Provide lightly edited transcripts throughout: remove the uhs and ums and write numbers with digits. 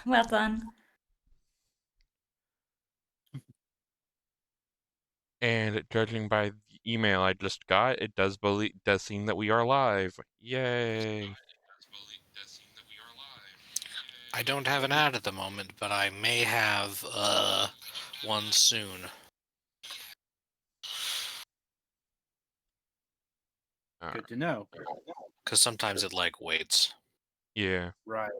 Well done. And judging by the email I just got, it does seem that we are live. Yay! I don't have an ad at the moment, but I may have one soon. Good to know. Because sometimes it waits. Yeah. Right.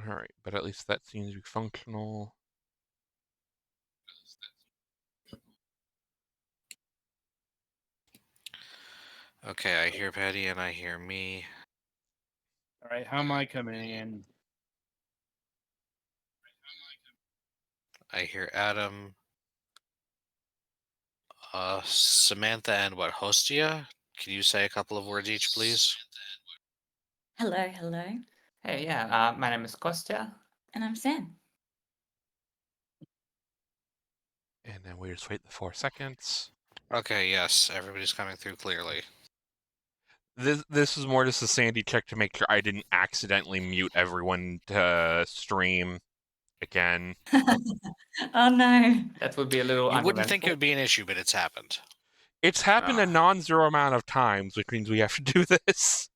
Alright, but at least that seems to be functional. Okay, I hear Patty and I hear me. All right, how am I coming in? I hear Adam, Samantha, and Kostia? Can you say a couple of words each, please? Hello, hello. Hey, yeah, my name is Kostia. And I'm Sam. And then we just wait the 4 seconds. Okay, yes, everybody's coming through clearly. This is more just a sanity check to make sure I didn't accidentally mute everyone to stream again. Oh no. That would be a little You wouldn't think it uneventful. would be an issue, but it's happened. It's happened a non-zero amount of times, which means we have to do this.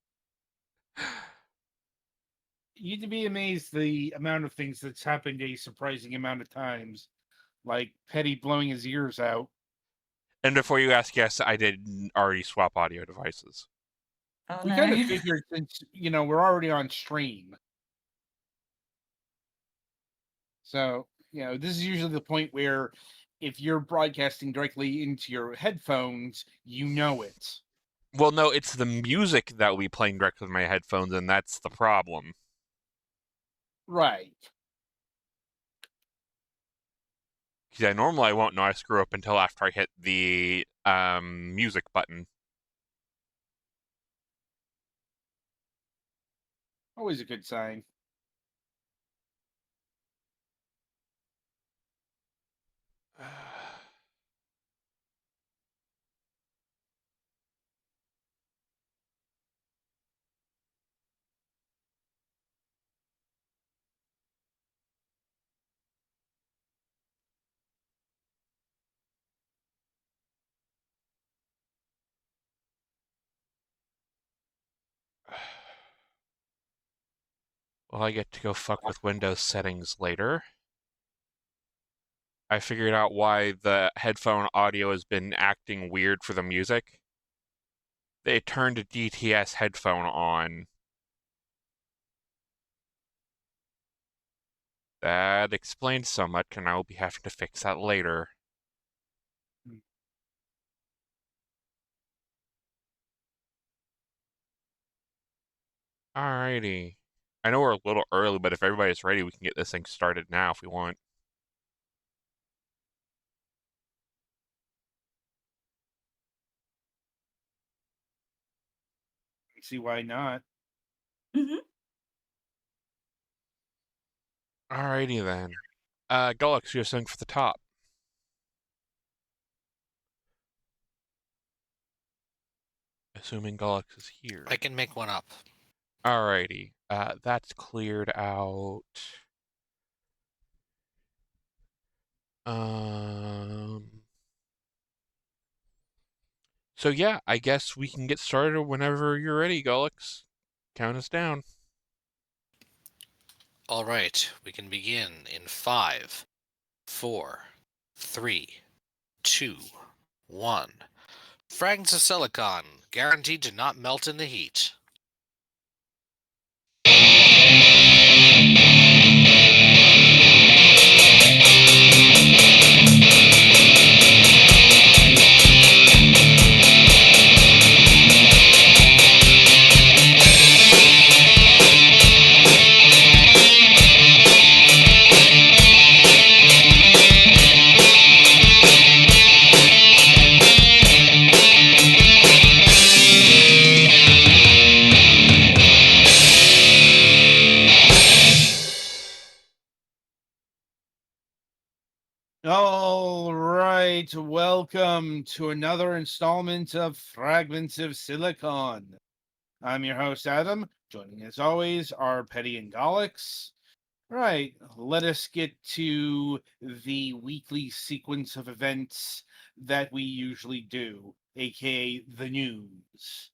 You'd be amazed the amount of things that's happened a surprising amount of times, like Petty blowing his ears out. And before you ask, yes, I did already swap audio devices. Oh We no. kind of figured since, we're already on stream. So, this is usually the point where if you're broadcasting directly into your headphones, you know it. Well, no, it's the music that will be playing directly with my headphones, and that's the problem. Right. Yeah, normally I won't know I screw up until after I hit the music button. Always a good sign. Well, I get to go fuck with Windows settings later. I figured out why the headphone audio has been acting weird for the music. They turned a DTS headphone on. That explains so much, and I will be having to fix that later. Alrighty. I know we're a little early, but if everybody's ready, we can get this thing started now if we want. See why not? Mm-hmm. Alrighty then. Gullux, you have something for the top. Assuming Gullux is here. I can make one up. Alrighty. That's cleared out. So yeah, I guess we can get started whenever you're ready, Gullux. Count us down. All right, we can begin in 5, 4, 3, 2, 1. Fragments of silicon, guaranteed to not melt in the heat. right, welcome to another installment of Fragments of Silicon. I'm your host, Adam. Joining as always are Petty and Gallix. Right, let us get to the weekly sequence of events that we usually do, aka the news.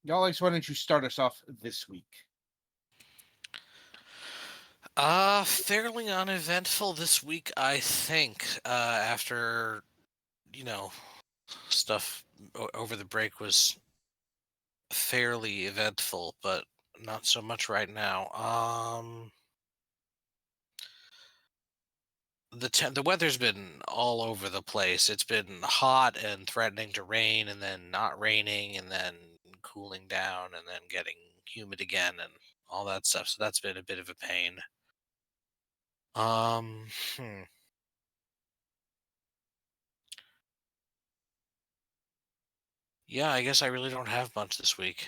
Gallix, why don't you start us off this week? Fairly uneventful this week, I think. After, stuff over the break was fairly eventful, but not so much right now. The weather's been all over the place. It's been hot and threatening to rain, and then not raining, and then cooling down, and then getting humid again, and all that stuff. So that's been a bit of a pain. Um, hmm. Yeah, I guess I really don't have much this week.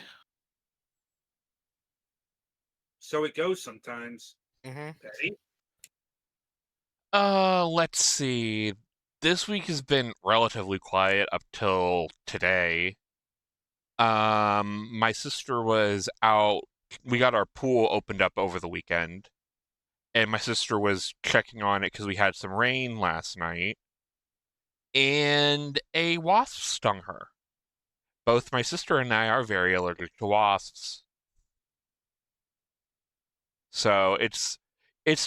So it goes sometimes. Mm-hmm. Petty? Let's see. This week has been relatively quiet up till today. My sister was out. We got our pool opened up over the weekend, and my sister was checking on it because we had some rain last night, and a wasp stung her. Both my sister and I are very allergic to wasps. So it's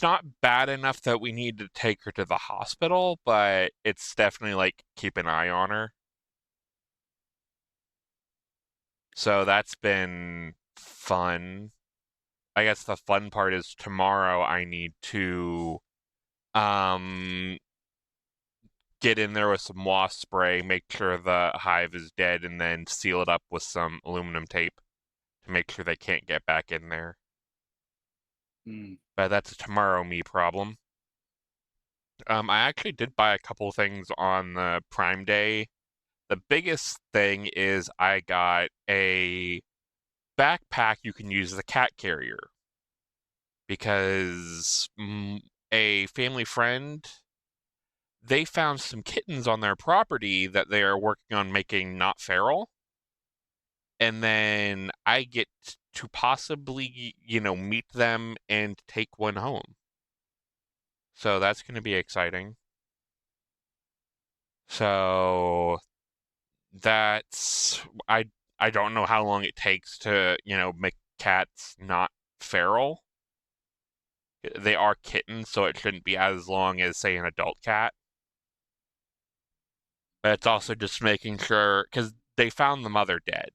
not bad enough that we need to take her to the hospital, but it's definitely like keep an eye on her. So that's been fun. I guess the fun part is tomorrow I need to get in there with some wasp spray, make sure the hive is dead, and then seal it up with some aluminum tape to make sure they can't get back in there. But that's a tomorrow me problem. I actually did buy a couple things on the Prime Day. The biggest thing is I got a backpack you can use as a cat carrier. Because a family friend, they found some kittens on their property that they are working on making not feral. And then I get to possibly, meet them and take one home. So that's going to be exciting. So that's I don't know how long it takes to, make cats not feral. They are kittens, so it shouldn't be as long as, say, an adult cat. But it's also just making sure, because they found the mother dead.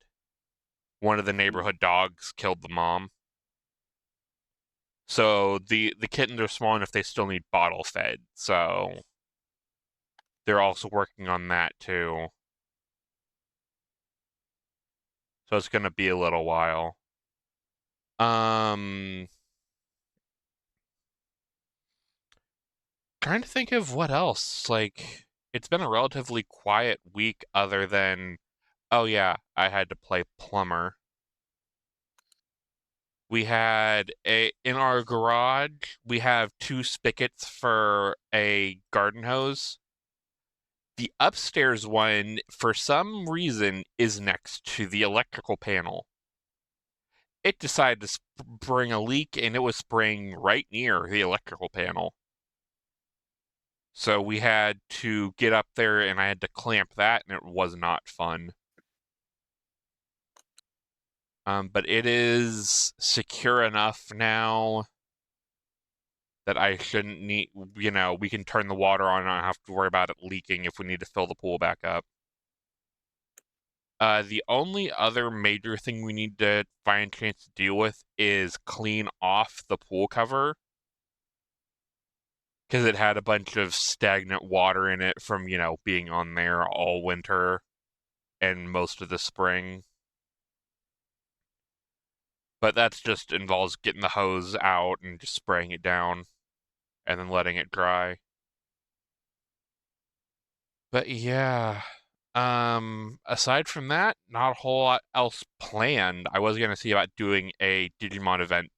One of the neighborhood dogs killed the mom. So the kittens are small enough they still need bottle fed. So they're also working on that too. So it's going to be a little while. Trying to think of what else. Like, it's been a relatively quiet week other than, oh yeah, I had to play plumber. We had in our garage, we have 2 spigots for a garden hose. The upstairs one, for some reason, is next to the electrical panel. It decided to spring a leak, and it was spraying right near the electrical panel. So we had to get up there, and I had to clamp that, and it was not fun. But it is secure enough now that I shouldn't need, we can turn the water on and not have to worry about it leaking if we need to fill the pool back up. The only other major thing we need to find a chance to deal with is clean off the pool cover. Because it had a bunch of stagnant water in it from, being on there all winter and most of the spring. But that's just involves getting the hose out and just spraying it down and then letting it dry. But yeah, aside from that, not a whole lot else planned. I was gonna see about doing a Digimon event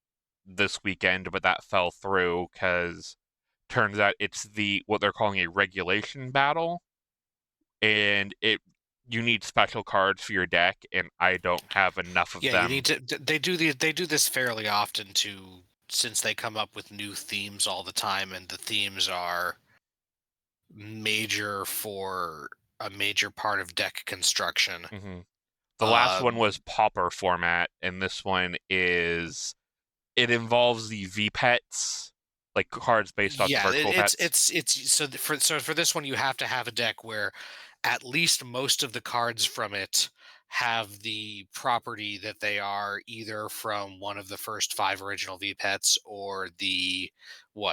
this weekend, but that fell through because turns out it's what they're calling a regulation battle, and you need special cards for your deck, and I don't have enough of Yeah, them. you need to. They do this fairly often since they come up with new themes all the time, and the themes are major for a major part of deck construction. Mm-hmm. The last one Um, was Pauper format, and this one it involves the V pets, like cards based off the Yeah, virtual pets. it's so for this one you have to have a deck where at least most of the cards from it have the property that they are either from one of the first 5 original V pets or the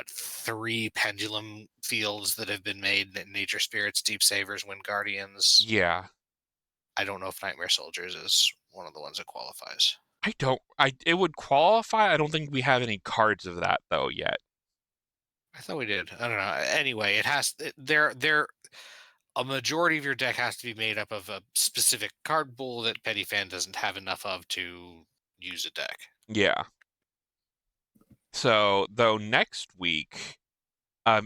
3 pendulum fields that have been made: Nature Spirits, Deep Savers, Wind Guardians. Yeah. I don't know if Nightmare Soldiers is one of the ones that qualifies. It would qualify. I don't think we have any cards of that though yet. I thought we did. I don't know. Anyway, it has there a majority of your deck has to be made up of a specific card pool that Petty Fan doesn't have enough of to use a deck. Yeah. So, though next week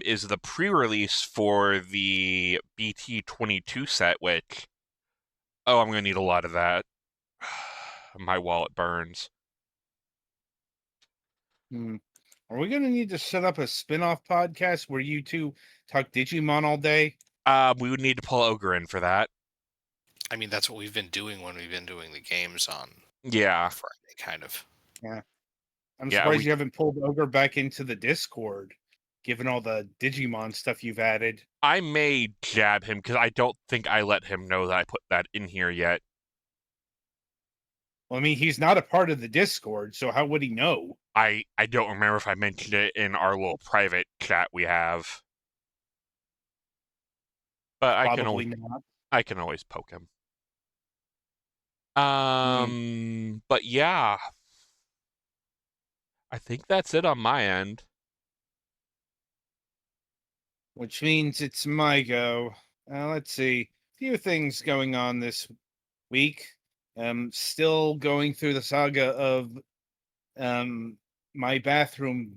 is the pre-release for the BT22 set, which I'm going to need a lot of that. My wallet burns. Are we going to need to set up a spin-off podcast where you two talk Digimon all day? We would need to pull Ogre in for that. I mean, that's what we've been doing when we've been doing the games on Yeah. Friday, kind of. Yeah. I'm Yeah, surprised you haven't pulled Ogre back into the Discord, given all the Digimon stuff you've added. I may jab him because I don't think I let him know that I put that in here yet. Well, I mean, he's not a part of the Discord, so how would he know? I don't remember if I mentioned it in our little private chat we have. But Probably not. I can always poke him. But yeah. I think that's it on my end. Which means it's my go. Let's see. A few things going on this week. Still going through the saga of my bathroom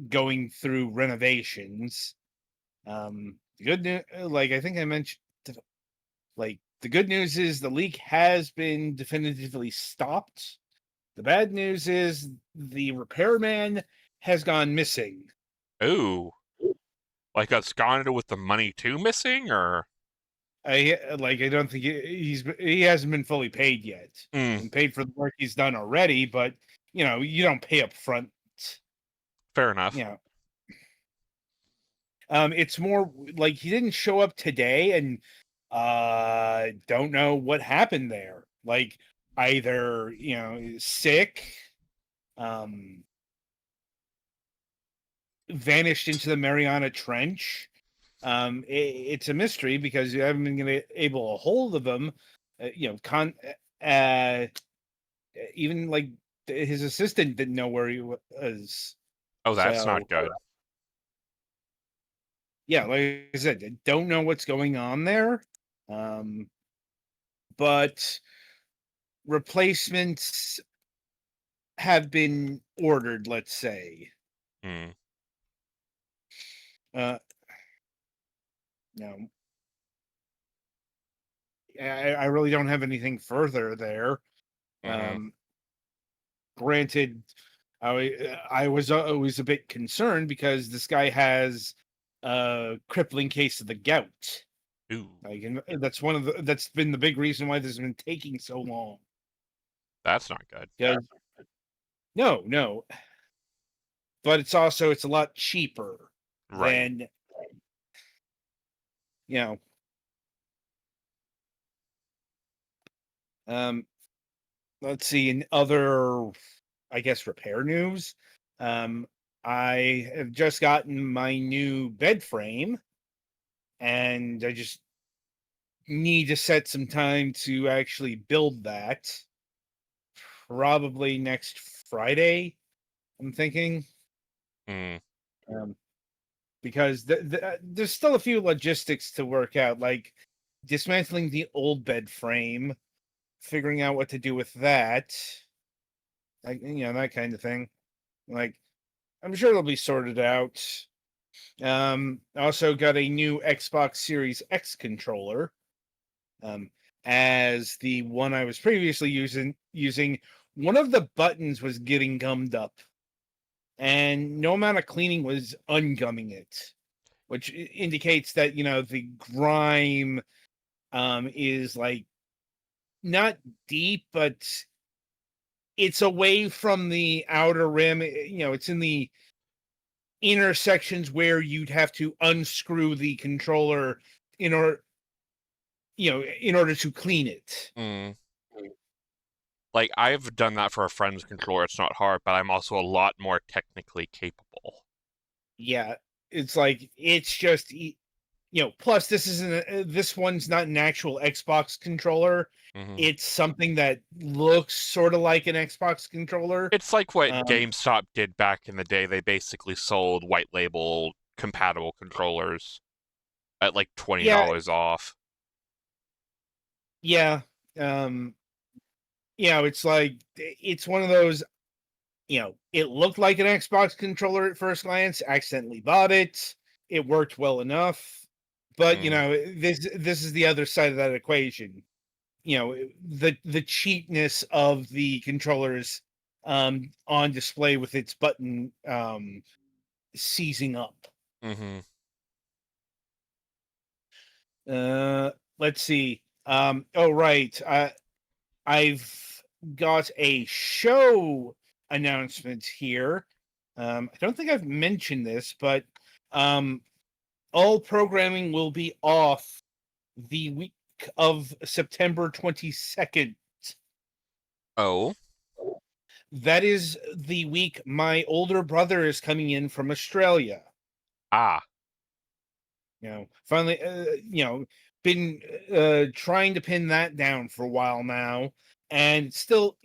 going through renovations. The good news, like I think I mentioned, like the good news is the leak has been definitively stopped. The bad news is the repairman has gone missing. Ooh. Like absconded with the money too missing, or? I don't think he hasn't been fully paid yet. And paid for the work he's done already, but you don't pay up front. Fair enough. Yeah. It's more like he didn't show up today, and don't know what happened there. Like either sick, vanished into the Mariana Trench. It's a mystery because you haven't been able to hold of him. Even like his assistant didn't know where he was. Oh, that's not good. Yeah, like I said, I don't know what's going on there. But replacements have been ordered, let's say. No. I really don't have anything further there. Granted, I was always a bit concerned because this guy has a crippling case of the gout. Ooh. Like, and that's been the big reason why this has been taking so long. That's not good. No. But it's a lot cheaper than let's see, in other, I guess, repair news, I have just gotten my new bed frame, and I just need to set some time to actually build that. Probably next Friday, I'm thinking. Because there's still a few logistics to work out, like dismantling the old bed frame, figuring out what to do with that, like that kind of thing. Like I'm sure it'll be sorted out. I also got a new Xbox Series X controller. As the one I was previously using, one of the buttons was getting gummed up, and no amount of cleaning was ungumming it, which indicates that the grime is like not deep, but it's away from the outer rim. It's in the intersections where you'd have to unscrew the controller in order to clean it. Mm. Like, I've done that for a friend's controller. It's not hard, but I'm also a lot more technically capable. Yeah, it's like it's just plus this one's not an actual Xbox controller. Mhm. It's something that looks sort of like an Xbox controller. It's like what Um, GameStop did back in the day. They basically sold white label compatible controllers at like $20 off. Yeah. It's like it's one of those, it looked like an Xbox controller at first glance, accidentally bought it. It worked well enough. But this is the other side of that equation. The cheapness of the controllers on display with its button seizing up. Mm-hmm. Let's see. Right. I've got a show announcement here. I don't think I've mentioned this, but all programming will be off the week of September 22nd. Oh. That is the week my older brother is coming in from Australia. Ah. Finally, been trying to pin that down for a while now, and still,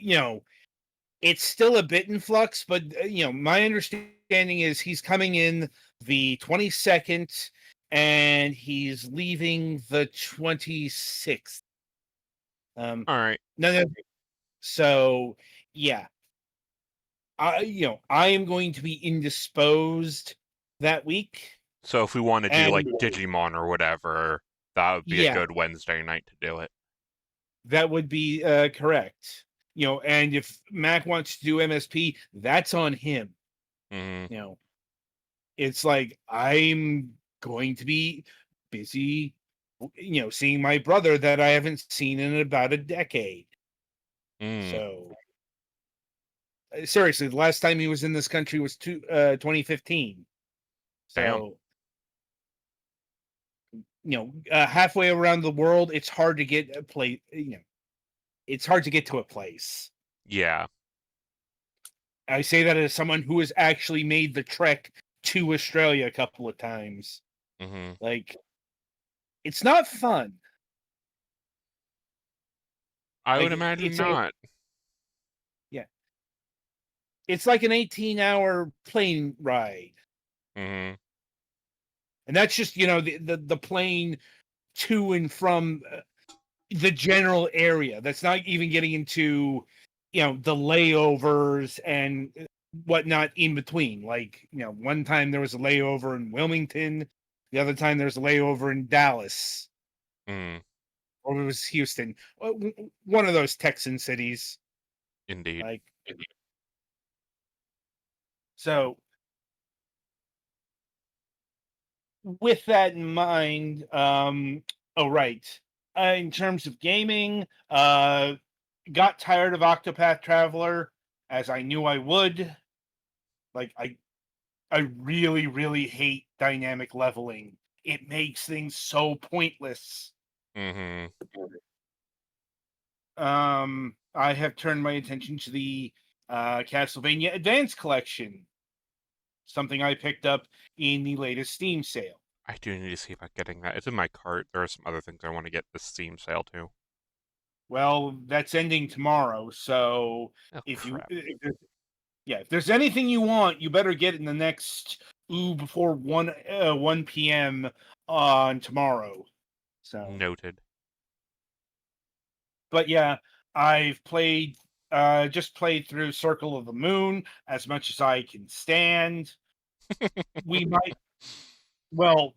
it's still a bit in flux, but my understanding is he's coming in the 22nd and he's leaving the 26th. All right. No, so yeah, I am going to be indisposed that week. So if we want to do And like Digimon or whatever, that would be a good Wednesday night to do it. That would be correct. And if Mac wants to do MSP, that's on him. Mm-hmm. It's like I'm going to be busy, seeing my brother that I haven't seen in about a decade. So seriously, the last time he was in this country was 2015. So halfway around the world, it's hard to get a place. It's hard to get to a place. Yeah. I say that as someone who has actually made the trek to Australia a couple of times. Mm-hmm. Like, it's not fun. I would imagine not. Yeah. It's like an 18-hour plane ride. Mm-hmm. And that's just, the plane to and from the general area. That's not even getting into, the layovers and whatnot in between. Like, one time there was a layover in Wilmington. The other time there was a layover in Dallas. Mm. Or it was Houston. One of those Texan cities. Indeed. So, with that in mind, right. In terms of gaming, got tired of Octopath Traveler, as I knew I would. Like, I really, really hate dynamic leveling. It makes things so pointless. Mm-hmm. I have turned my attention to the Castlevania Advance Collection, something I picked up in the latest Steam sale. I do need to see about getting that. It's in my cart. There are some other things I want to get this Steam sale too. Well, that's ending tomorrow, so if crap. if there's anything you want, you better get it in the next before 1 p.m. on tomorrow. So Noted. But yeah, I've played just played through Circle of the Moon as much as I can stand. We might, well,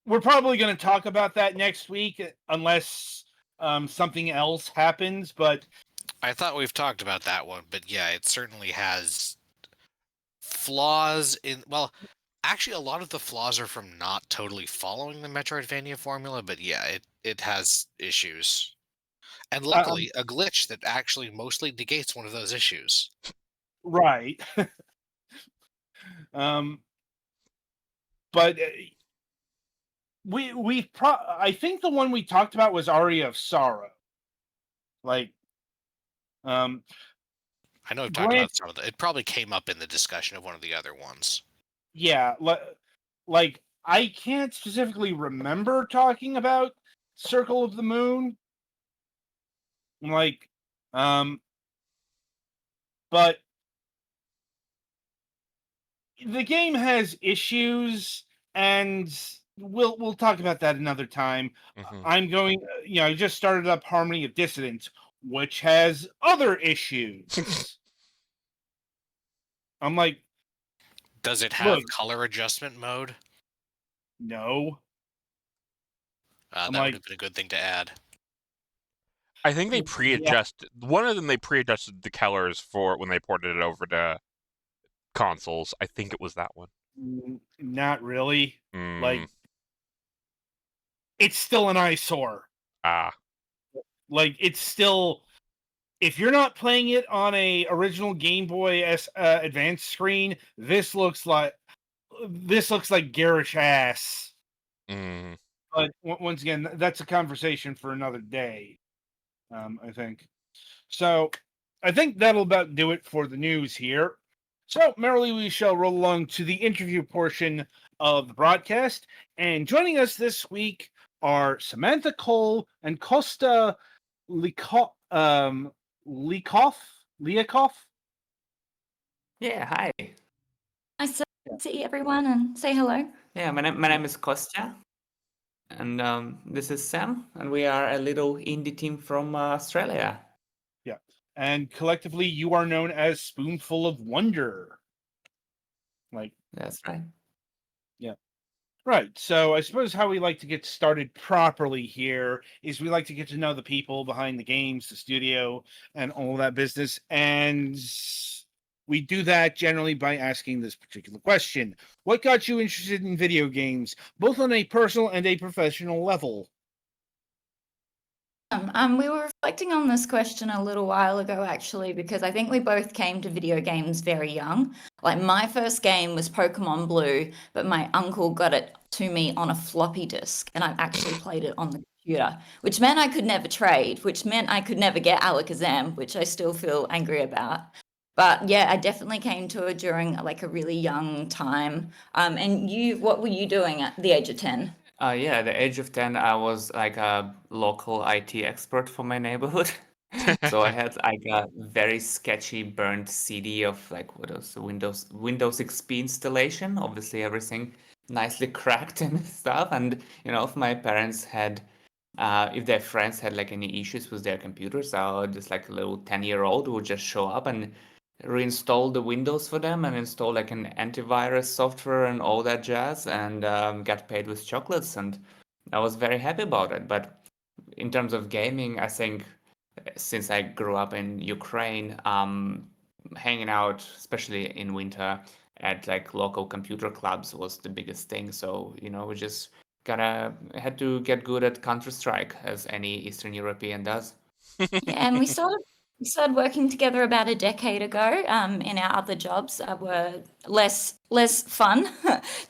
we're probably going to talk about that next week unless something else happens. But I thought we've talked about that one, but yeah, it certainly has flaws in. Well, actually, a lot of the flaws are from not totally following the Metroidvania formula, but yeah, it has issues. And luckily, a glitch that actually mostly negates one of those issues. right. But I think the one we talked about was Aria of Sorrow. Like, I know I've talked Grant, about some of the. It probably came up in the discussion of one of the other ones. yeah, like I can't specifically remember talking about Circle of the Moon. Like, but the game has issues, and we'll talk about that another time. Mhm. I'm going, I just started up Harmony of Dissonance, which has other issues. I'm like, Does it have look, color adjustment mode? no. That I'm would like, have been a good thing to add. I think they yeah, pre-adjusted. One of them they pre-adjusted the colors for when they ported it over to consoles. I think it was that one. not really. Like, Mm, it's still an eyesore. ah, Like, it's still, if you're not playing it on a original Game Boy Advance screen, this looks like garish ass. mm. But once again, that's a conversation for another day. I think. So, I think that'll about do it for the news here. So, merrily we shall roll along to the interview portion of the broadcast. And joining us this week are Samantha Cole and Kostia Liakhov. Liakhov. Yeah, hi. Nice to see everyone and say hello. Yeah, my name is Kostia, and this is Sam, and we are a little indie team from Australia. Yeah. And collectively, you are known as Spoonful of Wonder. Like, That's right. yeah. Right. So I suppose how we like to get started properly here is we like to get to know the people behind the games, the studio, and all that business. And we do that generally by asking this particular question. What got you interested in video games, both on a personal and a professional level? We were reflecting on this question a little while ago, actually, because I think we both came to video games very young. Like, my first game was Pokemon Blue, but my uncle got it to me on a floppy disk, and I actually played it on the computer, which meant I could never trade, which meant I could never get Alakazam, which I still feel angry about. But yeah, I definitely came to it during like a really young time. And what were you doing at the age of 10? Yeah, at the age of 10, I was like a local IT expert for my neighborhood. So I had like a very sketchy burnt CD of like what was the Windows XP installation. Obviously, everything nicely cracked and stuff. And if my parents had, if their friends had like any issues with their computers, so just like a little 10-year-old would just show up and reinstall the Windows for them and install like an antivirus software and all that jazz, and get paid with chocolates. And I was very happy about it. But in terms of gaming, I think since I grew up in Ukraine, hanging out, especially in winter, at like local computer clubs was the biggest thing. So we just had to get good at Counter-Strike, as any Eastern European does. Yeah, and we started working together about a decade ago. In our other jobs were less fun,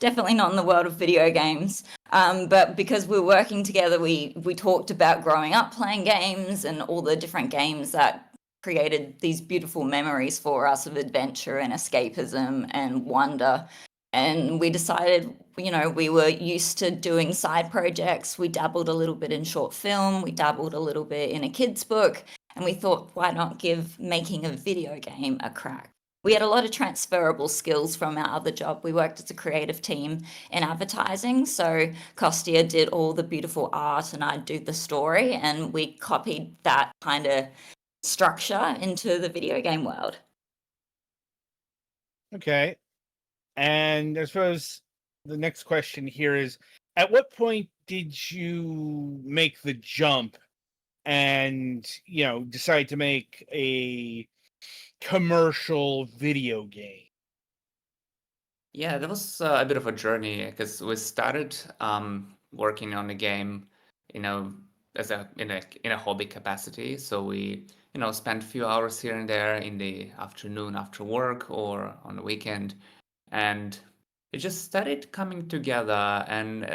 definitely not in the world of video games. But because we were working together, we talked about growing up playing games and all the different games that created these beautiful memories for us of adventure and escapism and wonder. And we decided, we were used to doing side projects. We dabbled a little bit in short film, we dabbled a little bit in a kid's book, and we thought, why not give making a video game a crack? We had a lot of transferable skills from our other job. We worked as a creative team in advertising. So Kostia did all the beautiful art and I'd do the story. And we copied that kind of structure into the video game world. Okay. And I suppose the next question here is, at what point did you make the jump and, decide to make a commercial video game? Yeah, that was a bit of a journey because we started working on the game, you know, as in a hobby capacity. So we, spent a few hours here and there in the afternoon after work or on the weekend, and it just started coming together. And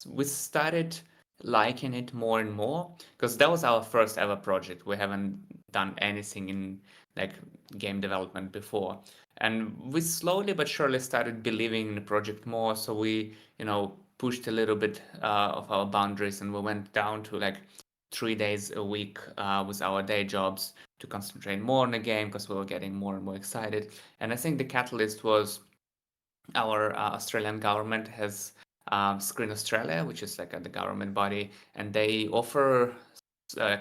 we started liking it more and more because that was our first ever project. We haven't done anything in like game development before. And we slowly but surely started believing in the project more. So we, pushed a little bit of our boundaries, and we went down to like 3 days a week with our day jobs to concentrate more on the game because we were getting more and more excited. And I think the catalyst was our Australian government has Screen Australia, which is like the government body, and they offer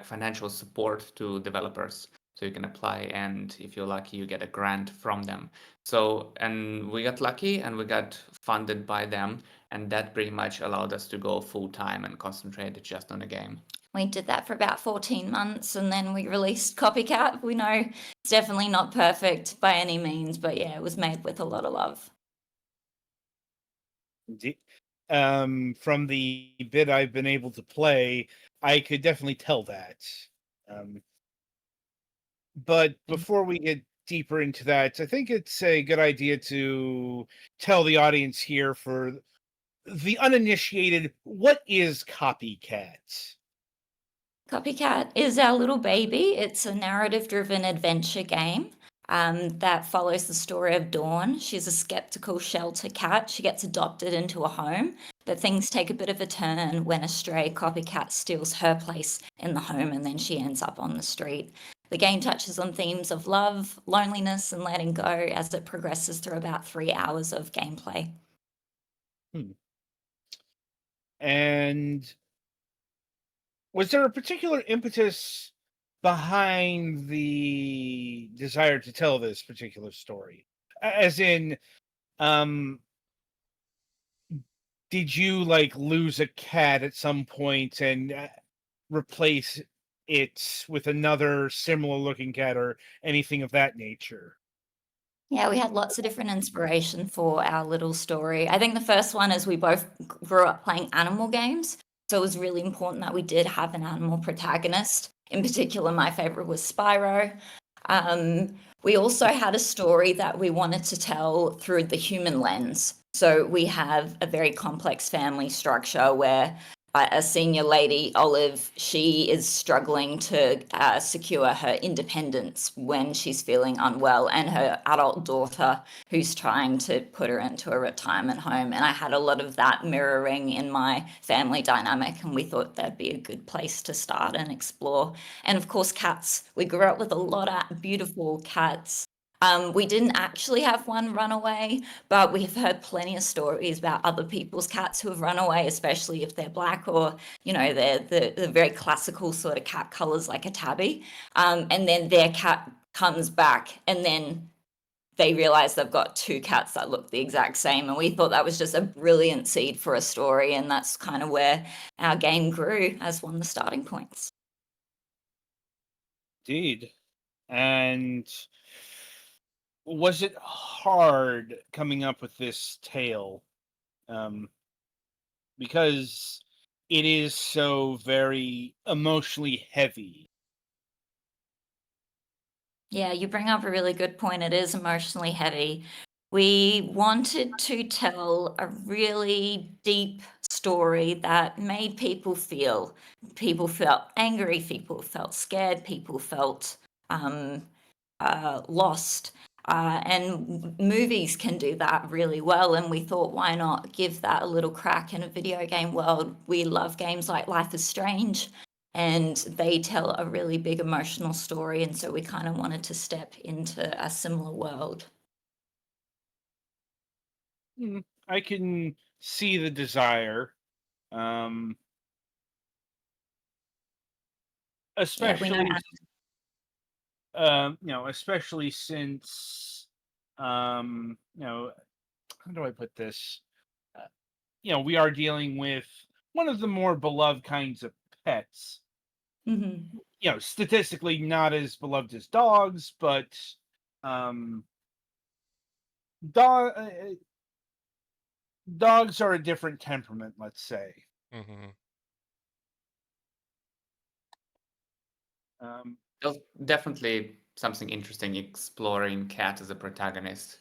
financial support to developers. So you can apply, and if you're lucky, you get a grant from them. So, and we got lucky and we got funded by them, and that pretty much allowed us to go full time and concentrate just on the game. We did that for about 14 months, and then we released Copycat. We know it's definitely not perfect by any means, but yeah, it was made with a lot of love. From the bit I've been able to play, I could definitely tell that. But before we get deeper into that, I think it's a good idea to tell the audience here, for the uninitiated, what is Copycat? Copycat is our little baby. It's a narrative-driven adventure game that follows the story of Dawn. She's a skeptical shelter cat. She gets adopted into a home, but things take a bit of a turn when a stray copycat steals her place in the home, and then she ends up on the street. The game touches on themes of love, loneliness, and letting go as it progresses through about 3 hours of gameplay. And was there a particular impetus behind the desire to tell this particular story? As in, did you lose a cat at some point and replace it with another similar looking cat or anything of that nature? Yeah, we had lots of different inspiration for our little story. I think the first one is we both grew up playing animal games, so it was really important that we did have an animal protagonist. In particular, my favorite was Spyro. We also had a story that we wanted to tell through the human lens. So we have a very complex family structure where a senior lady, Olive, she is struggling to secure her independence when she's feeling unwell, and her adult daughter, who's trying to put her into a retirement home. And I had a lot of that mirroring in my family dynamic, and we thought that'd be a good place to start and explore. And of course, cats. We grew up with a lot of beautiful cats. We didn't actually have one run away, but we have heard plenty of stories about other people's cats who have run away, especially if they're black or, they're the very classical sort of cat colors like a tabby. And then their cat comes back, and then they realize they've got two cats that look the exact same. And we thought that was just a brilliant seed for a story. And that's kind of where our game grew as one of the starting points. Indeed. And was it hard coming up with this tale? Because it is so very emotionally heavy. Yeah, you bring up a really good point. It is emotionally heavy. We wanted to tell a really deep story that made people feel. People felt angry, people felt scared, people felt lost. And movies can do that really well. And we thought, why not give that a little crack in a video game world? We love games like Life is Strange, and they tell a really big emotional story. And so we kind of wanted to step into a similar world. I can see the desire. Yeah, we know Especially especially since, how do I put this? We are dealing with one of the more beloved kinds of pets. Hmm. Statistically not as beloved as dogs, but um, dog dogs are a different temperament, let's say. Hmm. Um, There's definitely something interesting exploring cat as a protagonist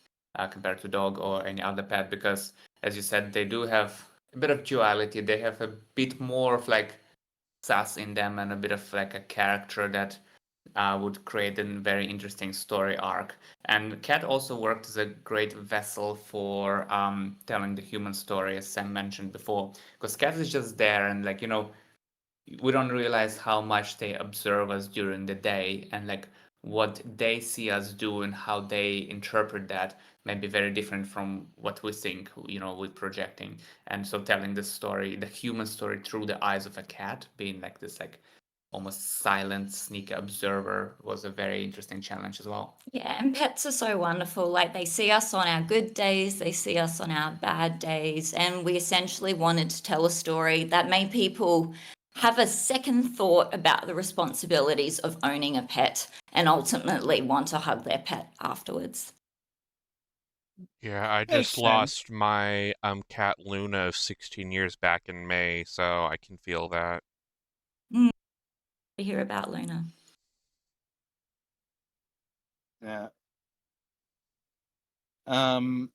compared to dog or any other pet because, as you said, they do have a bit of duality. They have a bit more of like sass in them and a bit of like a character that would create a very interesting story arc. And cat also worked as a great vessel for telling the human story, as Sam mentioned before, because cat is just there and like we don't realize how much they observe us during the day and like what they see us do and how they interpret that may be very different from what we think with projecting. And so telling the story, the human story, through the eyes of a cat, being like this like almost silent sneaky observer, was a very interesting challenge as well. Yeah, and pets are so wonderful. Like they see us on our good days, they see us on our bad days, and we essentially wanted to tell a story that made people have a second thought about the responsibilities of owning a pet and ultimately want to hug their pet afterwards. Yeah, I Makes just sense. lost my cat Luna of 16 years back in May, so I can feel that. To hear about Luna. Yeah. Um,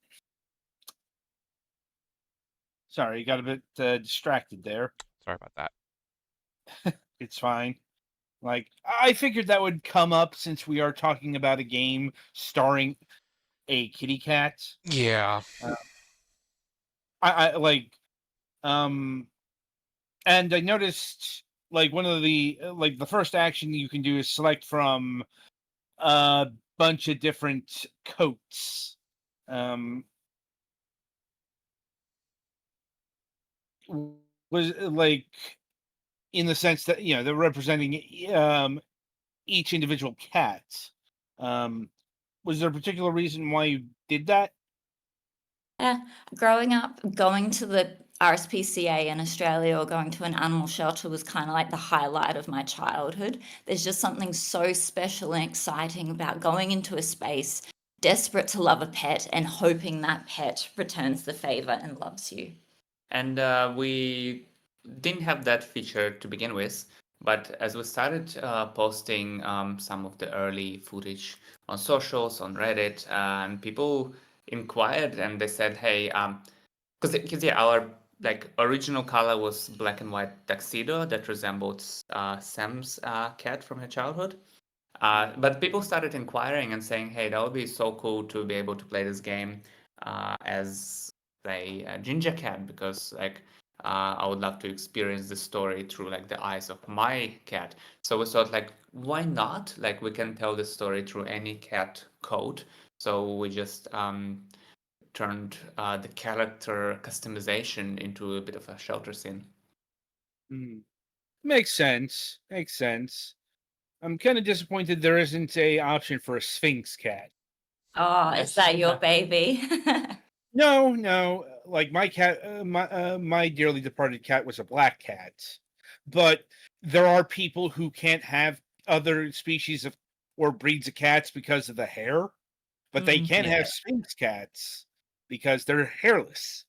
Sorry, got a bit distracted there. Sorry about that. It's fine. Like, I figured that would come up since we are talking about a game starring a kitty cat. Yeah. I like, um, and I noticed like one of the like the first action you can do is select from a bunch of different coats. Um, was like in the sense that they're representing each individual cat. Um, was there a particular reason why you did that? Yeah, growing up, going to the RSPCA in Australia or going to an animal shelter was kind of like the highlight of my childhood. There's just something so special and exciting about going into a space, desperate to love a pet and hoping that pet returns the favor and loves you. And we didn't have that feature to begin with, but as we started posting some of the early footage on socials, on Reddit, and people inquired and they said, "Hey, because yeah, our like original color was black and white tuxedo that resembled Sam's cat from her childhood." But people started inquiring and saying, "Hey, that would be so cool to be able to play this game as a ginger cat because like I would love to experience the story through like the eyes of my cat." So we thought like, why not? Like we can tell the story through any cat coat. So we just turned the character customization into a bit of a shelter scene. Hmm. Makes sense. Makes sense. I'm kind of disappointed there isn't a option for a Sphinx cat. Oh, is that your baby? No, no. Like my cat, my dearly departed cat was a black cat, but there are people who can't have other species of or breeds of cats because of the hair, but they can Yeah. have Sphinx cats because they're hairless.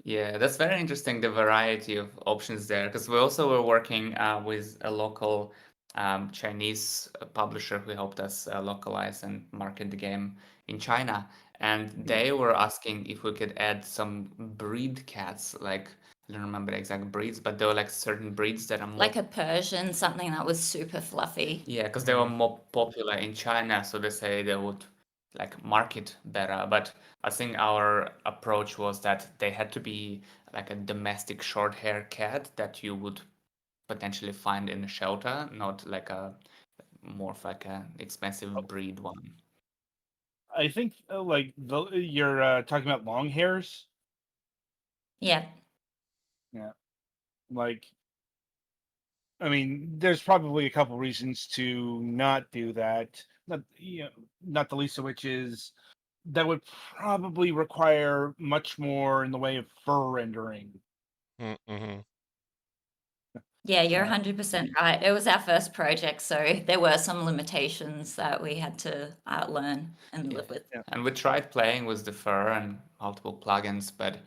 Yeah, that's very interesting, the variety of options there, because we also were working with a local Chinese publisher who helped us localize and market the game in China. And they were asking if we could add some breed cats, like I don't remember the exact breeds, but there were like certain breeds that are more Like a Persian, something that was super fluffy. yeah, because they were more popular in China, so they say they would like market better. But I think our approach was that they had to be like a domestic short hair cat that you would potentially find in a shelter, not like a more of like an expensive breed one. I think like you're talking about long hairs. Yeah. Yeah, like I mean, there's probably a couple reasons to not do that. Not the least of which is that would probably require much more in the way of fur rendering. Mm-hmm. Yeah, you're 100% right. It was our first project, so there were some limitations that we had to learn and live with. And we tried playing with the fur and multiple plugins, but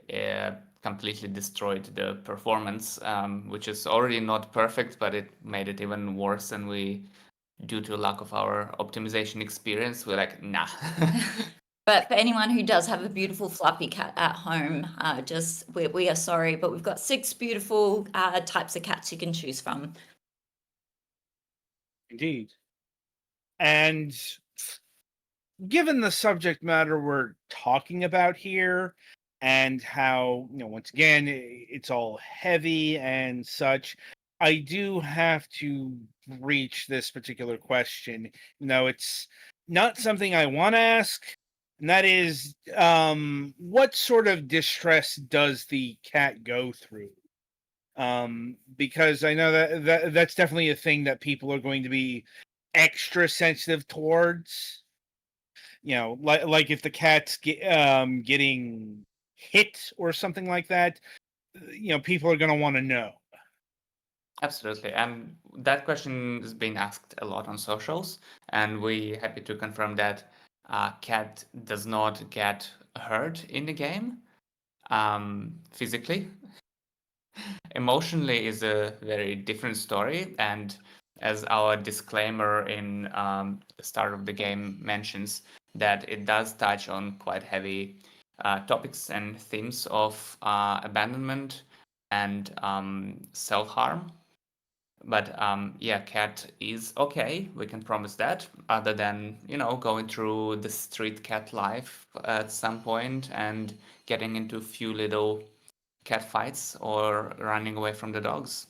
it completely destroyed the performance, which is already not perfect, but it made it even worse. And due to lack of our optimization experience, we're like, nah. But for anyone who does have a beautiful fluffy cat at home, we are sorry, but we've got 6 beautiful types of cats you can choose from. Indeed. And given the subject matter we're talking about here, and how, once again, it's all heavy and such, I do have to reach this particular question. It's not something I want to ask, and that is, what sort of distress does the cat go through? Because I know that's definitely a thing that people are going to be extra sensitive towards. Like if the cat's getting hit or something like that, people are going to want to know. Absolutely. And that question is being asked a lot on socials, and we're happy to confirm that cat does not get hurt in the game physically. Emotionally is a very different story, and as our disclaimer in the start of the game mentions, that it does touch on quite heavy topics and themes of abandonment and self-harm. But yeah, cat is okay. We can promise that. Other than going through the street cat life at some point and getting into a few little cat fights or running away from the dogs.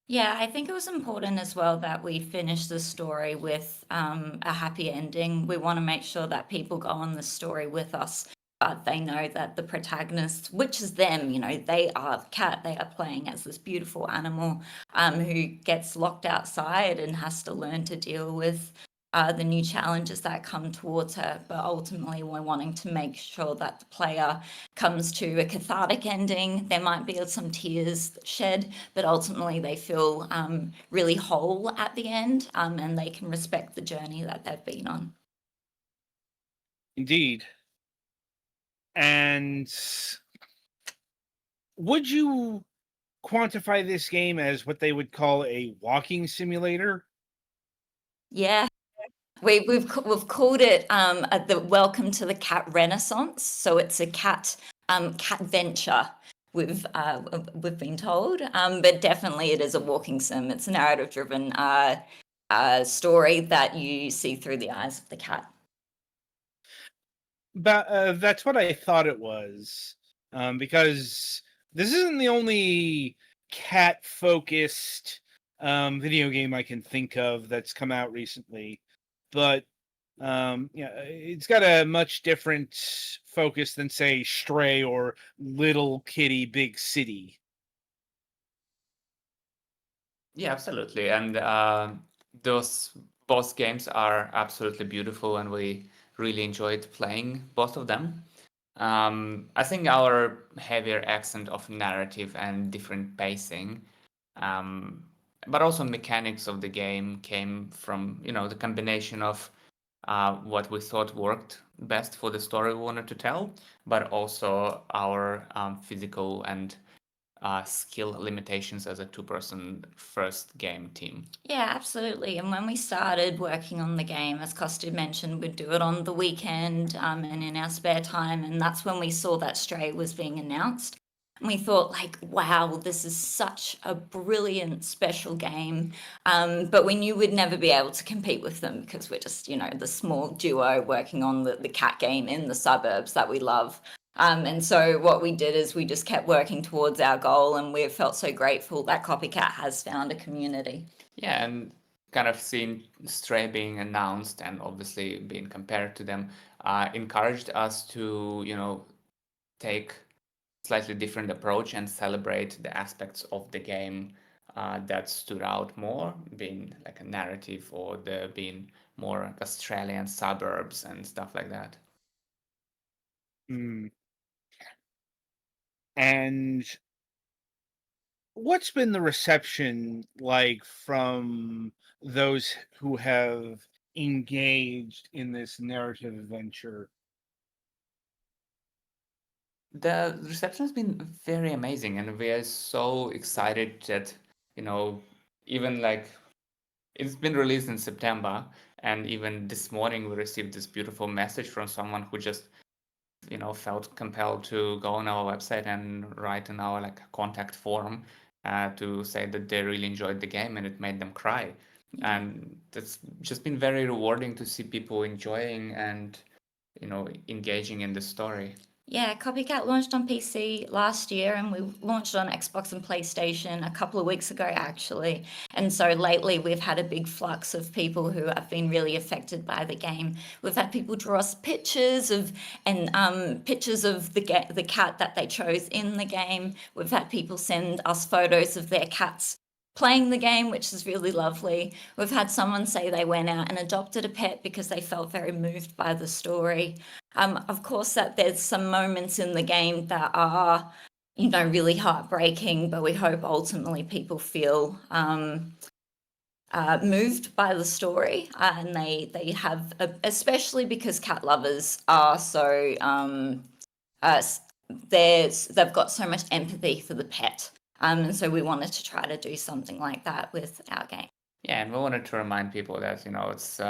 Yeah, I think it was important as well that we finish the story with a happy ending. We want to make sure that people go on the story with us, but they know that the protagonist, which is them, they are the cat, they are playing as this beautiful animal who gets locked outside and has to learn to deal with the new challenges that come towards her. But ultimately, we're wanting to make sure that the player comes to a cathartic ending. There might be some tears shed, but ultimately they feel really whole at the end, and they can respect the journey that they've been on. Indeed. And would you quantify this game as what they would call a walking simulator? Yeah. We've called it the Welcome to the Cat Renaissance. So it's a cat venture. We've been told, but definitely it is a walking sim. It's a narrative driven story that you see through the eyes of the cat. But that's what I thought it was, because this isn't the only cat-focused video game I can think of that's come out recently. But it's got a much different focus than, say, Stray or Little Kitty Big City. Yeah, absolutely. And those both games are absolutely beautiful, and we really enjoyed playing both of them. I think our heavier accent of narrative and different pacing, but also mechanics of the game came from the combination of what we thought worked best for the story we wanted to tell, but also our physical and skill limitations as a two-person first game team. Yeah, absolutely. And when we started working on the game, as Kostia mentioned, we'd do it on the weekend and in our spare time. And that's when we saw that Stray was being announced. And we thought, wow, this is such a brilliant, special game. But we knew we'd never be able to compete with them because we're just, the small duo working on the cat game in the suburbs that we love. And so what we did is we just kept working towards our goal, and we felt so grateful that Copycat has found a community. Yeah, and kind of seeing Stray being announced and obviously being compared to them encouraged us to, take slightly different approach and celebrate the aspects of the game that stood out more, being like a narrative or the being more Australian suburbs and stuff like that. Hmm. And what's been the reception like from those who have engaged in this narrative adventure? The reception has been very amazing, and we are so excited that, you know, even like it's been released in September, and even this morning we received this beautiful message from someone who just, felt compelled to go on our website and write in our like contact form to say that they really enjoyed the game and it made them cry. Yeah. And it's just been very rewarding to see people enjoying and, engaging in the story. Yeah, Copycat launched on PC last year, and we launched on Xbox and PlayStation a couple of weeks ago, actually. And so lately, we've had a big flux of people who have been really affected by the game. We've had people draw us pictures of pictures of the cat that they chose in the game. We've had people send us photos of their cats playing the game, which is really lovely. We've had someone say they went out and adopted a pet because they felt very moved by the story. Of course, that there's some moments in the game that are, really heartbreaking, but we hope ultimately people feel moved by the story, and they have, especially because cat lovers are so they've got so much empathy for the pet. And so we wanted to try to do something like that with our game. Yeah, and we wanted to remind people that, it's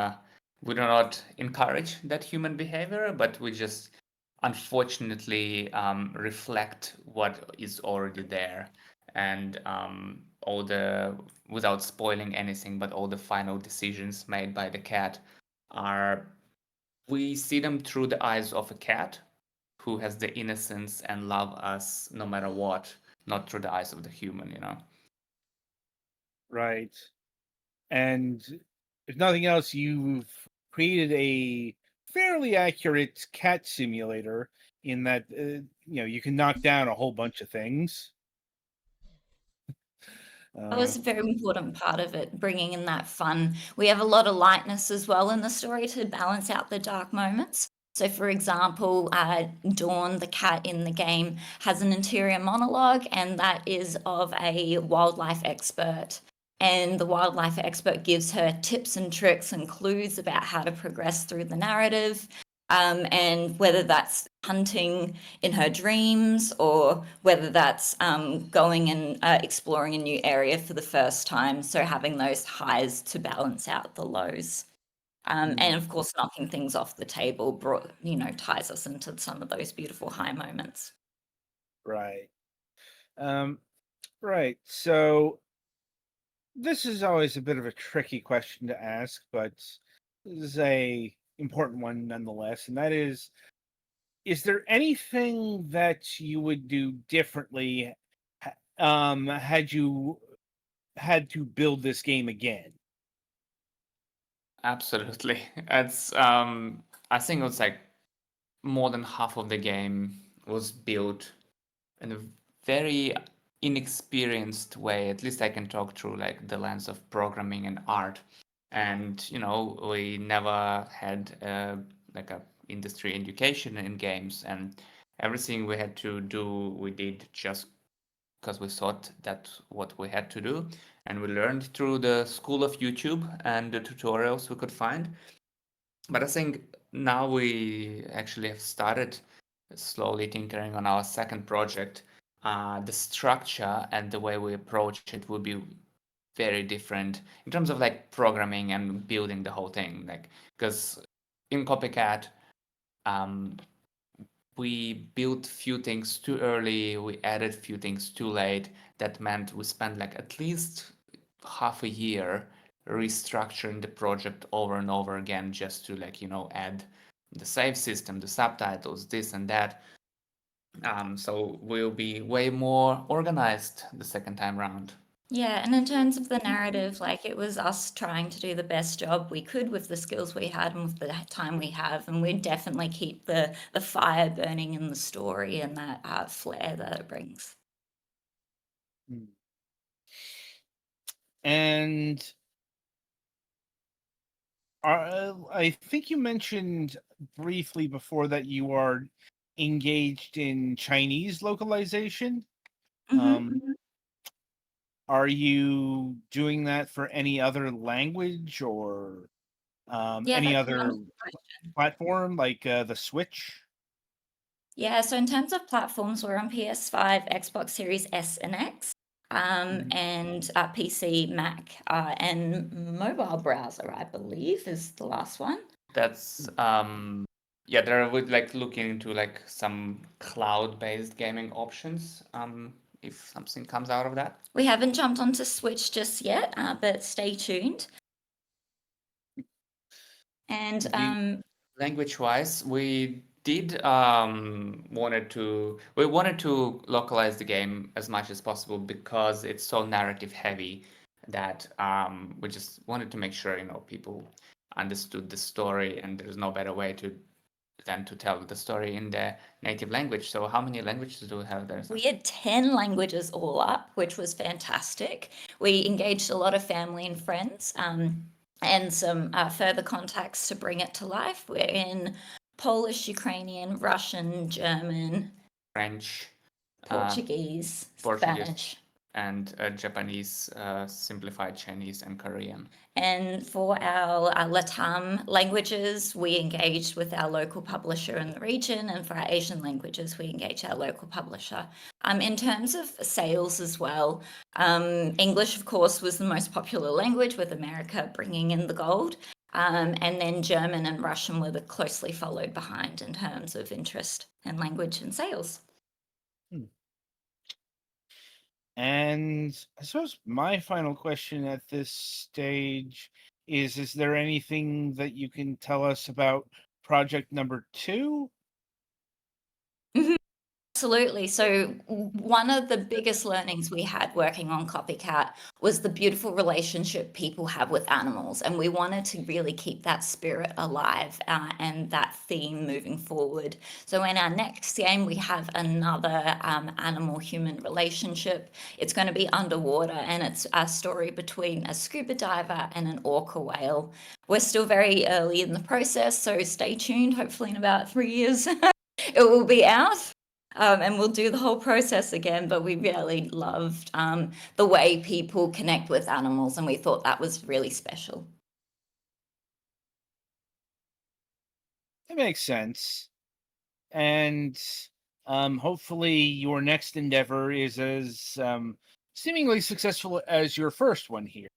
we do not encourage that human behavior, but we just unfortunately reflect what is already there. And all the, without spoiling anything, but all the final decisions made by the cat are, we see them through the eyes of a cat who has the innocence and love us no matter what, not through the eyes of the human. Right. And if nothing else, you've created a fairly accurate cat simulator in that you can knock down a whole bunch of things. That was a very important part of it, bringing in that fun. We have a lot of lightness as well in the story to balance out the dark moments. So, for example, Dawn, the cat in the game, has an interior monologue, and that is of a wildlife expert. And the wildlife expert gives her tips and tricks and clues about how to progress through the narrative. And whether that's hunting in her dreams or whether that's going and exploring a new area for the first time. So having those highs to balance out the lows. And of course, knocking things off the table ties us into some of those beautiful high moments. Right. Right. So this is always a bit of a tricky question to ask, but this is a important one nonetheless, and that is there anything that you would do differently had you had to build this game again? Absolutely. It's I think it was like more than half of the game was built in a very inexperienced way. At least I can talk through like the lens of programming and art. And we never had like a industry education in games, and everything we had to do, we did just because we thought that's what we had to do. And we learned through the school of YouTube and the tutorials we could find. But I think now we actually have started slowly tinkering on our second project. The structure and the way we approach it will be very different in terms of like programming and building the whole thing. Like, because in Copycat, we built few things too early, we added few things too late. That meant we spent like at least half a year restructuring the project over and over again just to add the save system, the subtitles, this and that. So we'll be way more organized the second time round. Yeah, and in terms of the narrative, like it was us trying to do the best job we could with the skills we had and with the time we have, and we'd definitely keep the fire burning in the story and that flair that it brings. Hmm. And I think you mentioned briefly before that you are engaged in Chinese localization. Mhm. Are you doing that for any other language or Yeah, any that's a other wonderful question. platform like the Switch? Yeah, so in terms of platforms, we're on PS5, Xbox Series S and X, and PC, Mac, and mobile browser, I believe, is the last one. That's yeah, they're would like looking into like some cloud-based gaming options, if something comes out of that. We haven't jumped onto Switch just yet, but stay tuned. And Do- Language-wise, we did we wanted to localize the game as much as possible because it's so narrative heavy that we just wanted to make sure, you know, people understood the story, and there's no better way than to tell the story in their native language. So how many languages do we have there? we had 10 languages all up, which was fantastic. We engaged a lot of family and friends, and some further contacts to bring it to life. We're in Polish, Ukrainian, Russian, German, French, Portuguese, Portuguese, Spanish. and Japanese, simplified Chinese, and Korean. And for our Latam languages, we engaged with our local publisher in the region, and for our Asian languages, we engaged our local publisher. In terms of sales as well, English, of course, was the most popular language, with America bringing in the gold. And then German and Russian were the closely followed behind in terms of interest in language and sales. And I suppose my final question at this stage is there anything that you can tell us about project number 2? Absolutely. So, one of the biggest learnings we had working on Copycat was the beautiful relationship people have with animals. And we wanted to really keep that spirit alive and that theme moving forward. So, in our next game, we have another animal human relationship. It's going to be underwater, and it's a story between a scuba diver and an orca whale. We're still very early in the process, so stay tuned. Hopefully, in about 3 years, it will be out. And we'll do the whole process again, but we really loved the way people connect with animals, and we thought that was really special. That makes sense. And hopefully your next endeavor is as seemingly successful as your first one here.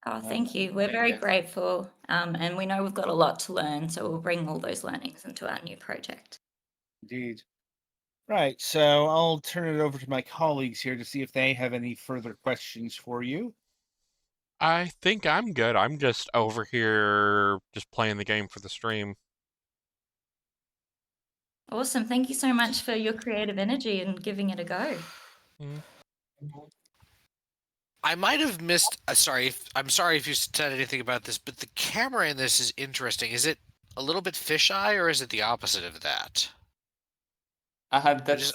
Oh, thank you. We're very grateful, and we know we've got a lot to learn, so we'll bring all those learnings into our new project. Indeed. Right, so I'll turn it over to my colleagues here to see if they have any further questions for you. I think I'm good. I'm just over here just playing the game for the stream. Awesome. Thank you so much for your creative energy and giving it a go. Mm. I might have missed. I'm sorry if you said anything about this, but the camera in this is interesting. Is it a little bit fisheye, or is it the opposite of that? That's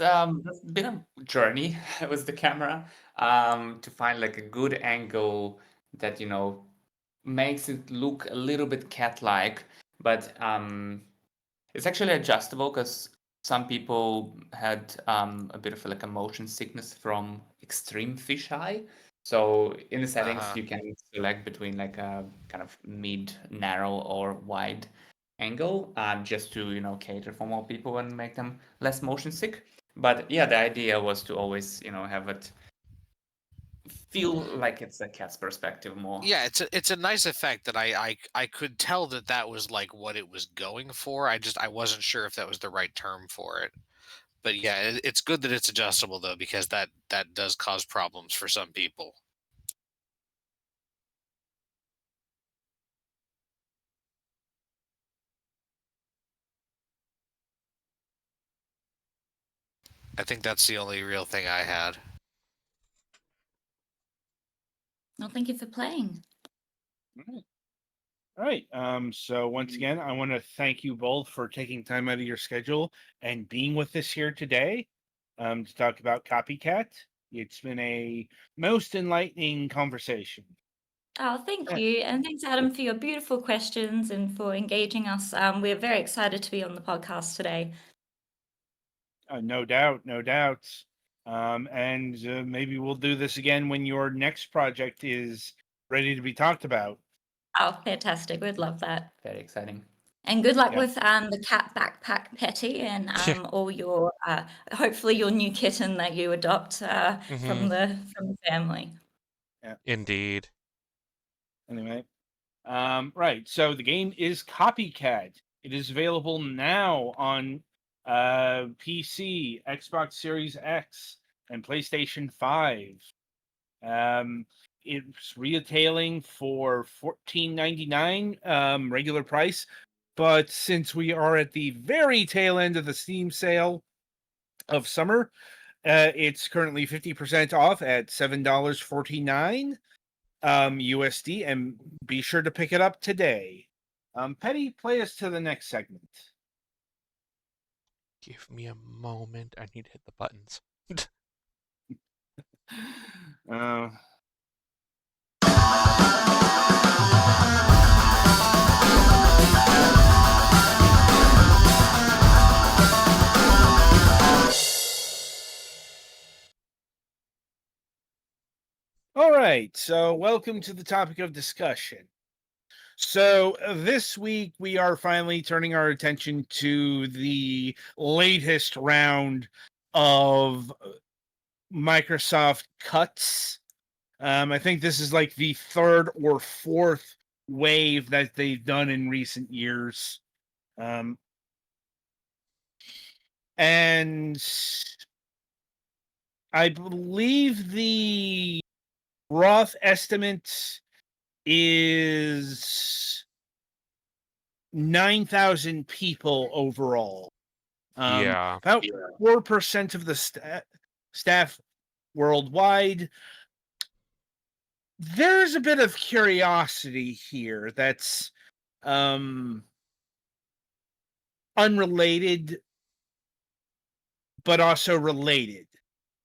been a journey with the camera, to find like a good angle that, you know, makes it look a little bit cat-like, but it's actually adjustable because some people had a bit of like a motion sickness from extreme fisheye. So in the settings, you can select between like a kind of mid, narrow, or wide angle, just to, you know, cater for more people and make them less motion sick. But yeah, the idea was to always, you know, have it feel like it's a cat's perspective more. Yeah, it's a nice effect that I could tell that was like what it was going for. I wasn't sure if that was the right term for it. But yeah, it's good that it's adjustable though, because that does cause problems for some people. I think that's the only real thing I had. Well, thank you for playing. All right. So once again, I want to thank you both for taking time out of your schedule and being with us here today, to talk about Copycat. It's been a most enlightening conversation. Oh, thank Right. you. And thanks, Adam, for your beautiful questions and for engaging us. We're very excited to be on the podcast today. No doubt, no doubt. And maybe we'll do this again when your next project is ready to be talked about. Oh, fantastic. We'd love that. Very exciting. And good luck Yeah. with the cat backpack, Petty, and all your hopefully your new kitten that you adopt from the family. Indeed. Anyway, right. So the game is Copycat. It is available now on PC, Xbox Series X, and PlayStation 5. It's retailing for $14.99 regular price, but since we are at the very tail end of the Steam sale of summer, it's currently 50% off at $7.49 USD, and be sure to pick it up today. Petty, play us to the next segment. Give me a moment. I need to hit the buttons. All right, so welcome to the topic of discussion. So this week we are finally turning our attention to the latest round of Microsoft cuts. I think this is like the third or fourth wave that they've done in recent years. And I believe the Roth estimate is 9,000 people overall. Yeah. About 4% of the staff worldwide. There's a bit of curiosity here that's unrelated, but also related,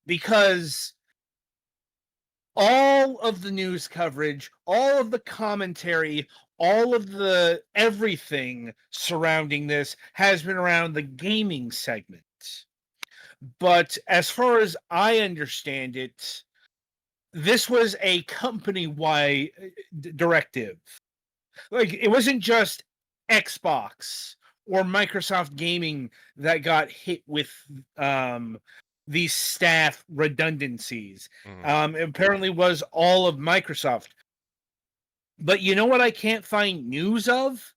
because all of the news coverage, all of the commentary, all of the everything surrounding this has been around the gaming segment. But as far as I understand it, this was a company-wide directive. Like, it wasn't just Xbox or Microsoft Gaming that got hit with these staff redundancies. It apparently was all of Microsoft. But you know what I can't find news of?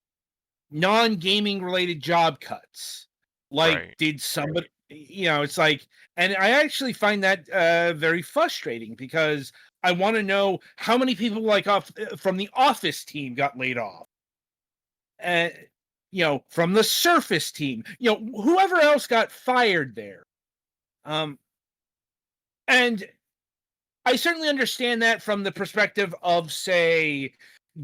Non-gaming related job cuts. Like, Right. did somebody, it's like, and I actually find that very frustrating, because I want to know how many people from the Office team got laid off. From the Surface team, whoever else got fired there. And I certainly understand that from the perspective of, say,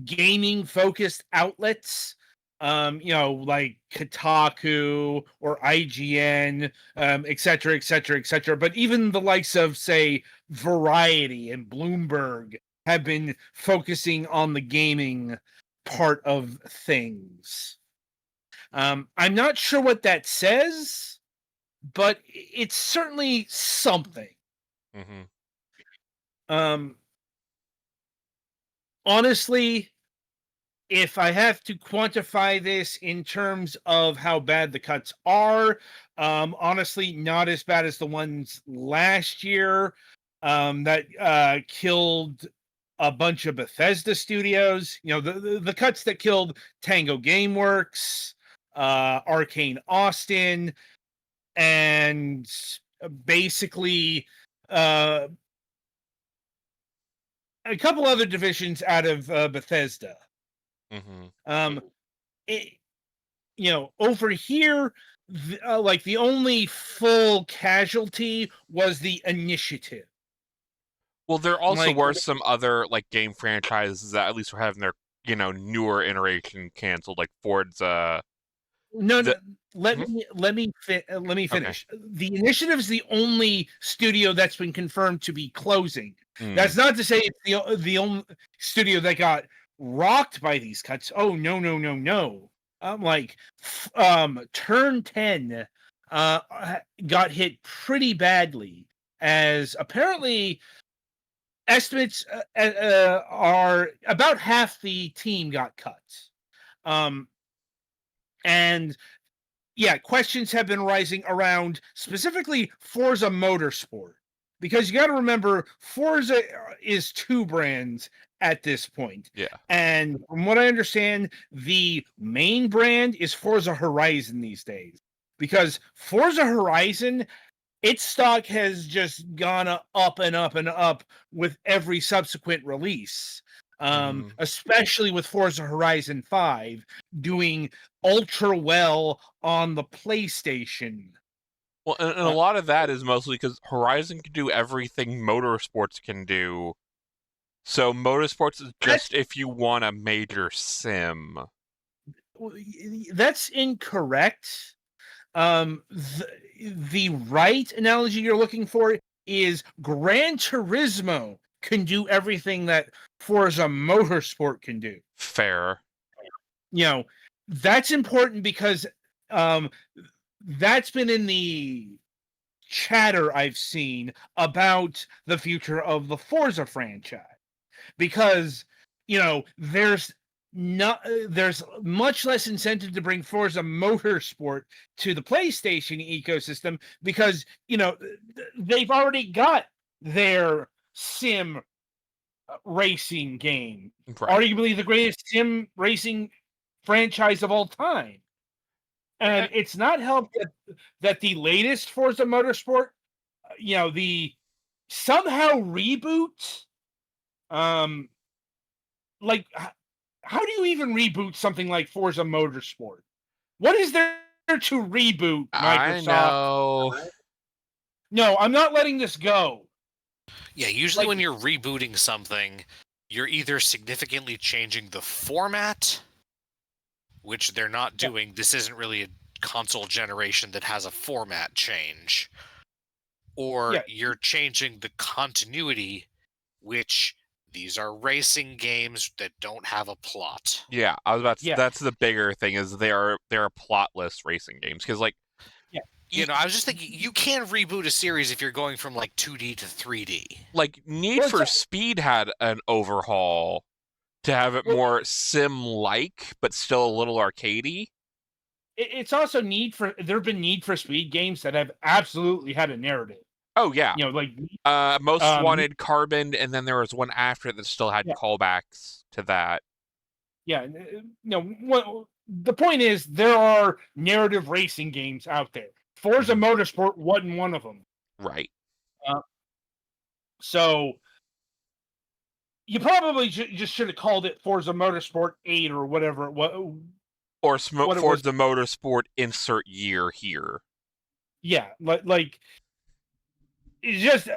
gaming focused outlets, like Kotaku or IGN, et cetera, et cetera, et cetera. But even the likes of, say, Variety and Bloomberg have been focusing on the gaming part of things. I'm not sure what that says, but it's certainly something. Honestly, if I have to quantify this in terms of how bad the cuts are, honestly, not as bad as the ones last year that killed a bunch of Bethesda studios. The cuts that killed Tango Gameworks, Arcane Austin, and basically a couple other divisions out of Bethesda. Over here, like, the only full casualty was the Initiative. Well, there also Like, were some other game franchises that at least were having their newer iteration canceled, like Forza. No, The- let me finish. The Initiative's the only studio that's been confirmed to be closing. That's not to say it's the only studio that got rocked by these cuts. Oh no. Turn 10 got hit pretty badly, as apparently estimates are about half the team got cut. And yeah, questions have been rising around specifically Forza Motorsport, because you got to remember Forza is 2 brands at this point. Yeah. And from what I understand, the main brand is Forza Horizon these days, because Forza Horizon, its stock has just gone up and up and up with every subsequent release. Especially with Forza Horizon 5 doing ultra well on the PlayStation. Well, and a lot of that is mostly because Horizon can do everything Motorsports can do. So Motorsports is just if you want a major sim. That's incorrect. The right analogy you're looking for is Gran Turismo can do everything that Forza Motorsport can do. Fair. That's important because that's been in the chatter I've seen about the future of the Forza franchise, because there's much less incentive to bring Forza Motorsport to the PlayStation ecosystem, because they've already got their sim racing game, arguably the greatest sim racing franchise of all time. And it's not helped that the latest Forza Motorsport, the somehow reboot, like, how do you even reboot something like Forza Motorsport? What is there to reboot, Microsoft? I know. No, I'm not letting this go. Yeah, usually when you're rebooting something, you're either significantly changing the format, which they're not doing. This isn't really a console generation that has a format change. Or you're changing the continuity, which these are racing games that don't have a plot. Yeah, I was about to, that's the bigger thing, is they're plotless racing games, because I was just thinking, you can reboot a series if you're going from 2D to 3D. Like Need for Speed had an overhaul to have it more sim-like, but still a little arcadey. It's also there have been Need for Speed games that have absolutely had a narrative. Oh yeah, Most Wanted, Carbon, and then there was one after that still had callbacks to that. Yeah, the point is, there are narrative racing games out there. Forza Motorsport wasn't one of them. Right. So you probably just should have called it Forza Motorsport 8 or whatever it was. Or Forza Motorsport insert year here. Yeah, it's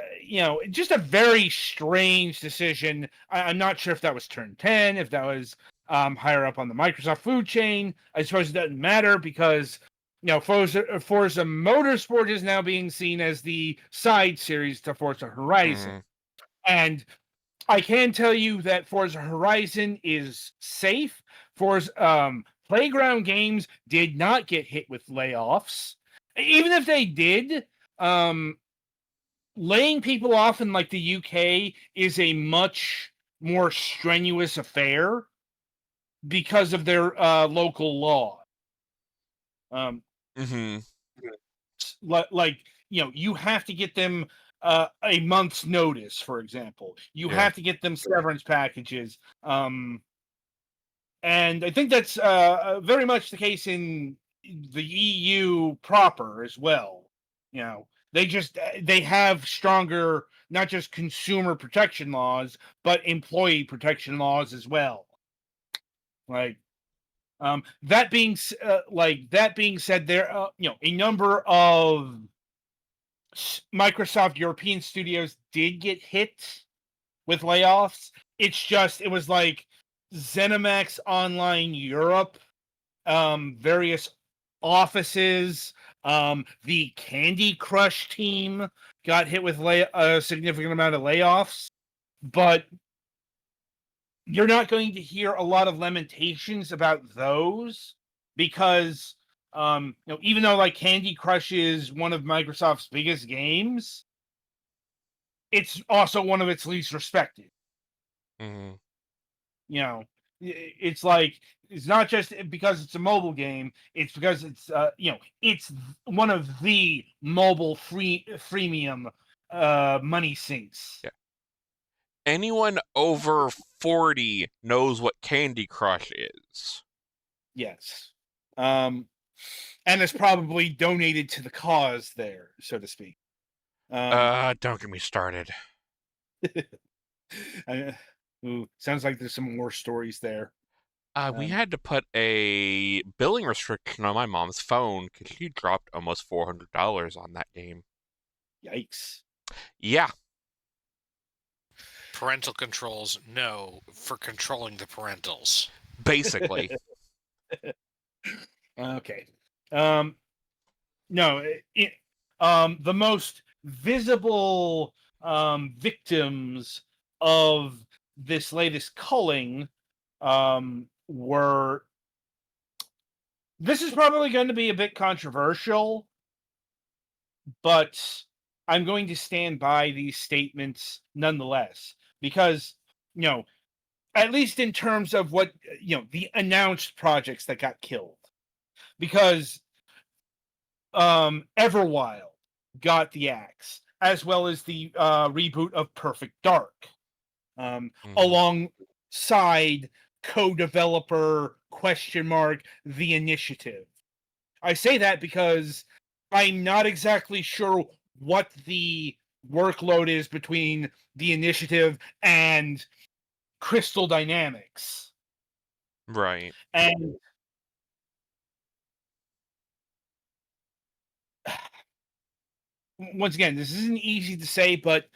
just a very strange decision. I'm not sure if that was turn 10, if that was higher up on the Microsoft food chain. I suppose it doesn't matter, because Forza Motorsport is now being seen as the side series to Forza Horizon. And I can tell you that Forza Horizon is safe. Forza Playground Games did not get hit with layoffs. Even if they did, laying people off in the UK is a much more strenuous affair because of their local law. You have to get them a month's notice, for example. You have to get them severance packages. And I think that's very much the case in the EU proper as well. They have stronger, not just consumer protection laws, but employee protection laws as well. That being said, there a number of Microsoft European studios did get hit with layoffs. It was like ZeniMax Online Europe, various offices, the Candy Crush team got hit with a significant amount of layoffs. but you're not going to hear a lot of lamentations about those because, even though like Candy Crush is one of Microsoft's biggest games, it's also one of its least respected. Mhm. It's like it's not just because it's a mobile game; it's because it's one of the mobile freemium money sinks. Yeah. Anyone over 40 knows what Candy Crush is. Yes. And it's probably donated to the cause there, so to speak. Don't get me started. Sounds like there's some more stories there. We had to put a billing restriction on my mom's phone because she dropped almost $400 on that game. Yikes. Yeah. Parental controls, no, for controlling the parentals. Basically. Okay. No, the most visible victims of this latest culling were. This is probably going to be a bit controversial, but I'm going to stand by these statements nonetheless because, at least in terms of what, the announced projects that got killed. Because Everwild got the axe, as well as the reboot of Perfect Dark, alongside co-developer The Initiative. I say that because I'm not exactly sure what the workload is between The Initiative and Crystal Dynamics. Right. And once again, this isn't easy to say, but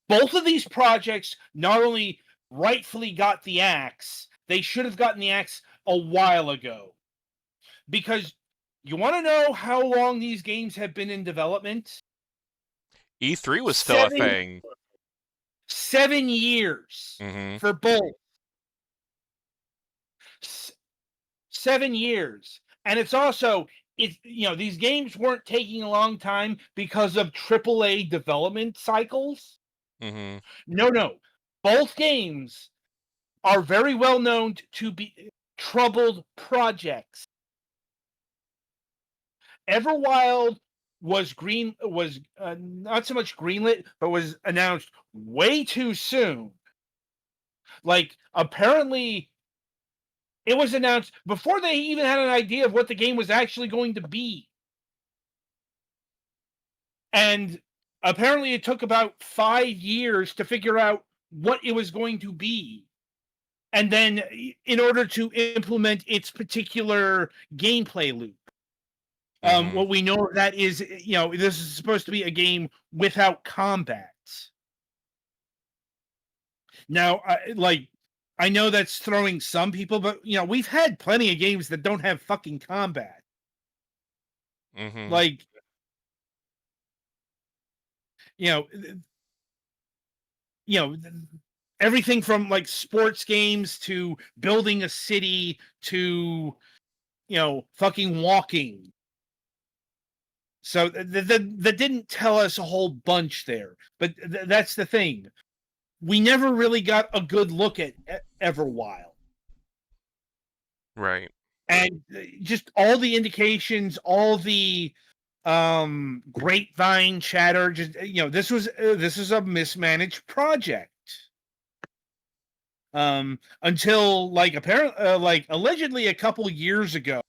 both of these projects not only rightfully got the axe, they should have gotten the axe a while ago. Because you want to know how long these games have been in development? E3 was still a thing. 7 years for both. 7 years. And it's also, these games weren't taking a long time because of AAA development cycles. No. Both games are very well known to be troubled projects. Everwild was not so much greenlit, but was announced way too soon. Like, apparently, it was announced before they even had an idea of what the game was actually going to be. And apparently it took about 5 years to figure out what it was going to be. And then in order to implement its particular gameplay loop. What we know of that is, this is supposed to be a game without combat. Now, I know that's throwing some people, but, we've had plenty of games that don't have fucking combat. Like, everything from like sports games to building a city to, fucking walking. So that didn't tell us a whole bunch there, but that's the thing. We never really got a good look at Everwild. Right. And just all the indications, all the grapevine chatter, just this was a mismanaged project. Until apparently allegedly a couple years ago,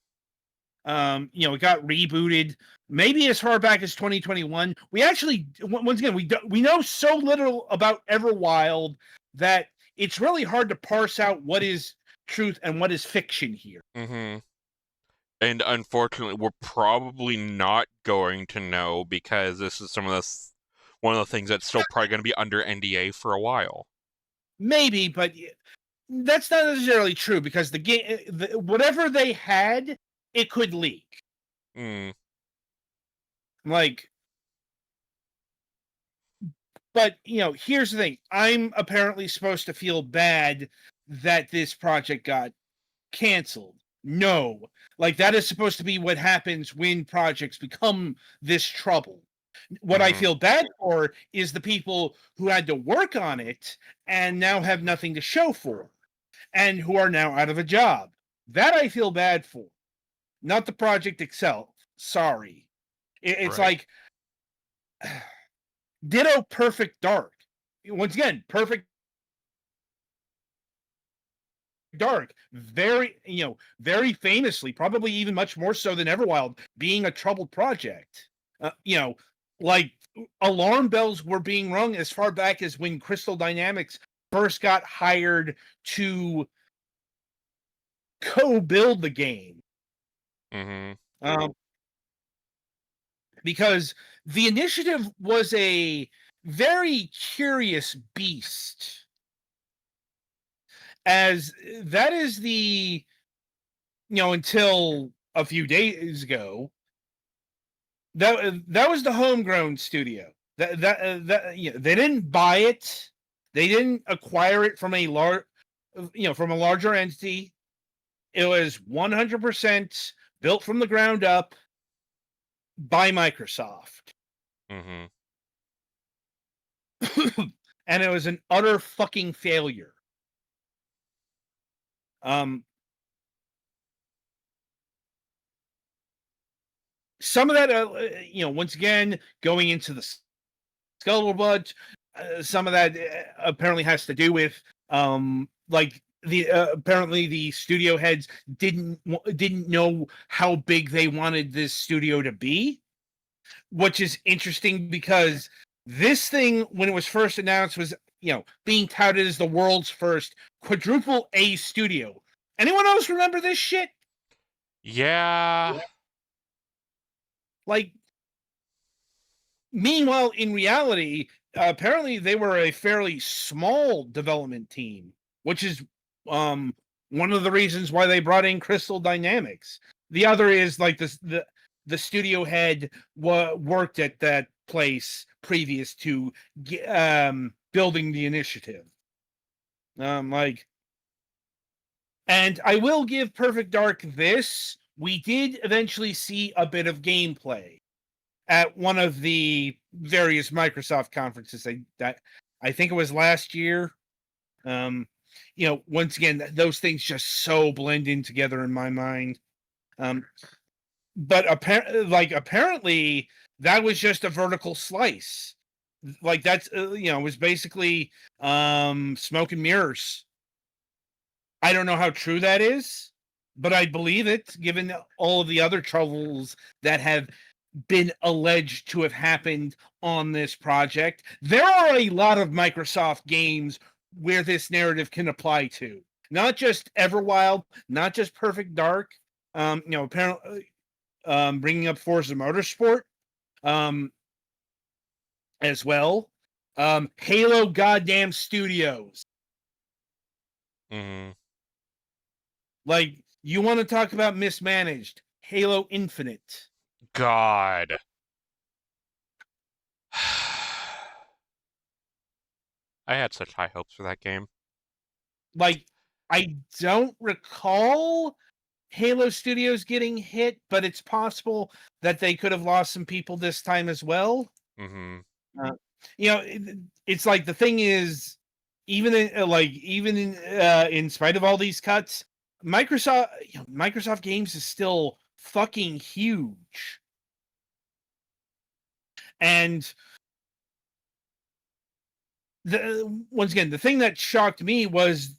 it got rebooted. Maybe as far back as 2021. We actually, once again, we know so little about Everwild that it's really hard to parse out what is truth and what is fiction here. And unfortunately, we're probably not going to know because this is one of the things that's still probably going to be under NDA for a while. Maybe, but that's not necessarily true because the game, whatever they had, it could leak. Like, But, here's the thing. I'm apparently supposed to feel bad that this project got canceled. No. Like, that is supposed to be what happens when projects become this trouble. What I feel bad for is the people who had to work on it and now have nothing to show for, and who are now out of a job. That I feel bad for. Not the project itself. Sorry. It's Right. like ditto Perfect Dark. Once again, Perfect Dark, very famously, probably even much more so than Everwild, being a troubled project. Like alarm bells were being rung as far back as when Crystal Dynamics first got hired to co-build the game. Because the initiative was a very curious beast, as that is until a few days ago, that was the homegrown studio. They didn't buy it, they didn't acquire it from a larger entity. It was 100% built from the ground up by Microsoft. And it was an utter fucking failure. Some of that, once again, going into the skeletal blood, some of that apparently has to do with, apparently the studio heads didn't know how big they wanted this studio to be, which is interesting because this thing, when it was first announced, was being touted as the world's first quadruple A studio. Anyone else remember this shit? Yeah. Like, meanwhile, in reality, apparently they were a fairly small development team, which is one of the reasons why they brought in Crystal Dynamics. The other is like the studio head worked at that place previous to building the initiative. And I will give Perfect Dark this. We did eventually see a bit of gameplay at one of the various Microsoft conferences. I think it was last year. Once again, those things just so blend in together in my mind. But apparently that was just a vertical slice. Like that's was basically smoke and mirrors. I don't know how true that is, but I believe it, given all of the other troubles that have been alleged to have happened on this project. There are a lot of Microsoft games where this narrative can apply to. Not just Everwild, not just Perfect Dark. Apparently, bringing up Forza Motorsport as well. Halo goddamn Studios. Like, you want to talk about mismanaged? Halo Infinite. God. I had such high hopes for that game. Like, I don't recall Halo Studios getting hit, but it's possible that they could have lost some people this time as well. It's like the thing is, even in spite of all these cuts, Microsoft Games is still fucking huge. And once again, the thing that shocked me was,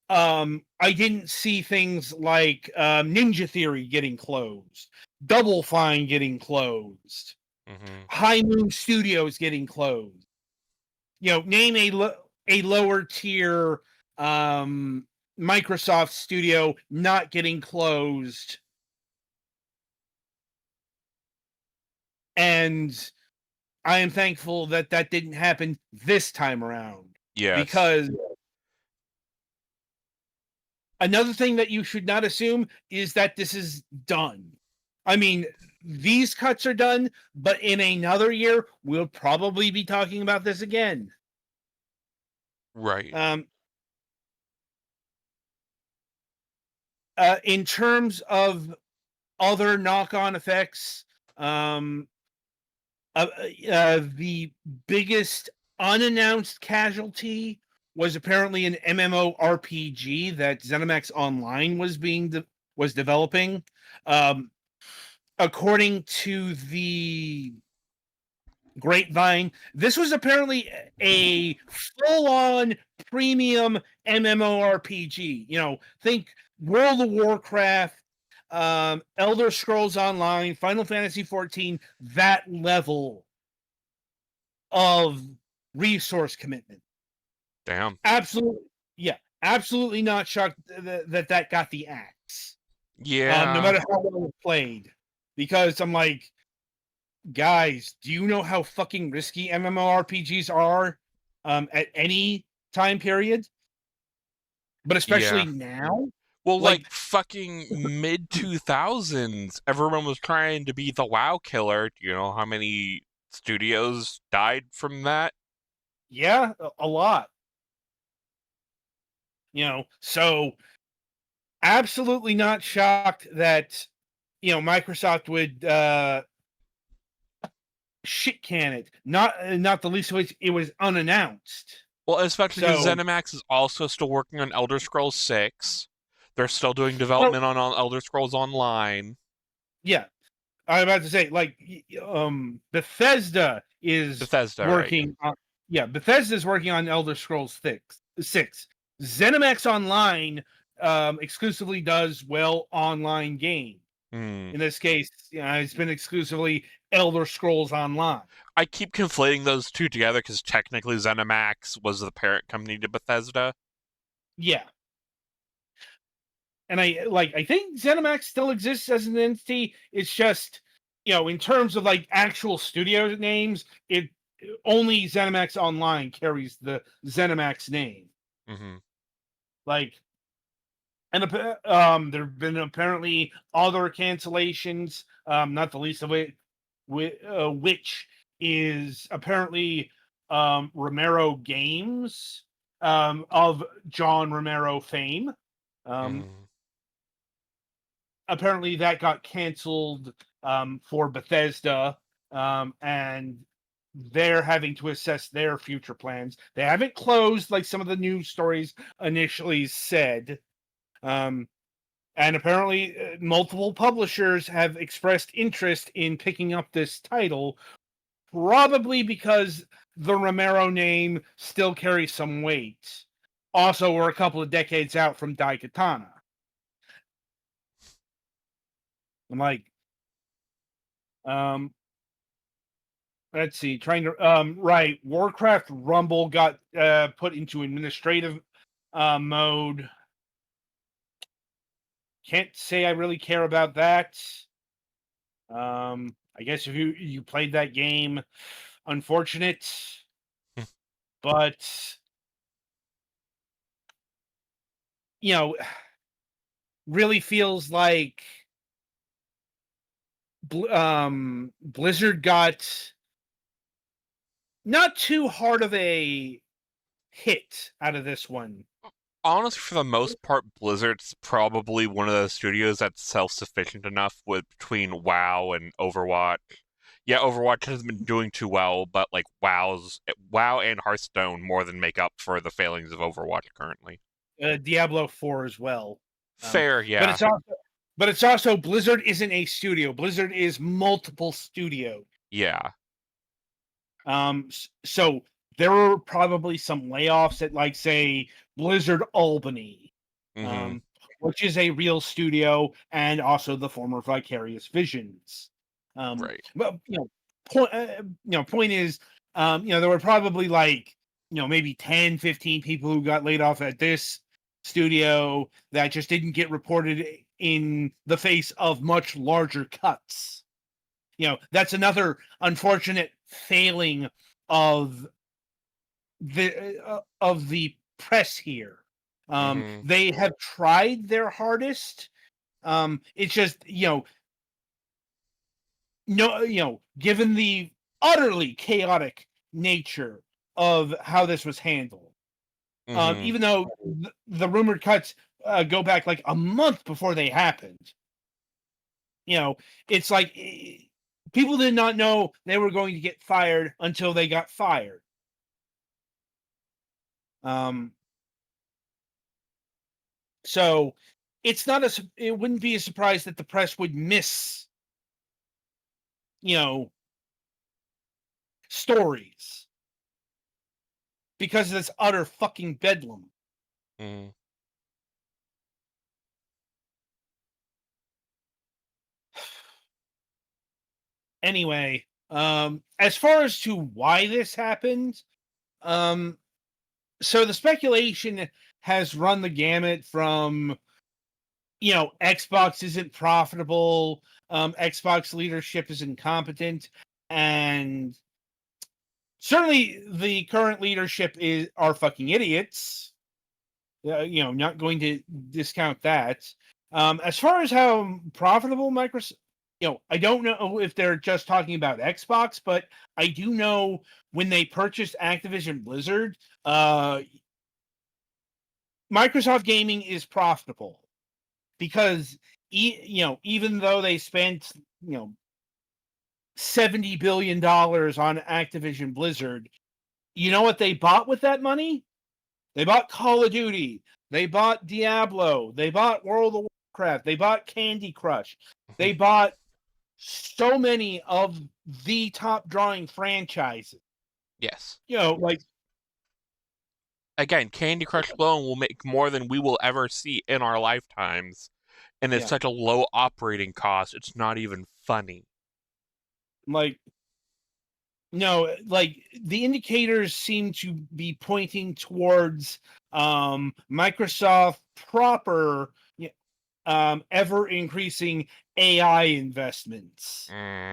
I didn't see things like Ninja Theory getting closed, Double Fine getting closed, High Moon Studios getting closed. Name a lower tier Microsoft studio not getting closed. And I am thankful that didn't happen this time around. Yes. Because another thing that you should not assume is that this is done. I mean, these cuts are done, but in another year, we'll probably be talking about this again. Right. In terms of other knock-on effects, the biggest unannounced casualty was apparently an MMORPG that ZeniMax Online was developing. According to the grapevine, this was apparently a full-on premium MMORPG. You know, think World of Warcraft, Elder Scrolls Online, Final Fantasy XIV, that level of resource commitment. Damn. Absolutely not shocked that got the axe. Yeah. No matter how well it played, because I'm like, guys, do you know how fucking risky MMORPGs are at any time period? But especially now? Well, Like- like fucking mid 2000s, everyone was trying to be the WoW killer. Do you know how many studios died from that? Yeah, a lot. You know, so absolutely not shocked that, you know, Microsoft would shit can it. Not the least of which it was unannounced. Well, especially because So- ZeniMax is also still working on Elder Scrolls 6. They're still doing development on Elder Scrolls Online. Yeah. I'm about to say, like, Bethesda is working on. Yeah, Bethesda's working on Elder Scrolls 6. ZeniMax Online exclusively does online game. In this case, it's been exclusively Elder Scrolls Online. I keep conflating those two together because technically ZeniMax was the parent company to Bethesda. Yeah. And I think ZeniMax still exists as an entity. It's just, you know, in terms of like actual studio names, it only ZeniMax Online carries the ZeniMax name. Mm-hmm. Like, and there have been apparently other cancellations. Not the least of it, which is apparently Romero Games, of John Romero fame. Apparently that got canceled for Bethesda, and they're having to assess their future plans. They haven't closed like some of the news stories initially said. And apparently multiple publishers have expressed interest in picking up this title, probably because the Romero name still carries some weight. Also, we're a couple of decades out from Daikatana. I'm like, let's see, right, Warcraft Rumble got put into administrative mode. Can't say I really care about that. I guess if you played that game, unfortunate. But, you know, really feels like Blizzard got not too hard of a hit out of this one. Honestly, for the most part, Blizzard's probably one of those studios that's self-sufficient enough between WoW and Overwatch. Yeah, Overwatch hasn't been doing too well, but like WoW and Hearthstone more than make up for the failings of Overwatch currently. Diablo 4 as well. Fair, yeah. But it's also Blizzard isn't a studio. Blizzard is multiple studios. Yeah. So there were probably some layoffs at, like, say, Blizzard Albany, which is a real studio, and also the former Vicarious Visions. Right. But point is, there were probably like, maybe 10, 15 people who got laid off at this studio that just didn't get reported in the face of much larger cuts. That's another unfortunate failing of the press here. They have tried their hardest. It's just, given the utterly chaotic nature of how this was handled. Even though the rumored cuts go back like a month before they happened. It's like people did not know they were going to get fired until they got fired. So it wouldn't be a surprise that the press would miss, stories because of this utter fucking bedlam. Anyway, as far as to why this happened, so the speculation has run the gamut from, Xbox isn't profitable, Xbox leadership is incompetent, and certainly the current leadership are fucking idiots. Not going to discount that. As far as how profitable Microsoft, I don't know if they're just talking about Xbox, but I do know when they purchased Activision Blizzard, Microsoft Gaming is profitable because even though they spent $70 billion on Activision Blizzard, you know what they bought with that money? They bought Call of Duty, they bought Diablo, they bought World of Warcraft, they bought Candy Crush, they bought so many of the top drawing franchises. Yes. Again, Candy Crush alone will make more than we will ever see in our lifetimes. And it's such a low operating cost, it's not even funny. The indicators seem to be pointing towards Microsoft proper ever increasing AI investments. Once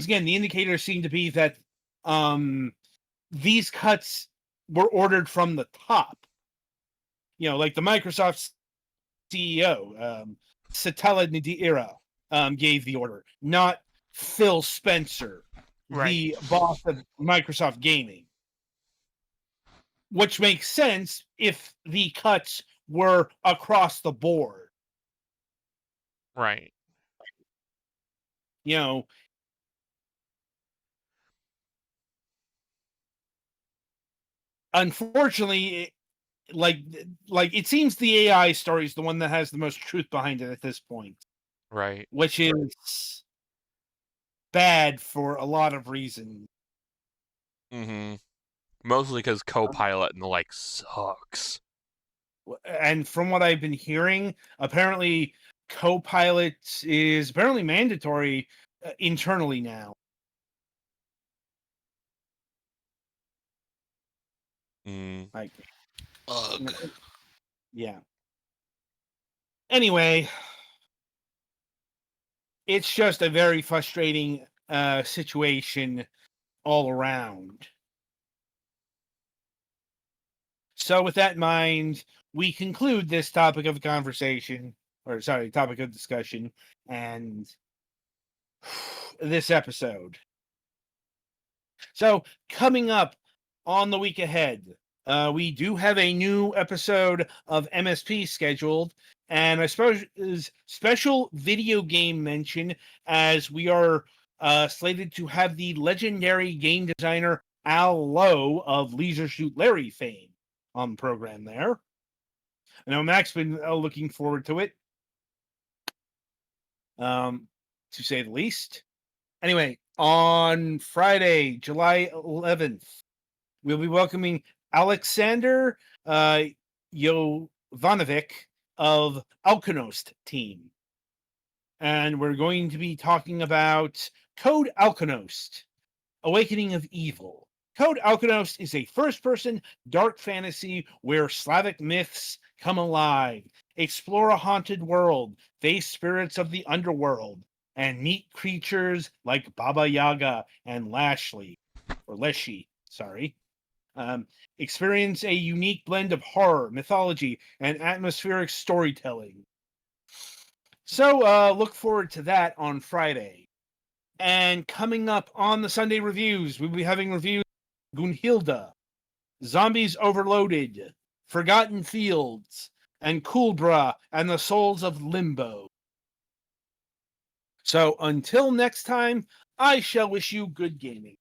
again, the indicators seem to be that these cuts were ordered from the top. Like the Microsoft CEO, Satya Nadella, gave the order, not Phil Spencer, the boss of Microsoft Gaming. Which makes sense if the cuts were across the board. Right. Unfortunately, it seems the AI story is the one that has the most truth behind it at this point. Right. Which is bad for a lot of reasons. Mostly because Copilot and the like sucks. And from what I've been hearing, apparently Copilot is apparently mandatory internally now. Ugh. Yeah. Anyway, it's just a very frustrating situation all around. So with that in mind, we conclude this topic of conversation, topic of discussion, and this episode. So coming up on the week ahead, we do have a new episode of MSP scheduled, and I suppose special video game mention, as we are slated to have the legendary game designer Al Lowe of Leisure Suit Larry fame on the program there. I know Mac's been looking forward to it, to say the least. Anyway, on Friday, July 11th, we'll be welcoming Alexander Jovanovic of Alkonost team. And we're going to be talking about Code Alkonost, Awakening of Evil. Code Alkonost is a first-person dark fantasy where Slavic myths come alive. Explore a haunted world, face spirits of the underworld, and meet creatures like Baba Yaga and Leshy. Experience a unique blend of horror, mythology, and atmospheric storytelling. So look forward to that on Friday. And coming up on the Sunday reviews, we'll be having reviews of Gunhilda, Zombies Overloaded, Forgotten Fields, and Kuldra and the Souls of Limbo. So until next time, I shall wish you good gaming.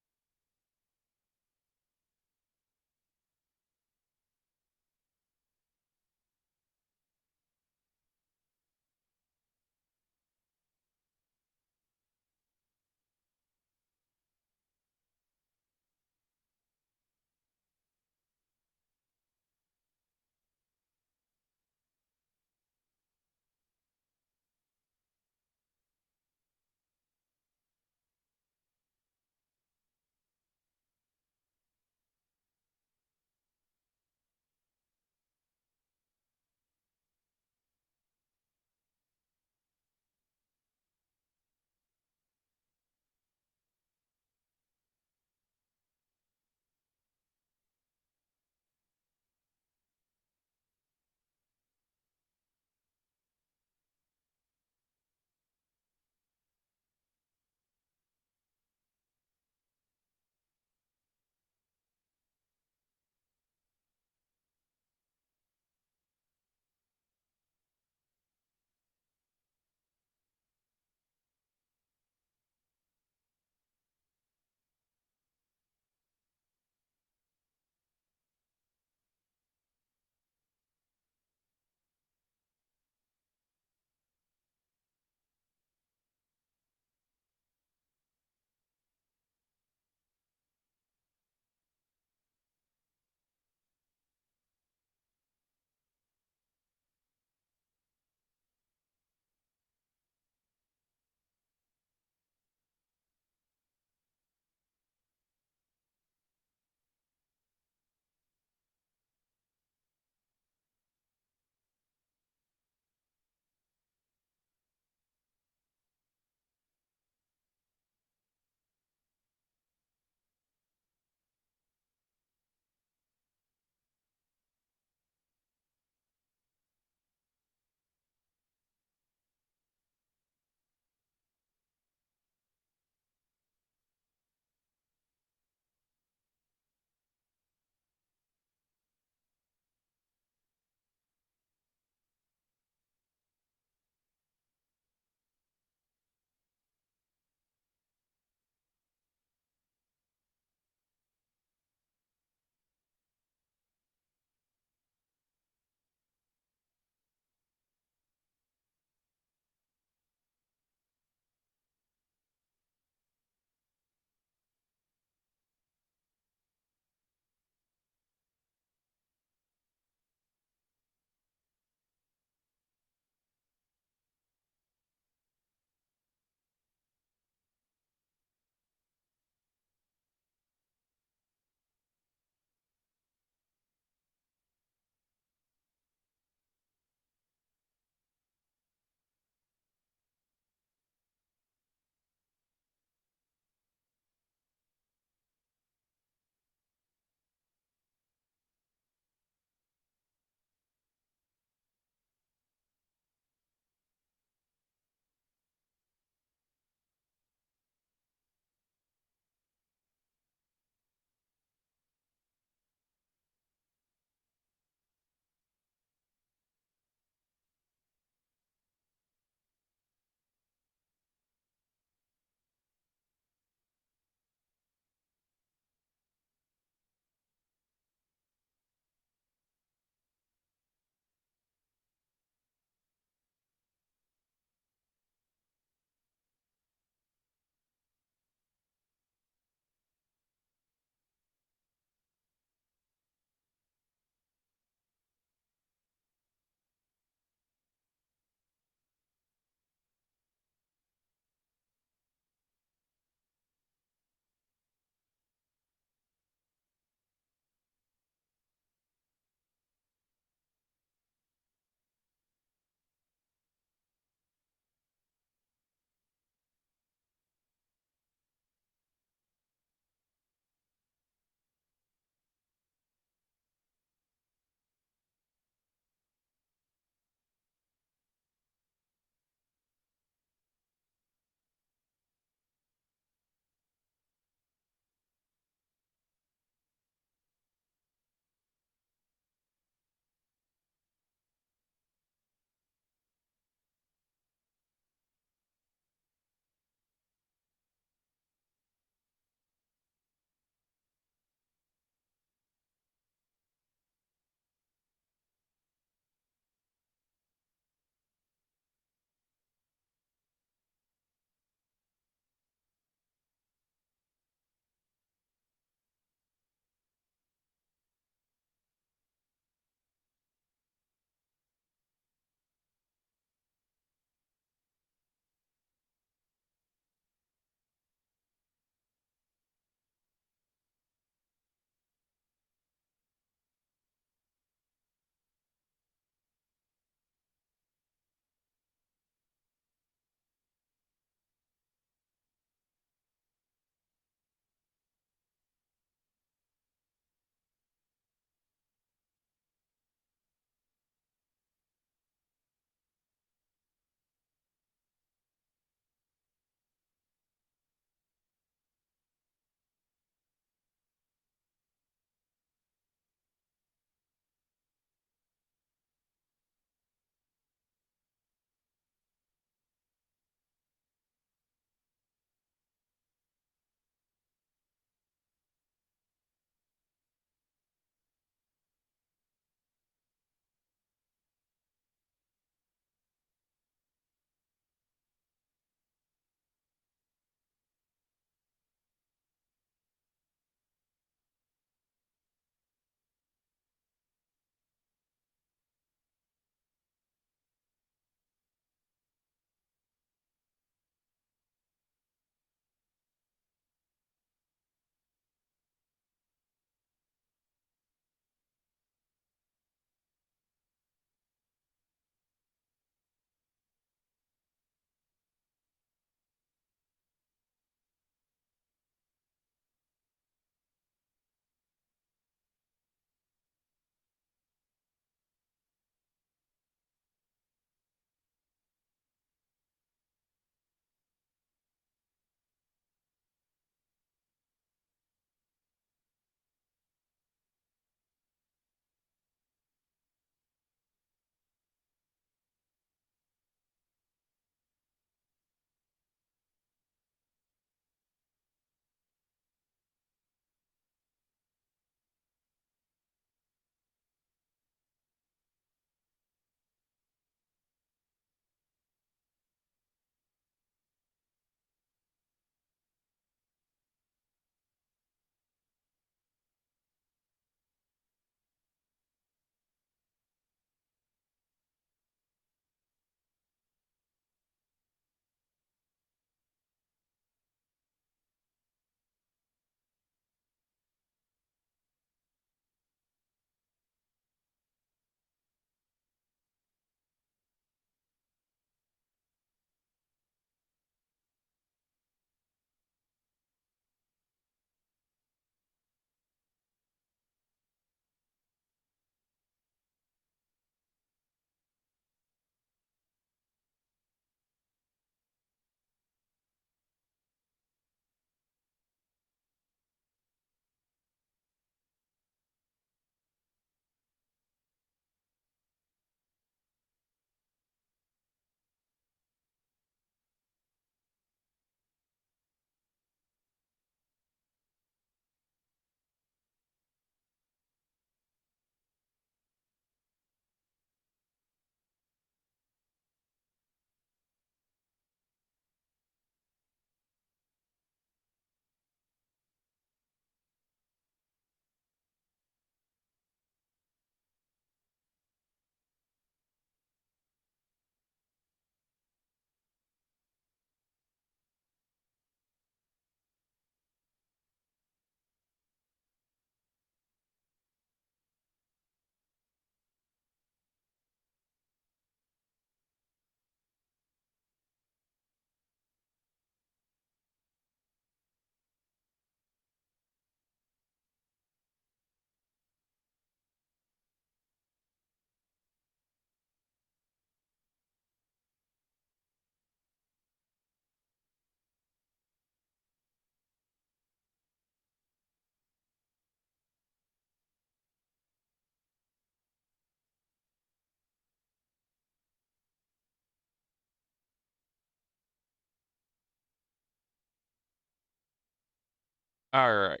All right.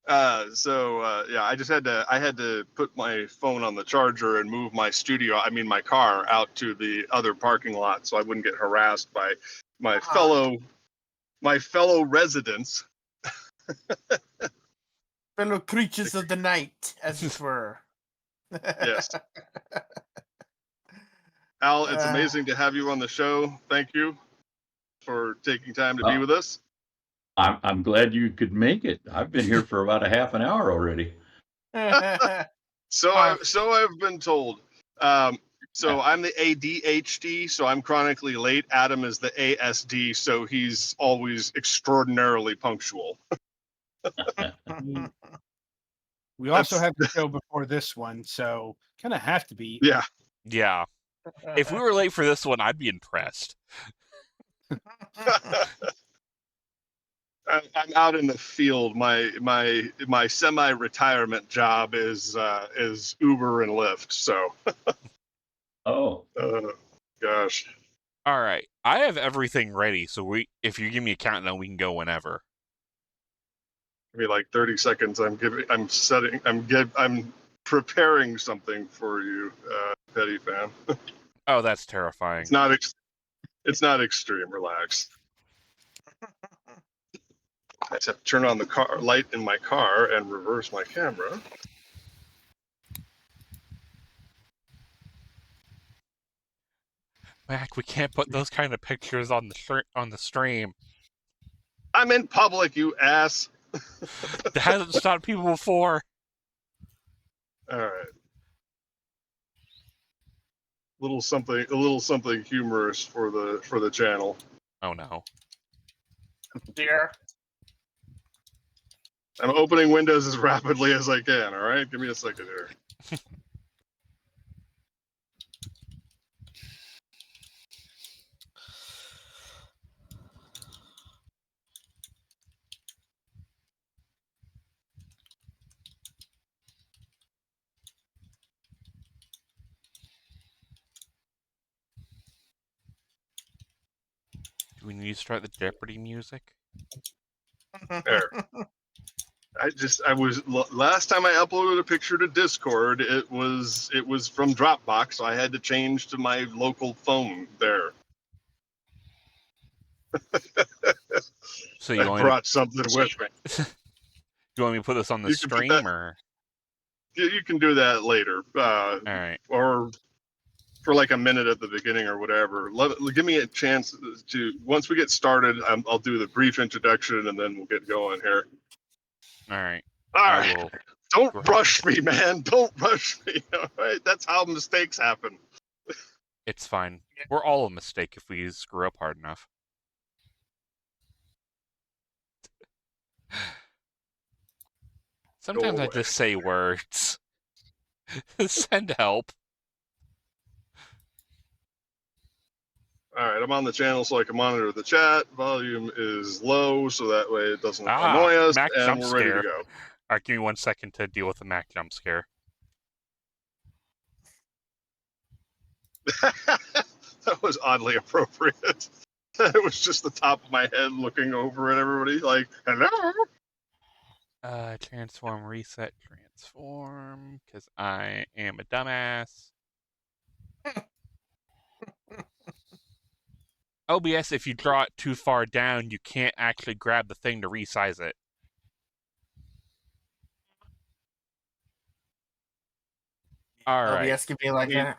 Yeah, I had to put my phone on the charger and move my car out to the other parking lot so I wouldn't get harassed by my fellow residents. Fellow creatures of the night, as it were. Yes. Al, it's amazing to have you on the show. Thank you for taking time to be with us. I'm glad you could make it. I've been here for about a half an hour already. So I've been told. So I'm the ADHD, so I'm chronically late. Adam is the ASD, so he's always extraordinarily punctual. We also have the show before this one, so kind of have to be. Yeah. Yeah. If we were late for this one, I'd be impressed. I'm out in the field. My semi-retirement job is Uber and Lyft. So. Oh. Gosh. All right. I have everything ready, so if you give me a countdown, we can go whenever. Give me like 30 seconds. I'm preparing something for you, Petty Fan. Oh, that's terrifying. It's not extreme. Relax. I just have to turn on the car light in my car and reverse my camera. Mac, we can't put those kind of pictures on the stream. I'm in public, you ass. That hasn't stopped people before. All right. A little something humorous for the channel. Oh no. Dear. I'm opening Windows as rapidly as I can. All right, give me a second here. Do we need to start the Jeopardy music? There. Last time I uploaded a picture to Discord, it was from Dropbox, so I had to change to my local phone there. So you brought something with me. You want me to put this on the stream, or? You can do that later. All right. Or for like a minute at the beginning or whatever. Give me a chance to, once we get started, I'll do the brief introduction and then we'll get going here. All right. All right. Don't rush me, man. Don't rush me. All right. That's how mistakes happen. It's fine. We're all a mistake if we screw up hard enough. Sometimes I just say words. Send help. All right, I'm on the channel so I can monitor the chat. Volume is low, so that way it doesn't annoy us, Mac and jump we're ready scare. to go. All right, give me 1 second to deal with the Mac jump scare. That was oddly appropriate. It was just the top of my head looking over at everybody like, hello? Transform, reset, transform, because I am a dumbass. OBS, if you draw it too far down, you can't actually grab the thing to resize it. All right. OBS can be like that.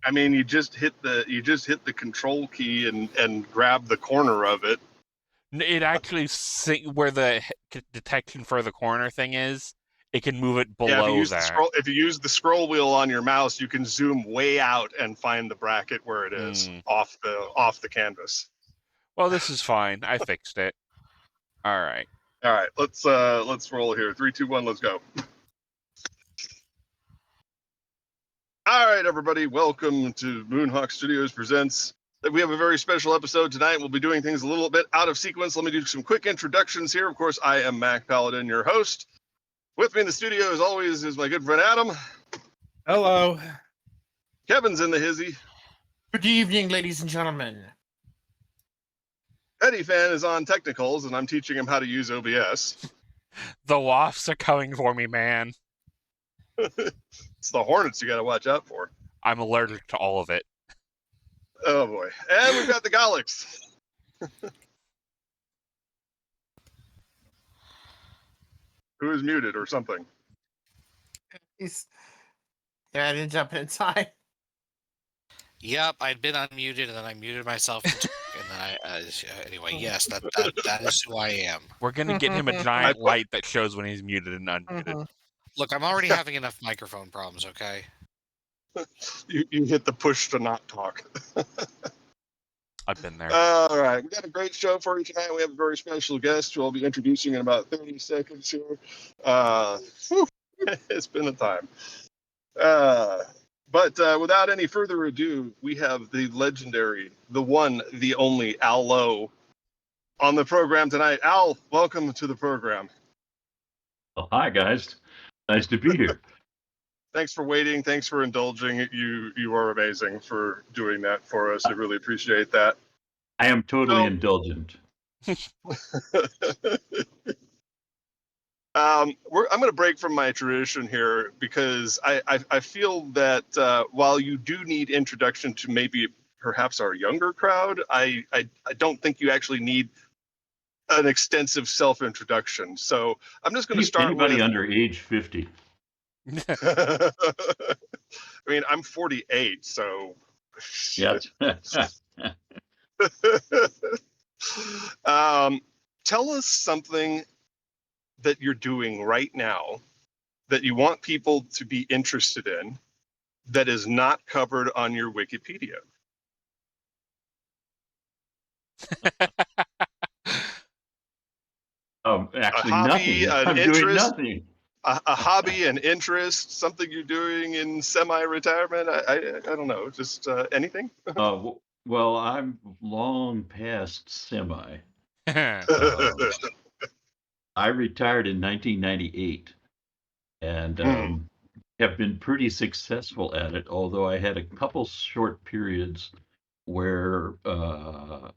I mean, you just hit the control key and grab the corner of it. It actually where the detection for the corner thing is. It can move it below that. If you use the scroll wheel on your mouse, you can zoom way out and find the bracket where it is off the canvas. Well, this is fine. I fixed it. All right. All right. Let's roll here. 3, 2, 1. Let's go. All right, everybody. Welcome to Moonhawk Studios presents. We have a very special episode tonight. We'll be doing things a little bit out of sequence. Let me do some quick introductions here. Of course, I am Mac Paladin, your host. With me in the studio, as always, is my good friend Adam. Hello. Kevin's in the hizzy. Good evening, ladies and gentlemen. Petty Fan is on technicals, and I'm teaching him how to use OBS. The wafts are coming for me, man. It's the Hornets you got to watch out for. I'm allergic to all of it. Oh boy! And we've got the Galax. Who is muted or something? He's. Yeah, I didn't jump inside. Yep, I'd been unmuted, and then I muted myself, and then anyway, yes, that is who I am. We're gonna get him a giant light that shows when he's muted and unmuted. Look, I'm already having enough microphone problems, okay? You hit the push to not talk. I've been there. All right, we got a great show for you tonight. We have a very special guest who I'll be introducing in about 30 seconds here. It's been a time. But without any further ado, we have the legendary, the one, the only Al Lowe on the program tonight. Al, welcome to the program. Well, hi, guys. Nice to be here. Thanks for waiting. Thanks for indulging. You are amazing for doing that for us. I really appreciate that. I am totally indulgent. I'm going to break from my tradition here because I feel that while you do need introduction to maybe perhaps our younger crowd, I don't think you actually need an extensive self-introduction. So I'm just going to start Anybody with under age 50. I mean, I'm 48, so Yeah. Tell us something that you're doing right now that you want people to be interested in that is not covered on your Wikipedia. Actually, a hobby, nothing. an I'm interest, doing nothing. A hobby, an interest, something you're doing in semi-retirement. I don't know, just anything. Well, I'm long past semi. I retired in 1998 and have been pretty successful at it, although I had a couple short periods where, how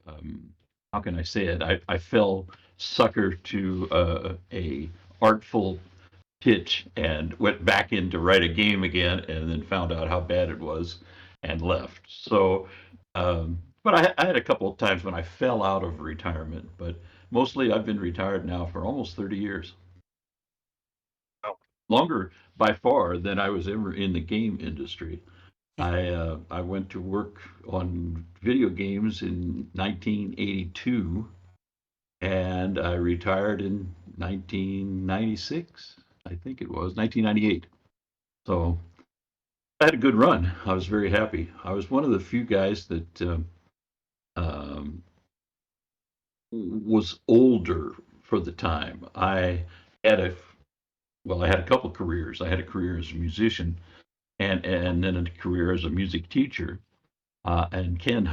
can I say it? I fell sucker to a artful pitch and went back in to write a game again and then found out how bad it was and left. So, but I had a couple of times when I fell out of retirement, but mostly I've been retired now for almost 30 years. Wow. Longer by far than I was ever in the game industry. I went to work on video games in 1982 and I retired in 1996. I think it was 1998. So I had a good run. I was very happy. I was one of the few guys that was older for the time. I had a couple of careers. I had a career as a musician, and then a career as a music teacher. And Ken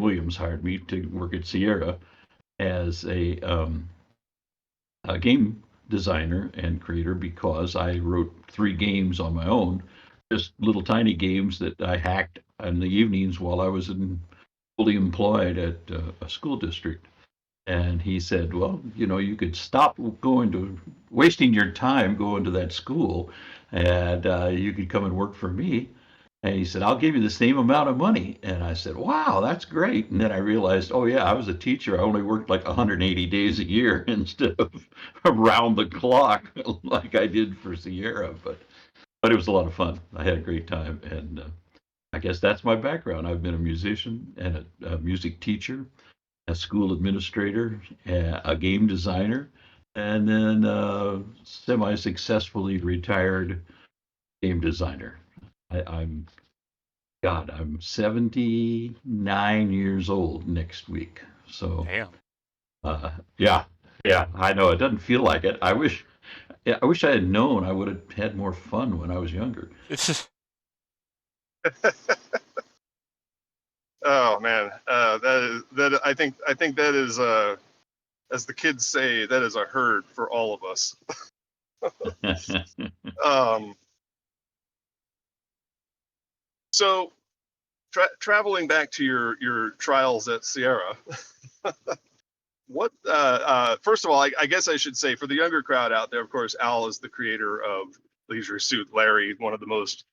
Williams hired me to work at Sierra as a game designer and creator because I wrote 3 games on my own, just little tiny games that I hacked in the evenings while I was fully employed at a school district. And he said, well, you could stop wasting your time going to that school and you could come and work for me. And he said, I'll give you the same amount of money. And I said, wow, that's great. And then I realized, oh, yeah, I was a teacher. I only worked like 180 days a year instead of around the clock like I did for Sierra. But it was a lot of fun. I had a great time. And I guess that's my background. I've been a musician and a music teacher, a school administrator, a game designer, and then semi-successfully retired game designer. I'm 79 years old next week. So, Damn. yeah, I know it doesn't feel like it. I wish I had known I would have had more fun when I was younger. Oh man, I think that is as the kids say, that is a herd for all of us. So traveling back to your trials at Sierra, what first of all, I guess I should say for the younger crowd out there, of course, Al is the creator of Leisure Suit Larry, one of the most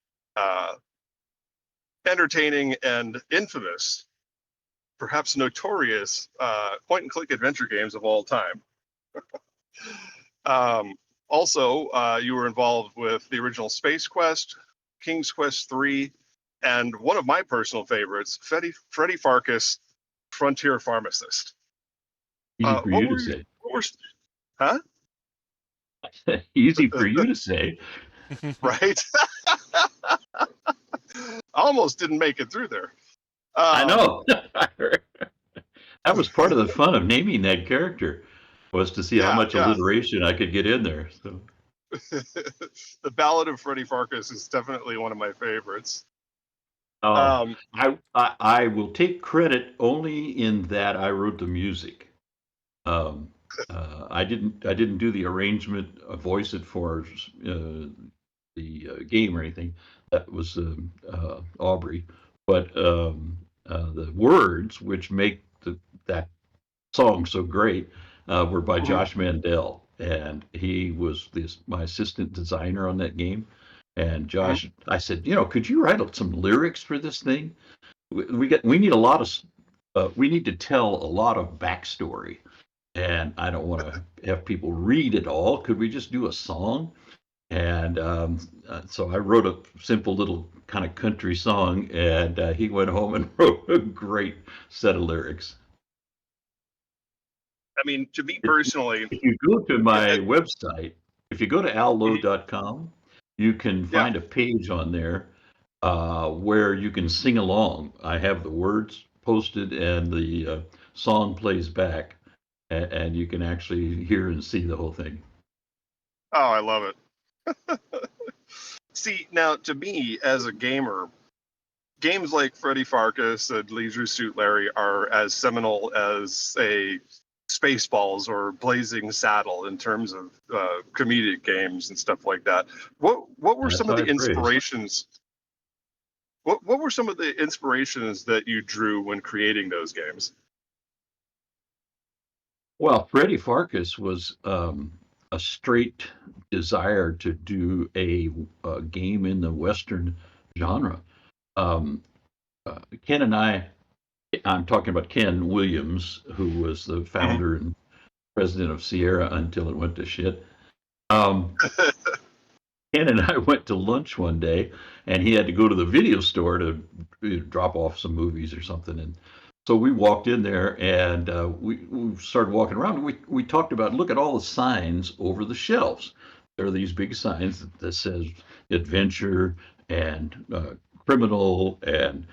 entertaining and infamous, perhaps notorious, point and click adventure games of all time. Also, you were involved with the original Space Quest, King's Quest 3, and one of my personal favorites, Freddy Farkas, Frontier Pharmacist. Easy for What you were to you, say. huh? Easy for you to say. Right? Almost didn't make it through there. I know. That was part of the fun of naming that character, was to see how Yeah, much yeah. alliteration I could get in there. So The Ballad of Freddy Farkas is definitely one of my favorites. I will take credit only in that I wrote the music. I didn't do the arrangement, voice it for the game or anything. That was Aubrey. But the words, which make that song so great, were by Josh Mandel, and he was my assistant designer on that game. And Josh, I said, could you write some lyrics for this thing? We need a lot of we need to tell a lot of backstory, and I don't want to have people read it all. Could we just do a song? And so I wrote a simple little kind of country song, and he went home and wrote a great set of lyrics. I mean, to me personally, If you go to my website, if you go to allo.com, you can find a page on there where you can sing along. I have the words posted, and the song plays back, and you can actually hear and see the whole thing. oh, I love it. See, now to me as a gamer, games like Freddy Farkas and Leisure Suit Larry are as seminal as a Spaceballs or Blazing Saddle in terms of comedic games and stuff like that. What were That's some of high the praise. inspirations? What were some of the inspirations that you drew when creating those games? Well, Freddy Farkas was a straight desire to do a game in the Western genre. Ken and I'm talking about Ken Williams, who was the founder and president of Sierra until it went to shit. Ken and I went to lunch one day, and he had to go to the video store to drop off some movies or something. And so we walked in there, and we started walking around. And we talked about, look at all the signs over the shelves. There are these big signs that says adventure and criminal and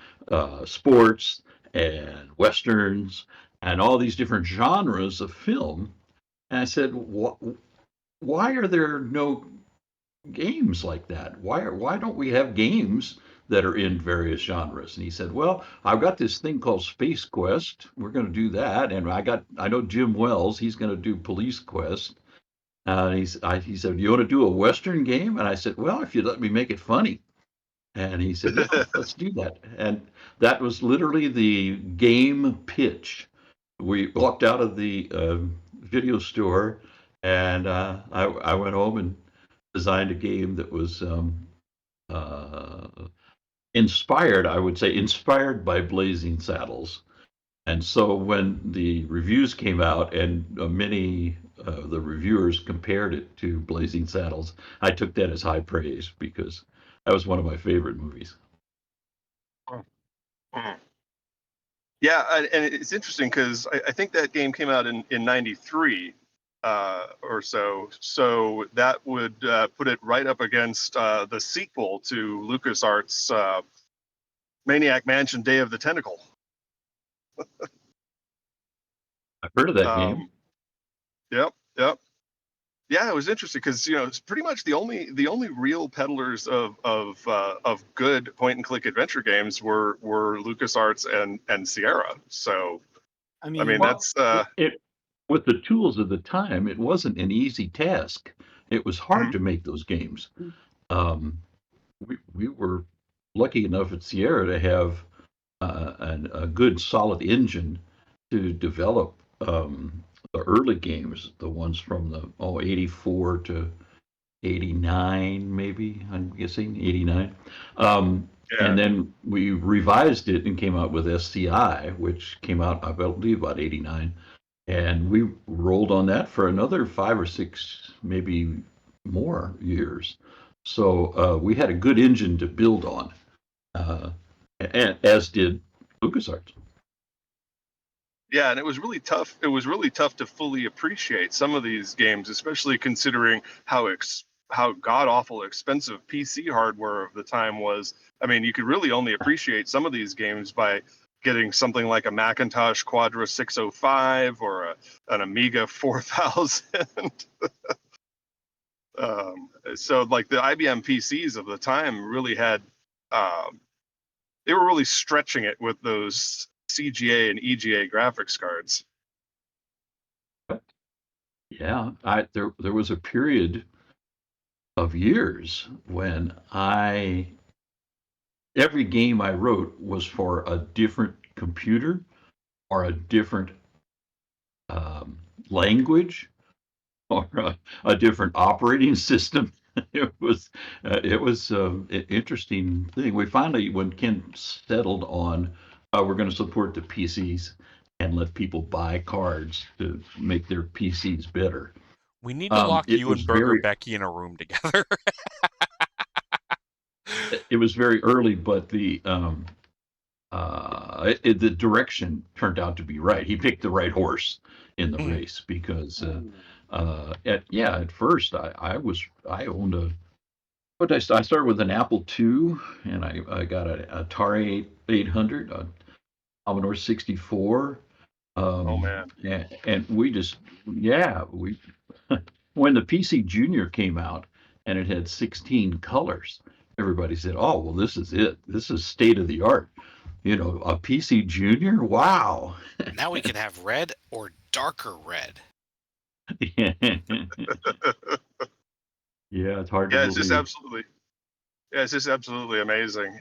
sports and westerns and all these different genres of film. And I said, why are there no games like that? Why don't we have games that are in various genres? And he said, well, I've got this thing called Space Quest. We're going to do that. And I know Jim Wells, he's going to do Police Quest. He said, you want to do a Western game? And I said, well, if you let me make it funny. And he said, yeah, let's do that. And that was literally the game pitch. We walked out of the video store, and I went home and designed a game that was inspired, I would say, inspired by Blazing Saddles. And so when the reviews came out, and many the reviewers compared it to Blazing Saddles, I took that as high praise because that was one of my favorite movies. Yeah, and it's interesting because I think that game came out in '93 or so. So that would put it right up against the sequel to LucasArts' Maniac Mansion: Day of the Tentacle. I've heard of that game. Yep. Yeah, it was interesting because it's pretty much the only real peddlers of good point and click adventure games were LucasArts and Sierra. So I mean that's with the tools of the time, it wasn't an easy task. It was hard to make those games. We were lucky enough at Sierra to have a good solid engine to develop early games, the ones from the 84 to 89, maybe, I'm guessing 89. Yeah. And then we revised it and came out with SCI, which came out, I believe, about 89. And we rolled on that for another 5 or 6, maybe more years. So we had a good engine to build on, and as did LucasArts. Yeah, and it was really tough. It was really tough to fully appreciate some of these games, especially considering how god awful expensive PC hardware of the time was. I mean, you could really only appreciate some of these games by getting something like a Macintosh Quadra 605 or an Amiga 4000. So, like the IBM PCs of the time really had, they were really stretching it with those CGA and EGA graphics cards. Yeah, there was a period of years when every game I wrote was for a different computer or a different language or a different operating system. It was an interesting thing. We finally, when Ken settled on, we're going to support the PCs and let people buy cards to make their PCs better. We need to lock It you was and Burger very Becky in a room together. it was very early, but the direction turned out to be right. He picked the right horse in the race because at first I owned I started with an Apple II, and I got an Atari 800, a Commodore 64. Oh man. And we just, yeah, when the PC Junior came out and it had 16 colors, everybody said, "Oh, well, this is it. This is state of the art." A PC Junior? Wow. Now we can have red or darker red. Yeah, it's hard to Yeah, it's just believe. absolutely amazing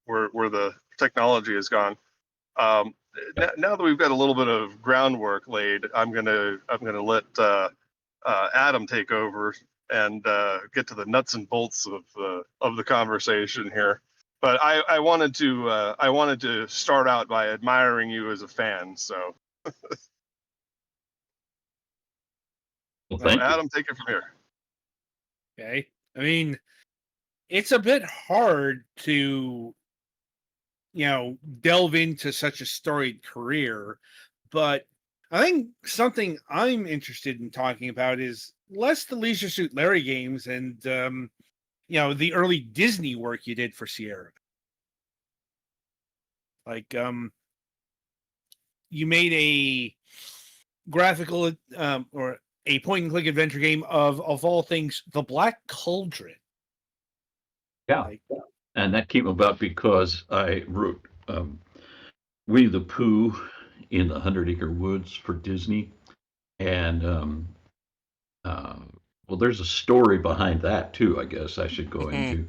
where the technology has gone. Now that we've got a little bit of groundwork laid, I'm gonna let Adam take over and get to the nuts and bolts of the conversation here. But I wanted to start out by admiring you as a fan. So, Well, thank you. Adam, take it from here. Okay. I mean, it's a bit hard to, delve into such a storied career, but I think something I'm interested in talking about is less the Leisure Suit Larry games and, the early Disney work you did for Sierra. Like, you made a graphical or a point-and-click adventure game of all things, The Black Cauldron. Yeah. And that came about because I wrote Winnie the Pooh in the 100-Acre Woods for Disney. And, well, there's a story behind that, too, I guess I should go into.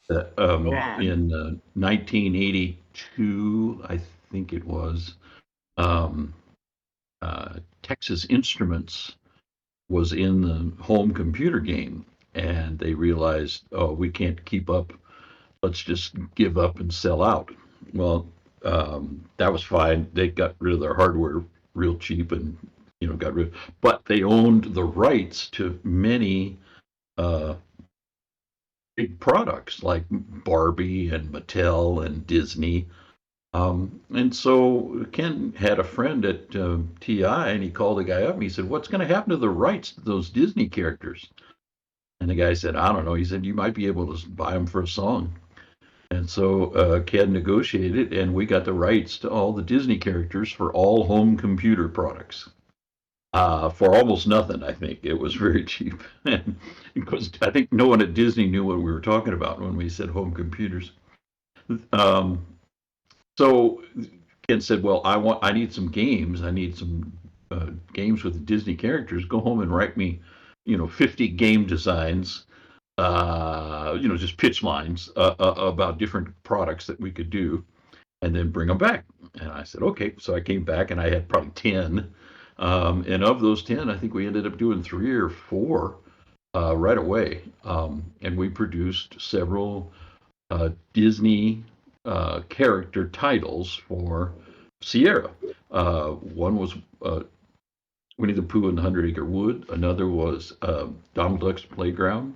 In 1982, I think it was, Texas Instruments was in the home computer game, and they realized, oh, we can't keep up. Let's just give up and sell out. Well, that was fine. They got rid of their hardware real cheap and, but they owned the rights to many big products like Barbie and Mattel and Disney. And so Ken had a friend at TI, and he called the guy up and he said, "What's going to happen to the rights to those Disney characters?" And the guy said, "I don't know." He said, "You might be able to buy them for a song." And so Ken negotiated, and we got the rights to all the Disney characters for all home computer products. For almost nothing, I think. It was very cheap. Because I think no one at Disney knew what we were talking about when we said home computers. So Ken said, "Well, I need some games. I need some games with Disney characters. Go home and write me, 50 game designs, just pitch lines about different products that we could do, and then bring them back." And I said, "Okay." So I came back and I had probably 10 And of those 10, I think we ended up doing 3 or 4 right away. And we produced several Disney character titles for Sierra. One was Winnie the Pooh and the Hundred Acre Wood. Another was Donald Duck's Playground.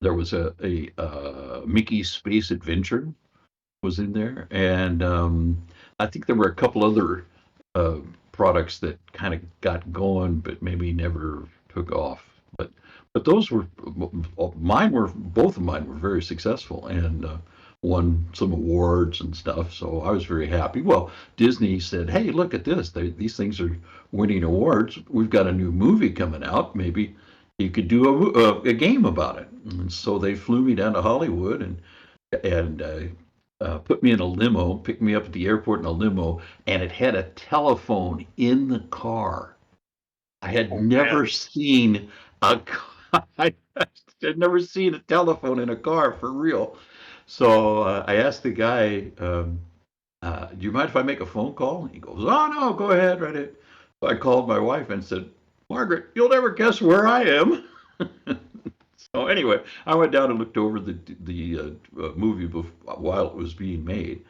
There was a Mickey's Space Adventure was in there, and I think there were a couple other uh, products that kind of got going, but maybe never took off. But those were mine were both of mine were very successful and won some awards and stuff. So I was very happy. Well, Disney said, "Hey, look at this! These things are winning awards. We've got a new movie coming out. Maybe you could do a game about it." And so they flew me down to Hollywood and put me in a limo, picked me up at the airport in a limo, and it had a telephone in the car. I had never seen a I had never seen a telephone in a car for real. So I asked the guy, "Do you mind if I make a phone call?" He goes, "Oh no, go ahead, right it." So I called my wife and said, "Margaret, you'll never guess where I am." So anyway, I went down and looked over the movie while it was being made,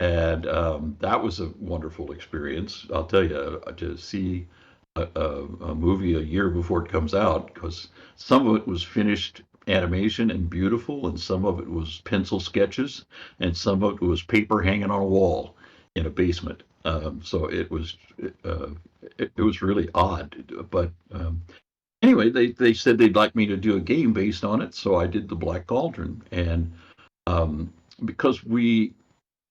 and that was a wonderful experience. I'll tell you, to see a movie a year before it comes out, because some of it was finished animation and beautiful, and some of it was pencil sketches, and some of it was paper hanging on a wall in a basement. So it was really odd, but anyway, they said they'd like me to do a game based on it, so I did the Black Cauldron, and um, because we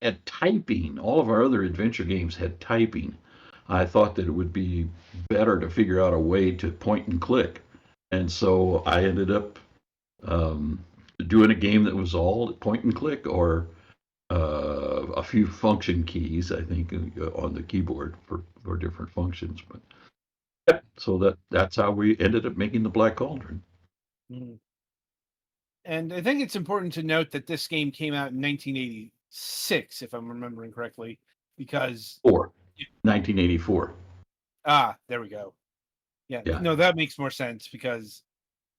had typing, all of our other adventure games had typing. I thought that it would be better to figure out a way to point and click, and so I ended up doing a game that was all point and click or a few function keys, I think, on the keyboard for different functions, but. So that's how we ended up making the Black Cauldron. Mhm. And I think it's important to note that this game came out in 1986, if I'm remembering correctly, because 1984. There we go. Yeah, Yeah. no, that makes more sense because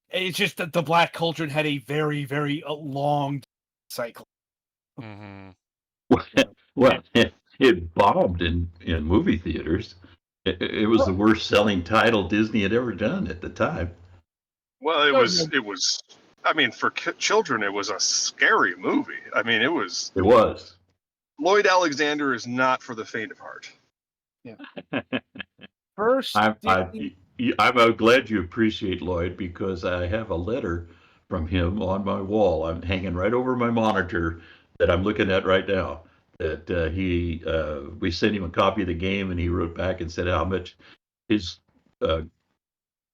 it's just that the Black Cauldron had a very, very long cycle. Mm-hmm. Well, it bombed in movie theaters. It was the worst selling title Disney had ever done at the time. Well, No, it was. I mean, for children, it was a scary movie. I mean, it was. It was. Lloyd Alexander is not for the faint of heart. First, I'm glad you appreciate Lloyd, because I have a letter from him on my wall. I'm hanging right over my monitor that I'm looking at right now. That we sent him a copy of the game, and he wrote back and said how much his uh,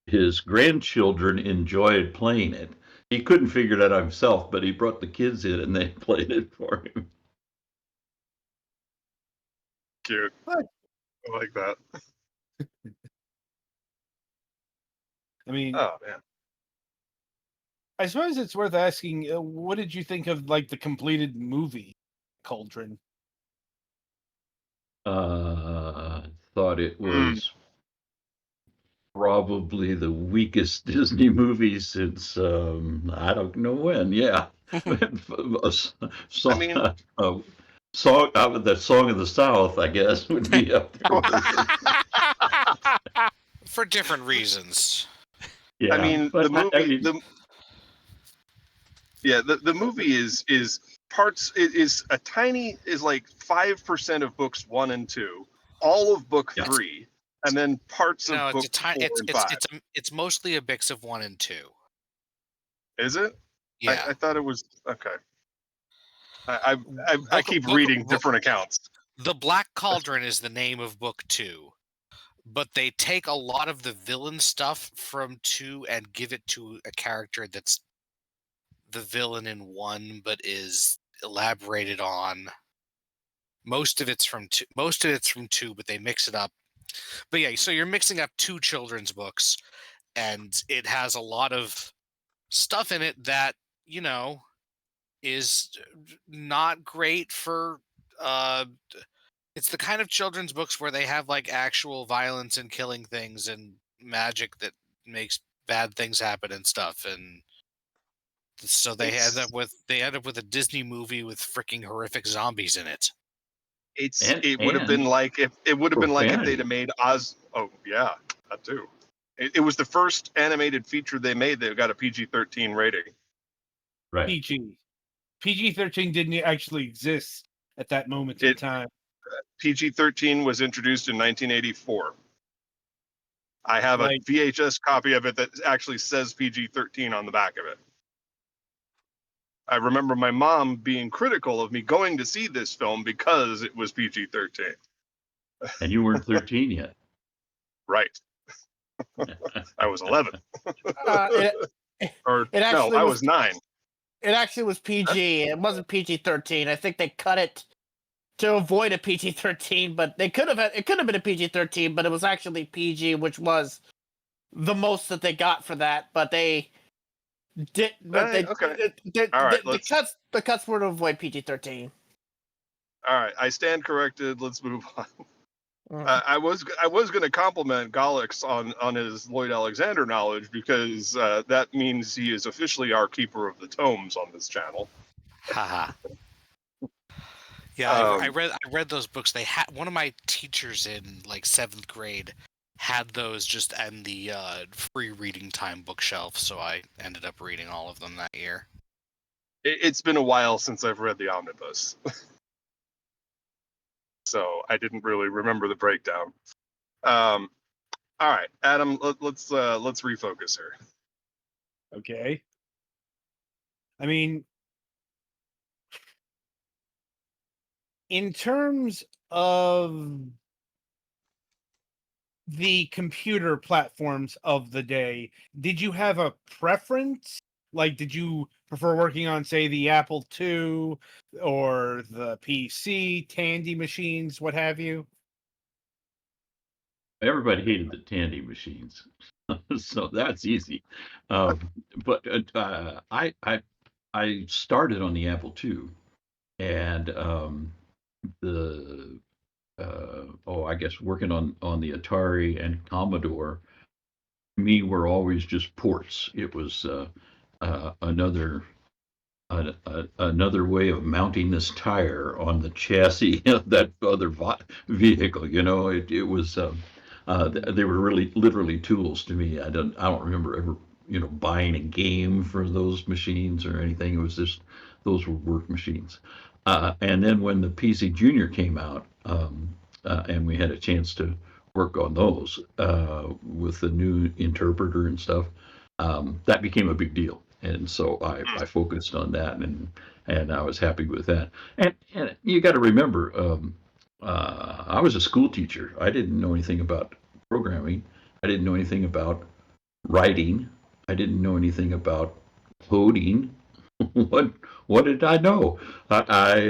his grandchildren enjoyed playing it. He couldn't figure it out himself, but he brought the kids in and they played it for him. Cute. I like that. I mean, Oh man. I suppose it's worth asking, what did you think of like the completed movie Cauldron? Thought it was probably the weakest Disney movie since I don't know when. Yeah, I mean, song out of the Song of the South, I guess, would be up there. For different reasons. Yeah, I mean, but the movie, the the movie is parts is a tiny is like 5% of books 1 and 2, all of book 3, and then parts of No, book 4 and 5. It's mostly a mix of 1 and 2. Is it? Yeah. I thought it was okay. I keep reading different accounts. The Black Cauldron is the name of book 2, but they take a lot of the villain stuff from 2 and give it to a character that's the villain in 1, but is elaborated on. Most of it's from 2, but they mix it up. But yeah, so you're mixing up 2 children's books, and it has a lot of stuff in it that, is not great for It's the kind of children's books where they have like actual violence and killing things and magic that makes bad things happen and stuff, and so they end up with a Disney movie with freaking horrific zombies in it. It would have been And like if they'd have profanity. made Oz. Oh yeah, that too. It was the first animated feature they made that got a PG-13 rating. Right. PG. PG-13 didn't actually exist at that moment in It time. PG-13 was introduced in 1984. I have a Like, VHS copy of it that actually says PG-13 on the back of it. I remember my mom being critical of me going to see this film because it was PG-13. And you weren't 13 yet. Right. I was 11. It Or it no, actually I was was 9. it actually was PG. It wasn't PG-13. I think they cut it to avoid a PG-13, but it could have been a PG-13, but it was actually PG, which was the most that they got for that. But they did, but they Okay. All right, the cuts were to avoid PG-13. All right, I stand corrected. Let's move on. Mm. I was going to compliment Galix on his Lloyd Alexander knowledge because that means he is officially our keeper of the tomes on this channel. Haha. Yeah, I read those books. They had one of my teachers in like 7th grade had those just in the free reading time bookshelf, so I ended up reading all of them that year. It's been a while since I've read the omnibus, so I didn't really remember the breakdown. All right, Adam, let's refocus here. okay. I mean, in terms of the computer platforms of the day, did you have a preference? Like, did you prefer working on, say, the Apple II or the PC, Tandy machines, what have you? Everybody hated the Tandy machines, so that's easy. But I started on the Apple II, and the I guess working on the Atari and Commodore, me were always just ports. It was another another way of mounting this tire on the chassis of that other vehicle. You know, it was they were really literally tools to me. I don't remember ever buying a game for those machines or anything. It was just those were work machines. And then when the PC Junior came out, and we had a chance to work on those with the new interpreter and stuff, that became a big deal. And so I focused on that, and I was happy with that. And you got to remember, I was a school teacher. I didn't know anything about programming. I didn't know anything about writing. I didn't know anything about coding. what what did I know? But I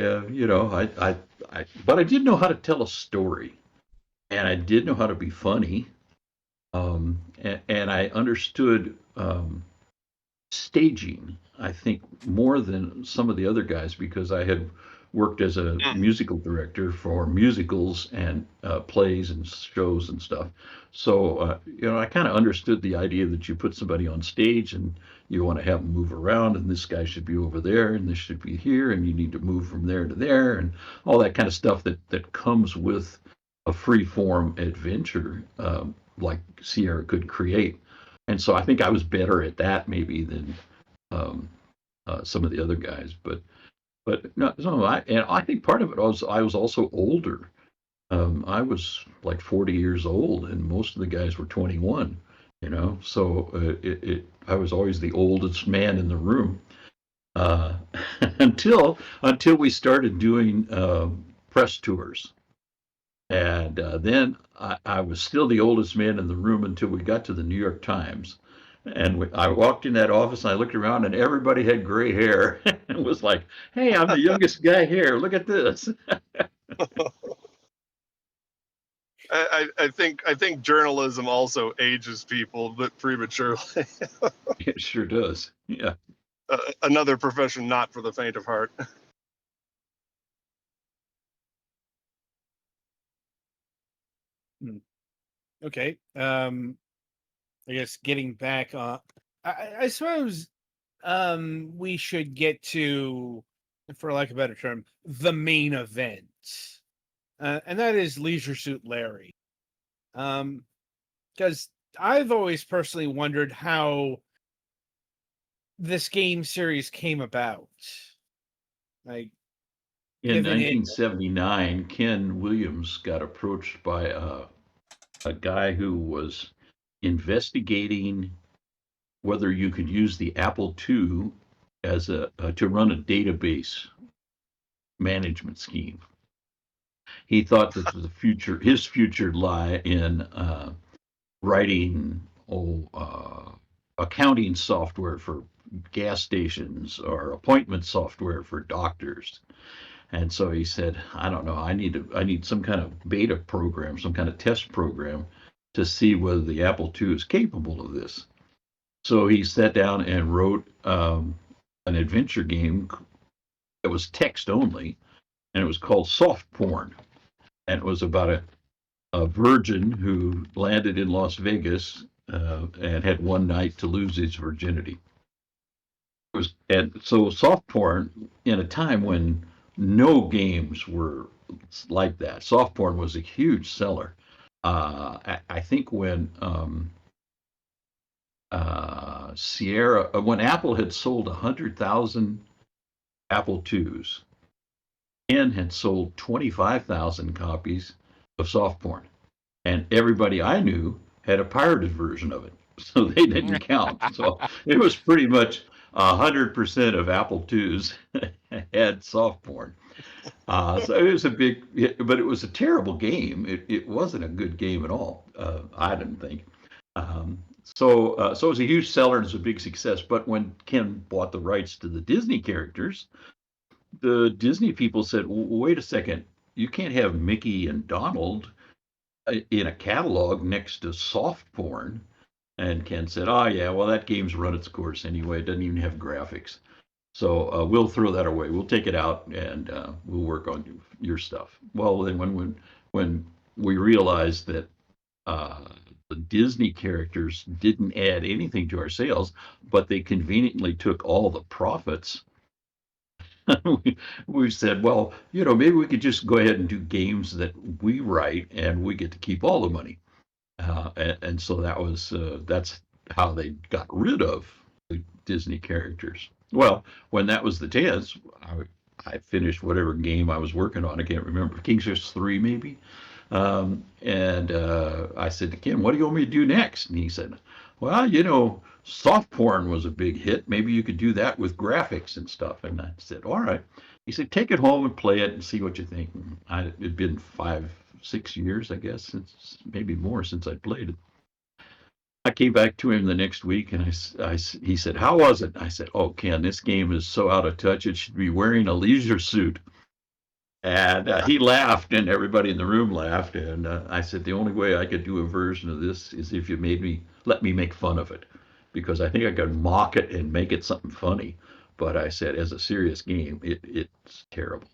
did know how to tell a story, and I did know how to be funny. And I understood staging, I think, more than some of the other guys because I had worked as a musical director for musicals and plays and shows and stuff. So, I kind of understood the idea that you put somebody on stage and you want to have them move around, and this guy should be over there, and this should be here, and you need to move from there to there, and all that kind of stuff that comes with a free form adventure like Sierra could create. And so I think I was better at that maybe than some of the other guys. But no, I think part of it was I was also older. I was like 40 years old, and most of the guys were 21. So I was always the oldest man in the room uh, until we started doing press tours. And then I was still the oldest man in the room until we got to the New York Times. And I walked in that office and I looked around and everybody had gray hair and was like, hey, I'm the youngest guy here. Look at this. I think journalism also ages people, but prematurely. It sure does. Yeah. Another profession not for the faint of heart. Okay. I guess getting back on, I suppose we should get to, for lack of a better term, the main event, and that is Leisure Suit Larry. Because I've always personally wondered how this game series came about. Like, In given it, 1979, Ken Williams got approached by a guy who was investigating whether you could use the Apple II as to run a database management scheme. He thought that his future lie in writing accounting software for gas stations or appointment software for doctors. And so he said, I don't know, I need some kind of beta program, some kind of test program to see whether the Apple II is capable of this. So he sat down and wrote an adventure game that was text only, and it was called Soft Porn. And it was about a virgin who landed in Las Vegas and had one night to lose his virginity. And so soft porn, in a time when no games were like that, soft porn was a huge seller. I think when when Apple had sold 100,000 Apple IIs, Ken had sold 25,000 copies of soft porn, and everybody I knew had a pirated version of it, so they didn't count. So it was pretty much 100% of Apple IIs had soft porn. So it was but it was a terrible game. It wasn't a good game at all. I didn't think. So it was a huge seller and it was a big success. But when Ken bought the rights to the Disney characters, the Disney people said, "Wait a second, you can't have Mickey and Donald in a catalog next to soft porn." And Ken said, "Oh yeah, well that game's run its course anyway. It doesn't even have graphics, so we'll throw that away. We'll take it out and we'll work on your stuff." Well, then when we realized that the Disney characters didn't add anything to our sales, but they conveniently took all the profits, we said, well, maybe we could just go ahead and do games that we write and we get to keep all the money. And so that's how they got rid of the Disney characters. Well, when that was the chance, I finished whatever game I was working on. I can't remember. King's Quest 3 maybe. And I said to Ken, "What do you want me to do next?" And he said, "Well, soft porn was a big hit. Maybe you could do that with graphics and stuff." And I said, "All right." He said, "Take it home and play it and see what you think." It'd been 5-6 years, I guess, maybe more since I played it. I came back to him the next week and he said, "How was it?" I said, "Oh, Ken, this game is so out of touch. It should be wearing a leisure suit." And he laughed, and everybody in the room laughed. And I said, "The only way I could do a version of this is if you let me make fun of it, because I think I could mock it and make it something funny. But," I said, "as a serious game, it's terrible."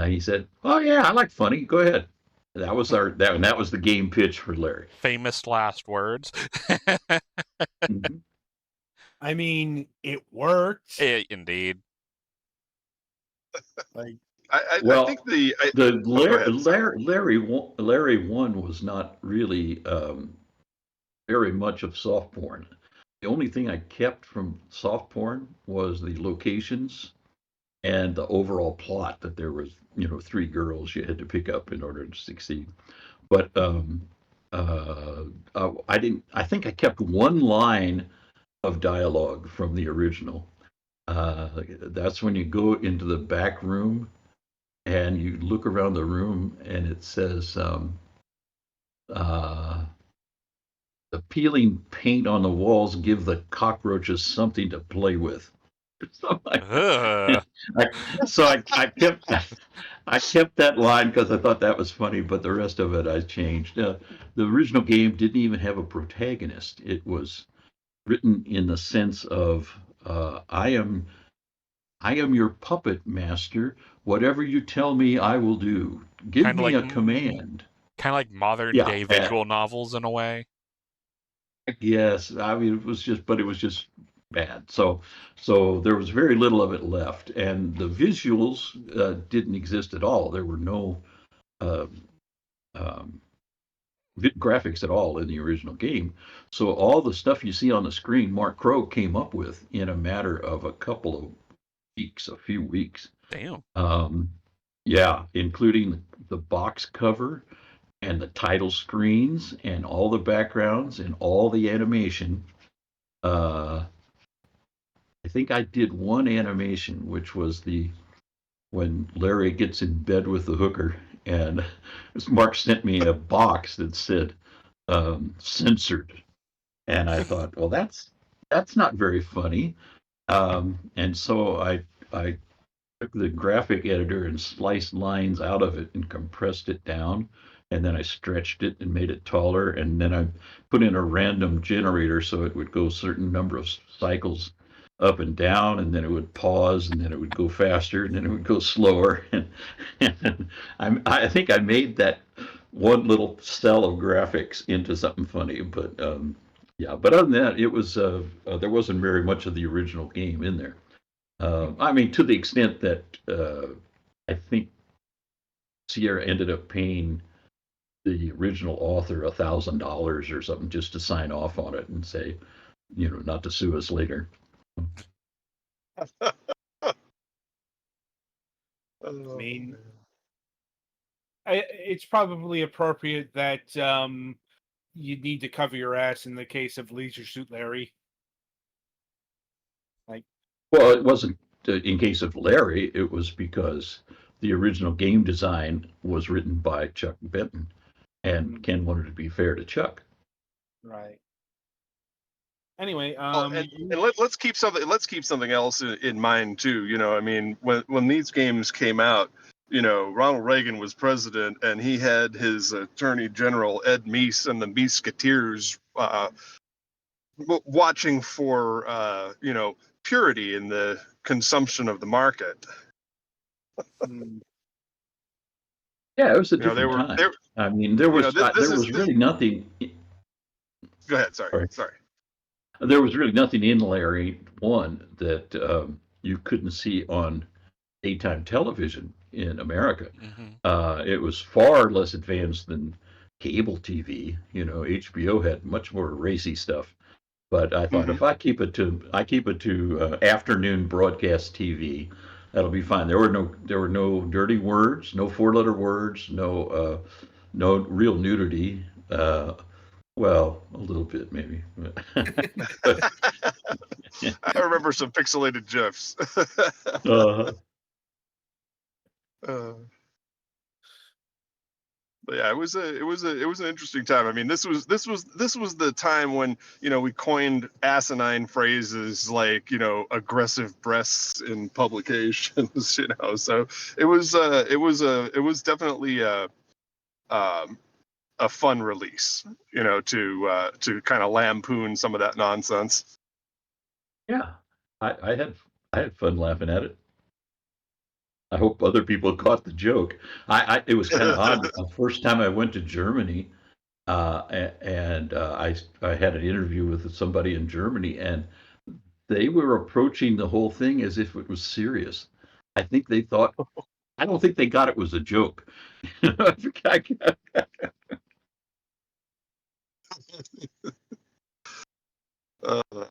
He said, "Oh yeah, I like funny. Go ahead." That was the game pitch for Larry. Famous last words. Mhm. I mean, it worked. Indeed. Like, I Well, think the go ahead. Larry 1 was not really very much of soft porn. The only thing I kept from soft porn was the locations and the overall plot, that there was 3 girls you had to pick up in order to succeed. But I think I kept one line of dialogue from the original. That's when you go into the back room and you look around the room and it says, "The peeling paint on the walls give the cockroaches something to play with." So Ugh. I kept that line because I thought that was funny, but the rest of it I changed. The original game didn't even have a protagonist. It was written in the sense of, I am your puppet master. Whatever you tell me, I will do. Give Kind of me like a command. Kind of like modern Yeah, day visual novels in a way. yes. I mean, it was just bad. So there was very little of it left, and the visuals didn't exist at all. There were no uh, um, graphics at all in the original game. So all the stuff you see on the screen, Mark Crow came up with in a matter of a couple of weeks, a few weeks. Damn. Yeah, including the box cover and the title screens and all the backgrounds and all the animation. Uh, I think I did one animation, which was the when Larry gets in bed with the hooker, and Mark sent me a box that said censored, and I thought, well, that's not very funny, and so I took the graphic editor and sliced lines out of it and compressed it down. And then I stretched it and made it taller. And then I put in a random generator so it would go a certain number of cycles up and down. And then it would pause and then it would go faster and then it would go slower. And I think I made that one little cell of graphics into something funny. But yeah, but other than that, it was there wasn't very much of the original game in there. I mean, to the extent that I think Sierra ended up paying the original author $1,000 or something just to sign off on it and say, not to sue us later. I mean, it's probably appropriate that you need to cover your ass in the case of Leisure Suit Larry. Well, it wasn't in case of Larry. It was because the original game design was written by Chuck Benton, and Ken wanted to be fair to Chuck. Right. Anyway, and let's keep something else in mind too. I mean, when these games came out, Ronald Reagan was president, and he had his Attorney General Ed Meese and the Meeseketeers watching for purity in the consumption of the market. Yeah, it was a different time. I mean, there was really nothing. Go ahead. Sorry. There was really nothing in Larry one that you couldn't see on daytime television in America. Mm-hmm. It was far less advanced than cable TV. HBO had much more racy stuff. But I thought if I keep it to afternoon broadcast TV, that'll be fine. There were no dirty words, no four-letter words, no real nudity. Well, a little bit maybe. I remember some pixelated GIFs. But yeah, it was an interesting time. I mean, this was the time when we coined asinine phrases like aggressive breasts in publications. So it was definitely a fun release. To kind of lampoon some of that nonsense. Yeah, I had fun laughing at it. I hope other people caught the joke. It was kind of odd. The first time I went to Germany, and I had an interview with somebody in Germany, and they were approaching the whole thing as if it was serious. I think they thought. I don't think they got it was a joke. I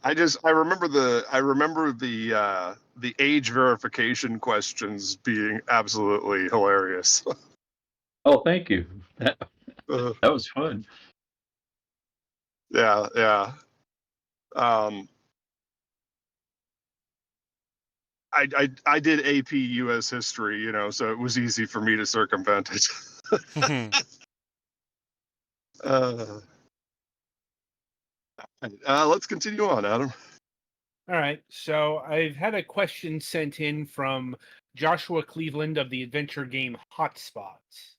remember the age verification questions being absolutely hilarious. Oh, thank you. That was fun. Yeah. I did AP US history, so it was easy for me to circumvent it. Let's continue on, Adam. All right. So I've had a question sent in from Joshua Cleveland of the adventure game Hotspots.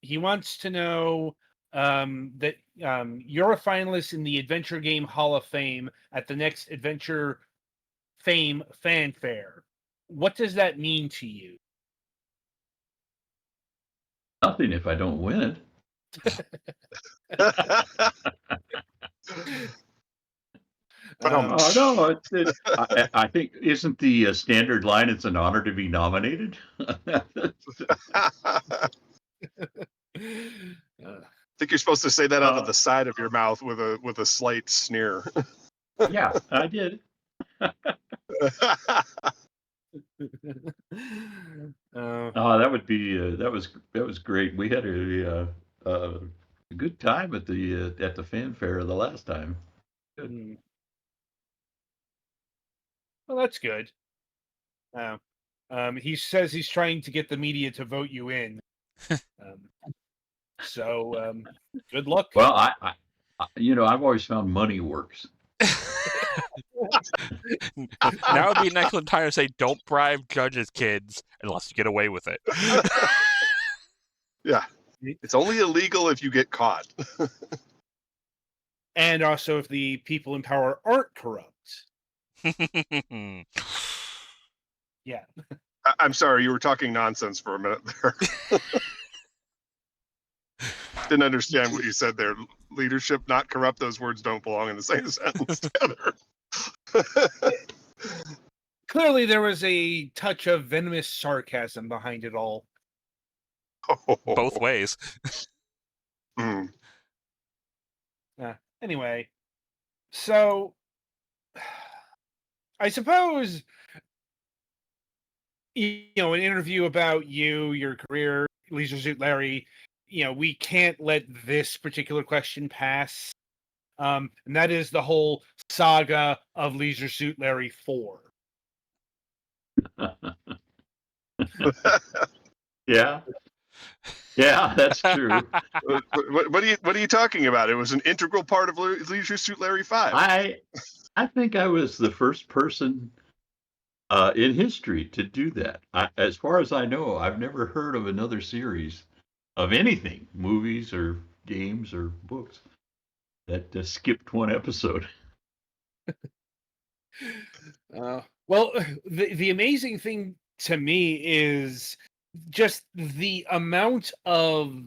He wants to know that you're a finalist in the Adventure Game Hall of Fame at the next Adventure Fame Fanfare. What does that mean to you? Nothing if I don't win it. Oh no! I think isn't the standard line? It's an honor to be nominated. I think you're supposed to say that out of the side of your mouth with a slight sneer. Yeah, I did. That was great. We had a good time at the fanfare the last time. Well, that's good. He says he's trying to get the media to vote you in. So good luck. Well, I I've always found money works. Now would be an excellent time to say, "Don't bribe judges, kids, unless you get away with it." Yeah, it's only illegal if you get caught. And also if the people in power aren't corrupt. Yeah. I'm sorry, you were talking nonsense for a minute there. Didn't understand what you said there. Leadership, not corrupt, those words don't belong in the same sentence together. Clearly there was a touch of venomous sarcasm behind it all. Both ways. Anyway, so I suppose, an interview about you, your career, Leisure Suit Larry, we can't let this particular question pass. And that is the whole saga of Leisure Suit Larry 4. Yeah, that's true. What are you talking about? It was an integral part of Leisure Suit Larry 5. I think I was the first person in history to do that. As far as I know, I've never heard of another series of anything, movies or games or books, that skipped one episode. Well, the amazing thing to me is just the amount of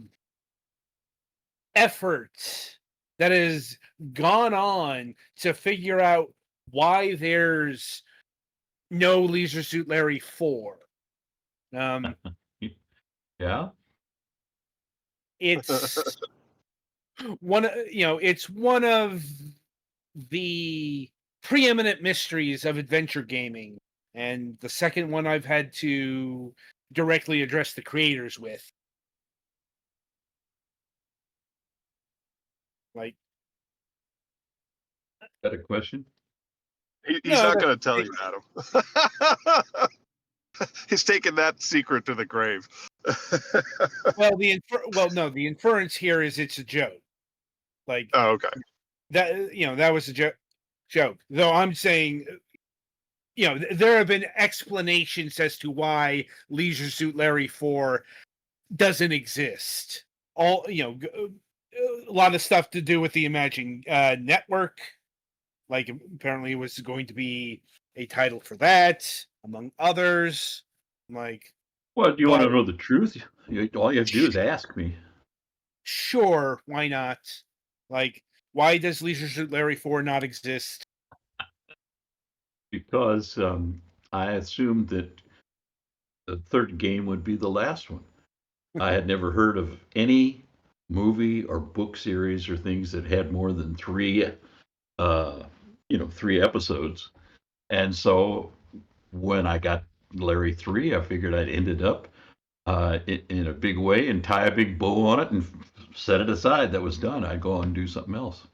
effort that has gone on to figure out why there's no Leisure Suit Larry 4. Yeah. It's it's one of the preeminent mysteries of adventure gaming, and the second one I've had to directly address the creators with. Like, Got a question? He's not going to tell you, Adam. He's taken that secret to the grave. Well, the inference here is it's a joke. Like, oh, okay. That was a joke. Though I'm saying, there have been explanations as to why Leisure Suit Larry 4 doesn't exist. All, a lot of stuff to do with the Imagine Network. Like, apparently it was going to be a title for that, among others. Like, well, do you want to know the truth? All you have to do is ask me. Sure, why not? Like, why does Leisure Suit Larry 4 not exist? Because I assumed that the third game would be the last one. I had never heard of any movie or book series or things that had more than three episodes. And so when I got Larry 3, I figured I'd ended up in a big way and tie a big bow on it and set it aside. That was done. I'd go on and do something else.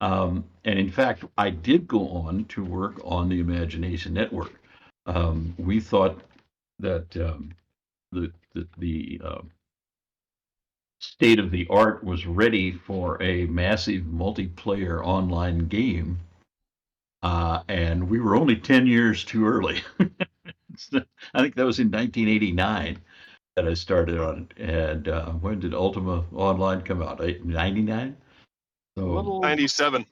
And in fact, I did go on to work on the Imagination Network. We thought that the state of the art was ready for a massive multiplayer online game, and we were only 10 years too early. I think that was in 1989 that I started on it. And when did Ultima Online come out? 99? So 97.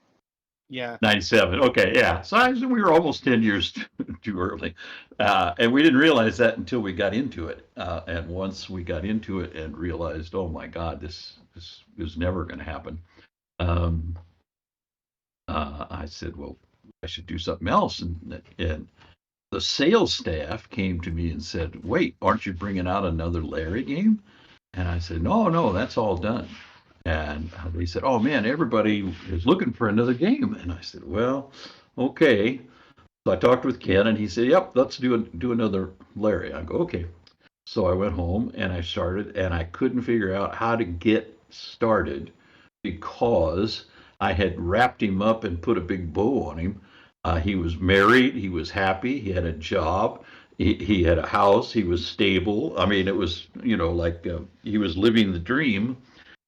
Yeah. 97. Okay, yeah. So we were almost 10 years too early. And we didn't realize that until we got into it. And once we got into it and realized, oh my God, this is never going to happen. I said, well, I should do something else. And the sales staff came to me and said, wait, aren't you bringing out another Larry game? And I said, no, that's all done. And they said, oh man, everybody is looking for another game. And I said, well, okay. So I talked with Ken and he said, yep, let's do another Larry. I go, okay. So I went home and I started and I couldn't figure out how to get started because I had wrapped him up and put a big bow on him. He was married, he was happy, he had a job, he had a house, he was stable. I mean, it was, like he was living the dream.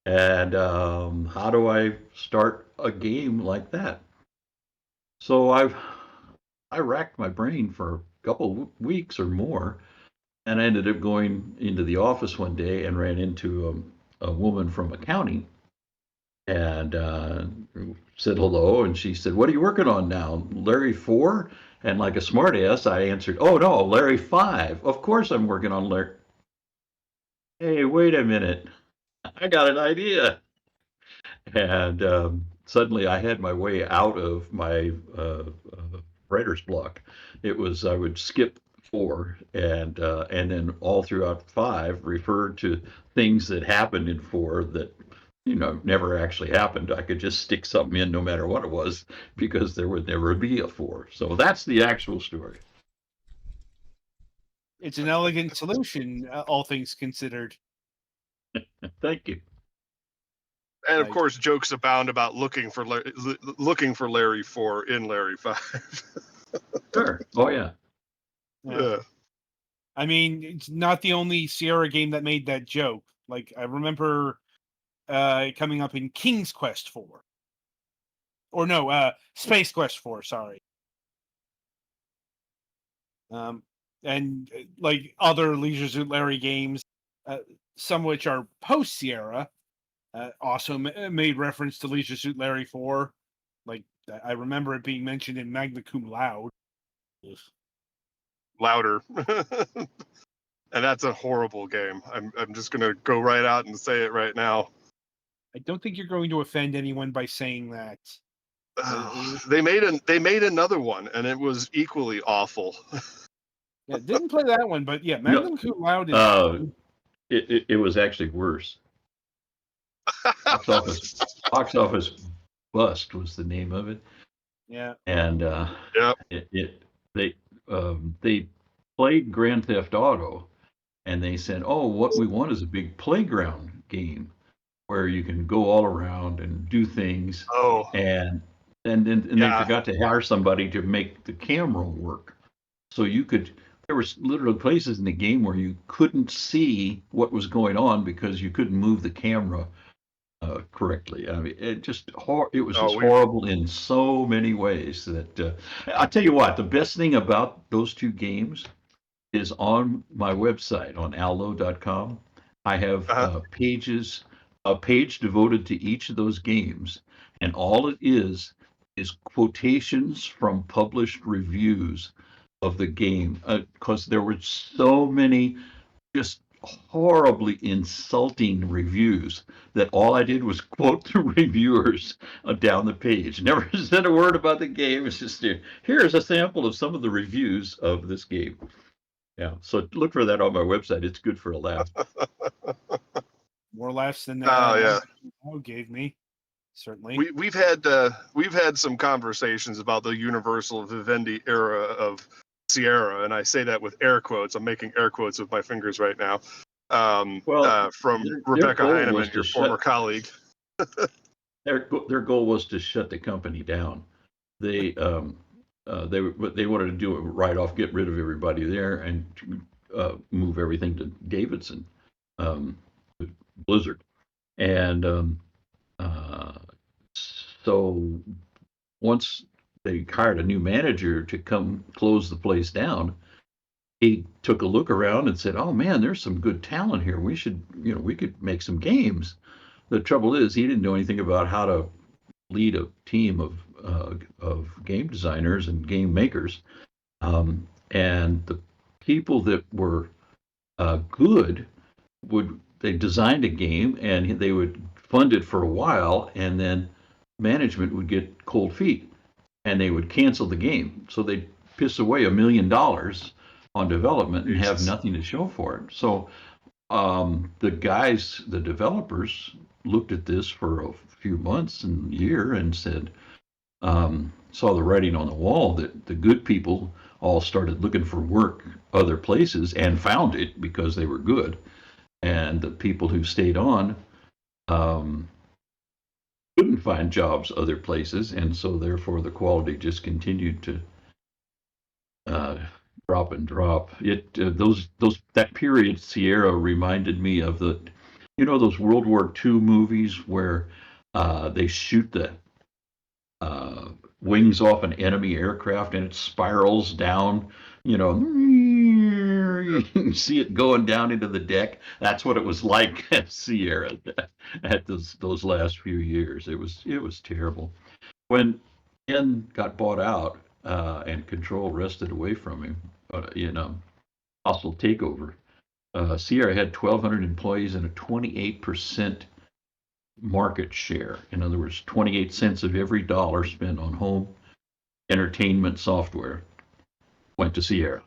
And how do I start a game like that? So I racked my brain for a couple weeks or more, and I ended up going into the office one day and ran into a woman from accounting and said hello. And she said, "What are you working on now, Larry 4?" And like a smart ass, I answered, "Oh no, Larry 5. Of course I'm working on Larry." Hey, wait a minute! I got an idea. And suddenly I had my way out of my writer's block. It was I would skip 4 and then all throughout 5 refer to things that happened in 4 that never actually happened. I could just stick something in no matter what it was because there would never be a 4. So that's the actual story. It's an elegant solution, all things considered. Thank you. And of course, jokes abound about looking for Larry 4 in Larry 5. Sure. Oh yeah. Yeah. I mean, it's not the only Sierra game that made that joke. Like, I remember coming up in King's Quest 4. Or no, Space Quest 4, sorry. And like other Leisure Suit Larry games, some of which are post-Sierra, also made reference to Leisure Suit Larry 4. Like, I remember it being mentioned in Magna Cum Laude. Louder. And that's a horrible game. I'm just gonna go right out and say it right now. I don't think you're going to offend anyone by saying that. They made another one, and it was equally awful. Yeah, didn't play that one, but yeah, Magnum Cum Laude is. It was actually worse. Box office bust was the name of it. Yeah. And they played Grand Theft Auto, and they said, "Oh, what we want is a big playground game where you can go all around and do things." Oh. And they forgot to hire somebody to make the camera work, so there was literally places in the game where you couldn't see what was going on because you couldn't move the camera correctly. I mean, it was just horrible in so many ways that I'll tell you what, the best thing about those two games is on my website on allo.com. I have a page devoted to each of those games, and all it is quotations from published reviews of the game because there were so many just horribly insulting reviews that all I did was quote the reviewers down the page. Never said a word about the game. It's just here's a sample of some of the reviews of this game. Yeah, so look for that on my website. It's good for a laugh. More laughs than gave me. Certainly. We've had some conversations about the Universal Vivendi era of Sierra, and I say that with air quotes. I'm making air quotes with my fingers right now. From Rebecca Heineman, your former colleague. Their goal was to shut the company down. They wanted to do it right off, get rid of everybody there, and move everything to Davidson, Blizzard, and so once they hired a new manager to come close the place down, he took a look around and said, "Oh man, there's some good talent here. We could make some games." The trouble is, he didn't know anything about how to lead a team of of game designers and game makers, and the people that were good they designed a game and they would fund it for a while, and then management would get cold feet and they would cancel the game. So they'd piss away $1 million on development and have Jesus. nothing to show for it. So the developers looked at this for a few months and year and said, saw the writing on the wall that the good people all started looking for work other places and found it because they were good. And the people who stayed on um, couldn't find jobs other places, and so therefore the quality just continued to uh, drop and drop. That period Sierra reminded me of those World War II movies where they shoot the wings off an enemy aircraft and it spirals down. You can see it going down into the deck. That's what it was like at Sierra at those last few years. It was terrible. When Ken got bought out and control wrested away from him in a hostile takeover, Sierra had 1,200 employees and a 28% market share. In other words, 28 cents of every dollar spent on home entertainment software went to Sierra.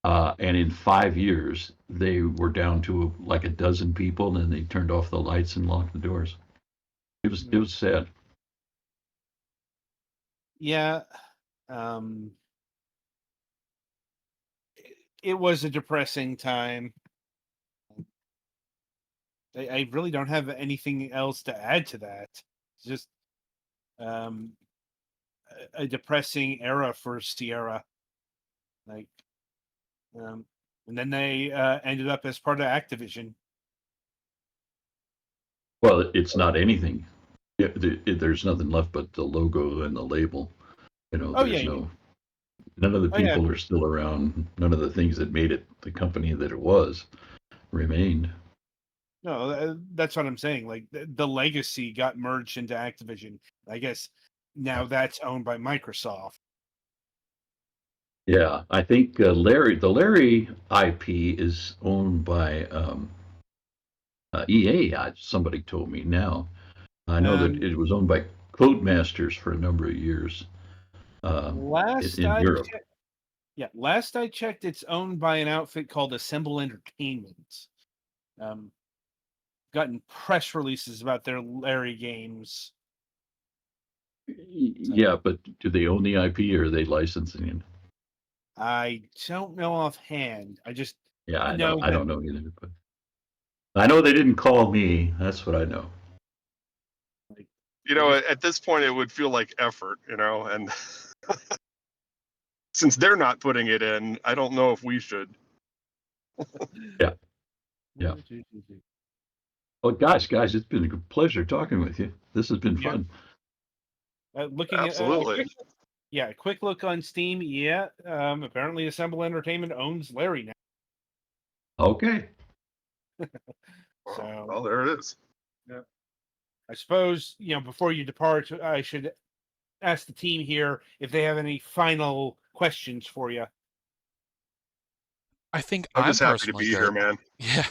And in 5 years, they were down to like a dozen people, and they turned off the lights and locked the doors. It was sad. Yeah. It was a depressing time. I really don't have anything else to add to that. It's just a depressing era for Sierra. Like, and then they ended up as part of Activision. Well, it's not anything. There's nothing left but the logo and the label. Oh There's yeah. none of the Oh, yeah. people are still around. None of the things that made it the company that it was remained. No, that's what I'm saying. Like the legacy got merged into Activision. I guess now that's owned by Microsoft. Yeah, I think the Larry IP is owned by EA. Somebody told me now. I know that it was owned by Codemasters for a number of years in Europe. Last I checked, it's owned by an outfit called Assemble Entertainment. Gotten press releases about their Larry games. Yeah, but do they own the IP or are they licensing it? I don't know offhand. I don't that know either, but I know they didn't call me. That's what I know. At this point, it would feel like effort, and since they're not putting it in, I don't know if we should. Yeah. Well, guys, it's been a pleasure talking with you. This has been fun. Looking Absolutely. at a quick look on Steam. Yeah, apparently Assemble Entertainment owns Larry now. Okay. So, well, there it is. Yeah. I suppose, before you depart, I should ask the team here if they have any final questions for you. I think I'm I'm just happy to personally be good. here, man. Yeah.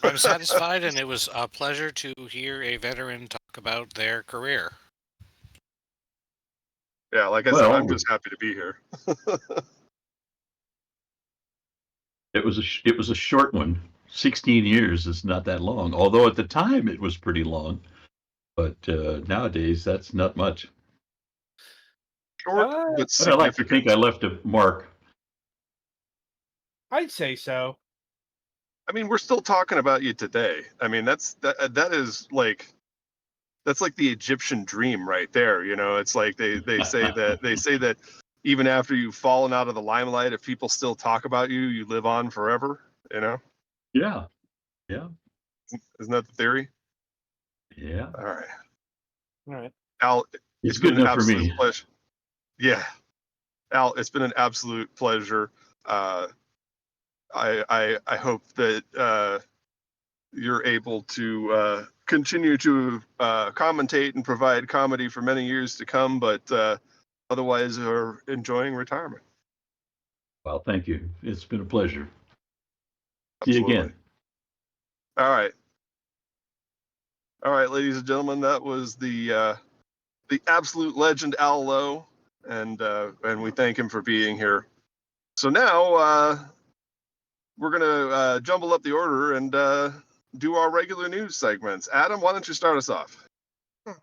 I'm satisfied, and it was a pleasure to hear a veteran talk about their career. Yeah, like I said, I'm just happy to be here. It was a short one. 16 years is not that long, although at the time it was pretty long. But nowadays, that's not much. Short, but But significant. I like to think I left a mark. I'd say so. I mean, we're still talking about you today. I mean, that is like, that's like the Egyptian dream right there. It's like they say that even after you've fallen out of the limelight, if people still talk about you, you live on forever. Yeah. Isn't that the theory? Yeah. All right. Al, it's good been an enough for absolute me. pleasure. Yeah, Al, it's been an absolute pleasure. I hope that you're able to continue to commentate and provide comedy for many years to come, but otherwise are enjoying retirement. Well, thank you. It's been a pleasure. See you Absolutely. again. All right, ladies and gentlemen, that was the absolute legend Al Lowe, and we thank him for being here. So now we're gonna jumble up the order and do our regular news segments. Adam, why don't you start us off? All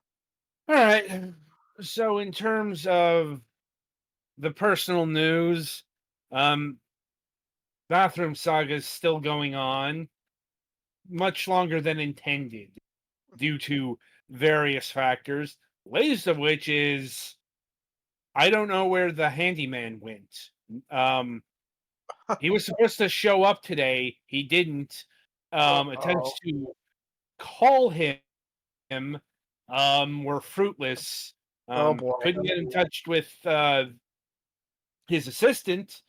right. So in terms of the personal news, Bathroom Saga is still going on, much longer than intended, due to various factors. Latest of which is, I don't know where the handyman went. He was supposed to show up today. He didn't. Attempts to call him were fruitless. Oh, boy. Couldn't get in touch with his assistant.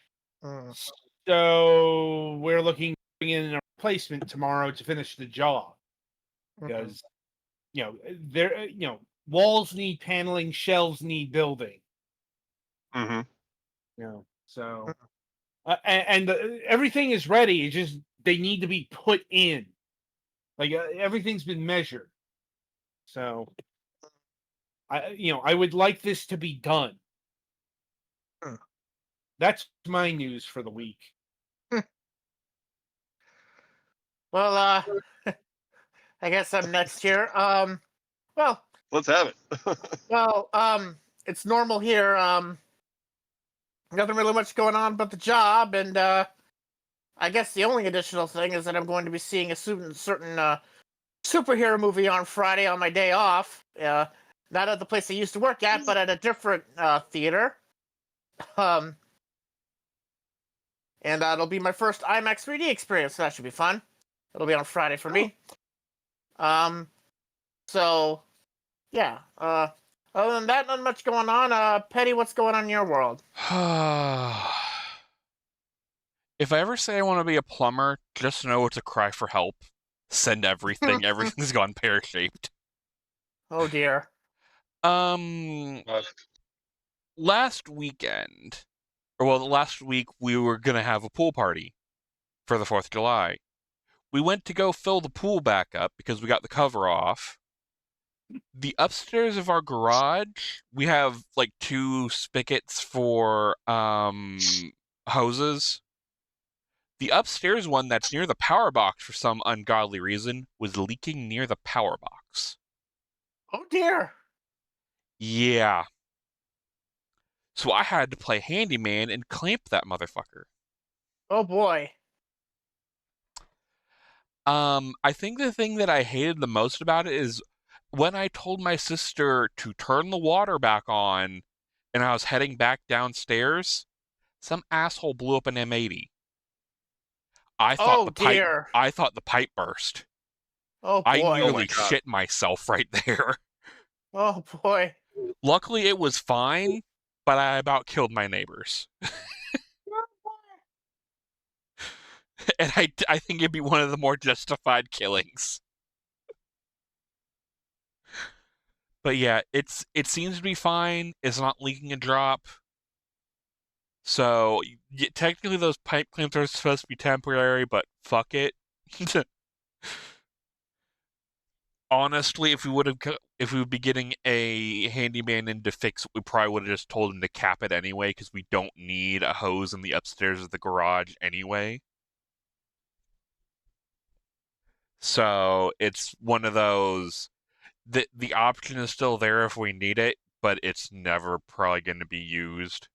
So we're looking to bring in a replacement tomorrow to finish the job. Because, walls need paneling, shelves need building. Mm-hmm. So and everything is ready. It's just they need to be put in. Like everything's been measured. So I would like this to be done. That's my news for the week. Well, I guess I'm next here. Well, Let's have it. it's normal here. Nothing really much going on but the job, and I guess the only additional thing is that I'm going to be seeing a certain superhero movie on Friday on my day off. Not at the place I used to work at, but at a different theater. And it'll be my first IMAX 3D experience, so that should be fun. It'll be on Friday for me. So, yeah. Other than that, not much going on. Petty, what's going on in your world? If I ever say I want to be a plumber, just know it's a cry for help. Send everything. Everything's gone pear-shaped. Oh, dear. Last weekend, last week we were going to have a pool party for the 4th of July. We went to go fill the pool back up because we got the cover off. The upstairs of our garage, we have like 2 spigots for hoses. The upstairs one that's near the power box for some ungodly reason was leaking near the power box. Oh, dear. Yeah. So I had to play handyman and clamp that motherfucker. Oh, boy. I think the thing that I hated the most about it is when I told my sister to turn the water back on and I was heading back downstairs, some asshole blew up an M80. I thought the pipe burst. Oh, boy. I nearly Oh my God. shit myself right there. Oh, boy. Luckily it was fine, but I about killed my neighbors. And I think it'd be one of the more justified killings. But yeah, it seems to be fine. It's not leaking a drop. So technically those pipe clamps are supposed to be temporary, but fuck it. Honestly, if we would be getting a handyman in to fix it, we probably would have just told him to cap it anyway, because we don't need a hose in the upstairs of the garage anyway. So it's one of those, the option is still there if we need it, but it's never probably going to be used.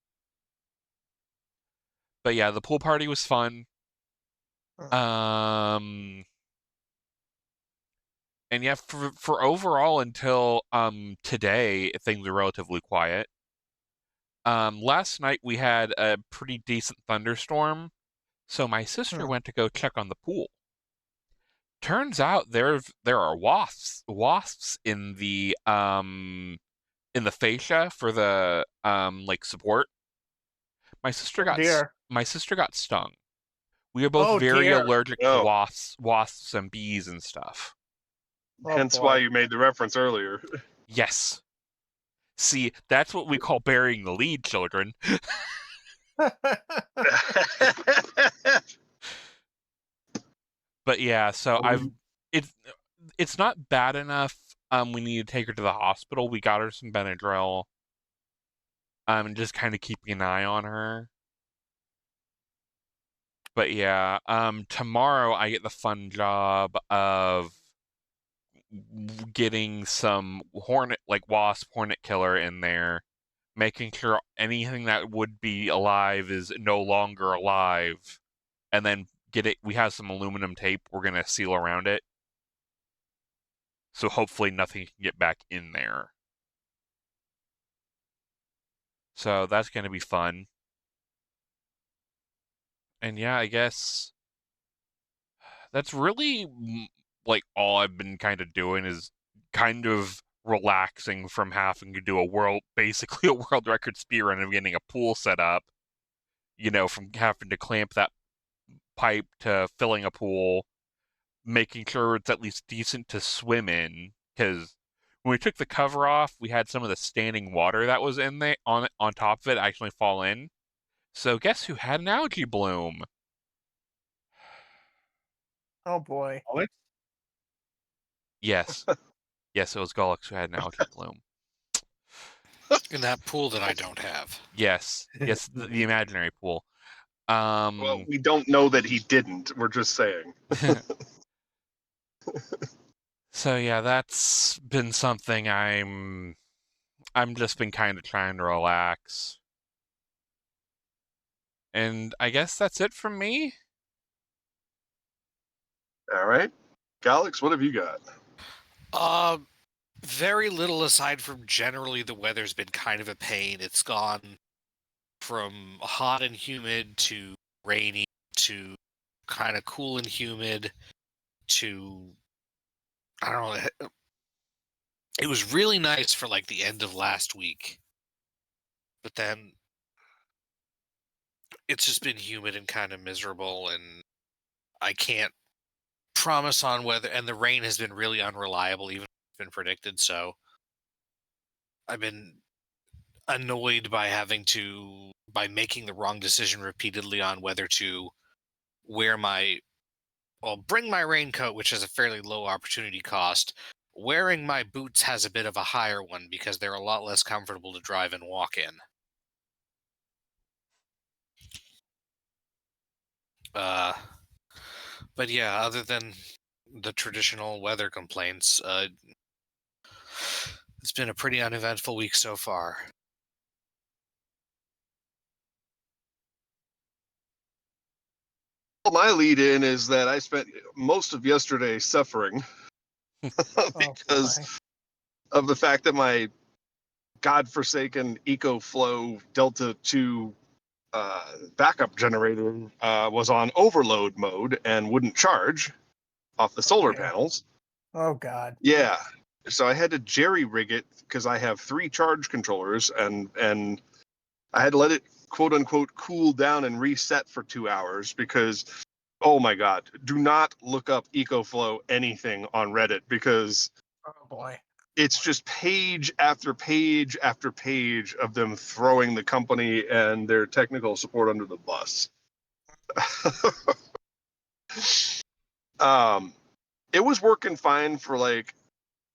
But yeah, the pool party was fun. And yeah, for overall until today, things are relatively quiet. Last night we had a pretty decent thunderstorm, so my sister went to go check on the pool. Turns out there are wasps in the fascia for the like support. My sister got stung. We are both very allergic to wasps and bees and stuff. Oh, Hence boy. why you made the reference earlier. Yes. See, that's what we call burying the lead, children. But yeah, so it's not bad enough. We need to take her to the hospital. We got her some Benadryl. And just kind of keeping an eye on her. But yeah, tomorrow I get the fun job of getting some wasp hornet killer in there, making sure anything that would be alive is no longer alive, and then we have some aluminum tape we're gonna seal around it. So hopefully nothing can get back in there. So that's gonna be fun. And yeah, I guess that's really all I've been kind of doing is kind of relaxing from having to do basically a world record speed run and getting a pool set up. From having to clamp that pipe to filling a pool, making sure it's at least decent to swim in. Because when we took the cover off, we had some of the standing water that was in there on top of it actually fall in. So guess who had an algae bloom? Oh, boy. Alex? Yes. Yes, it was Gollux who had an algae bloom. In that pool that I don't have. Yes, the imaginary pool. Well, we don't know that he didn't. We're just saying. So yeah, that's been something I'm just been kind of trying to relax. And I guess that's it from me. All right. Galax, what have you got? Very little aside from generally the weather's been kind of a pain. It's gone from hot and humid to rainy to kind of cool and humid to, I don't know. It was really nice for like the end of last week, but then it's just been humid and kind of miserable, and I can't promise on weather, and the rain has been really unreliable, even if it's been predicted. So I've been annoyed by making the wrong decision repeatedly on whether to bring my raincoat, which has a fairly low opportunity cost. Wearing my boots has a bit of a higher one because they're a lot less comfortable to drive and walk in. But yeah, other than the traditional weather complaints, it's been a pretty uneventful week so far. Well, my lead in is that I spent most of yesterday suffering because of the fact that my godforsaken EcoFlow Delta 2 backup generator was on overload mode and wouldn't charge off the solar panels. Oh, God. Yeah. So I had to jerry rig it because I have 3 charge controllers and I had to let it quote unquote cool down and reset for 2 hours because, oh my God, do not look up EcoFlow anything on Reddit because Oh, boy. it's just page after page after page of them throwing the company and their technical support under the bus. It was working fine for like,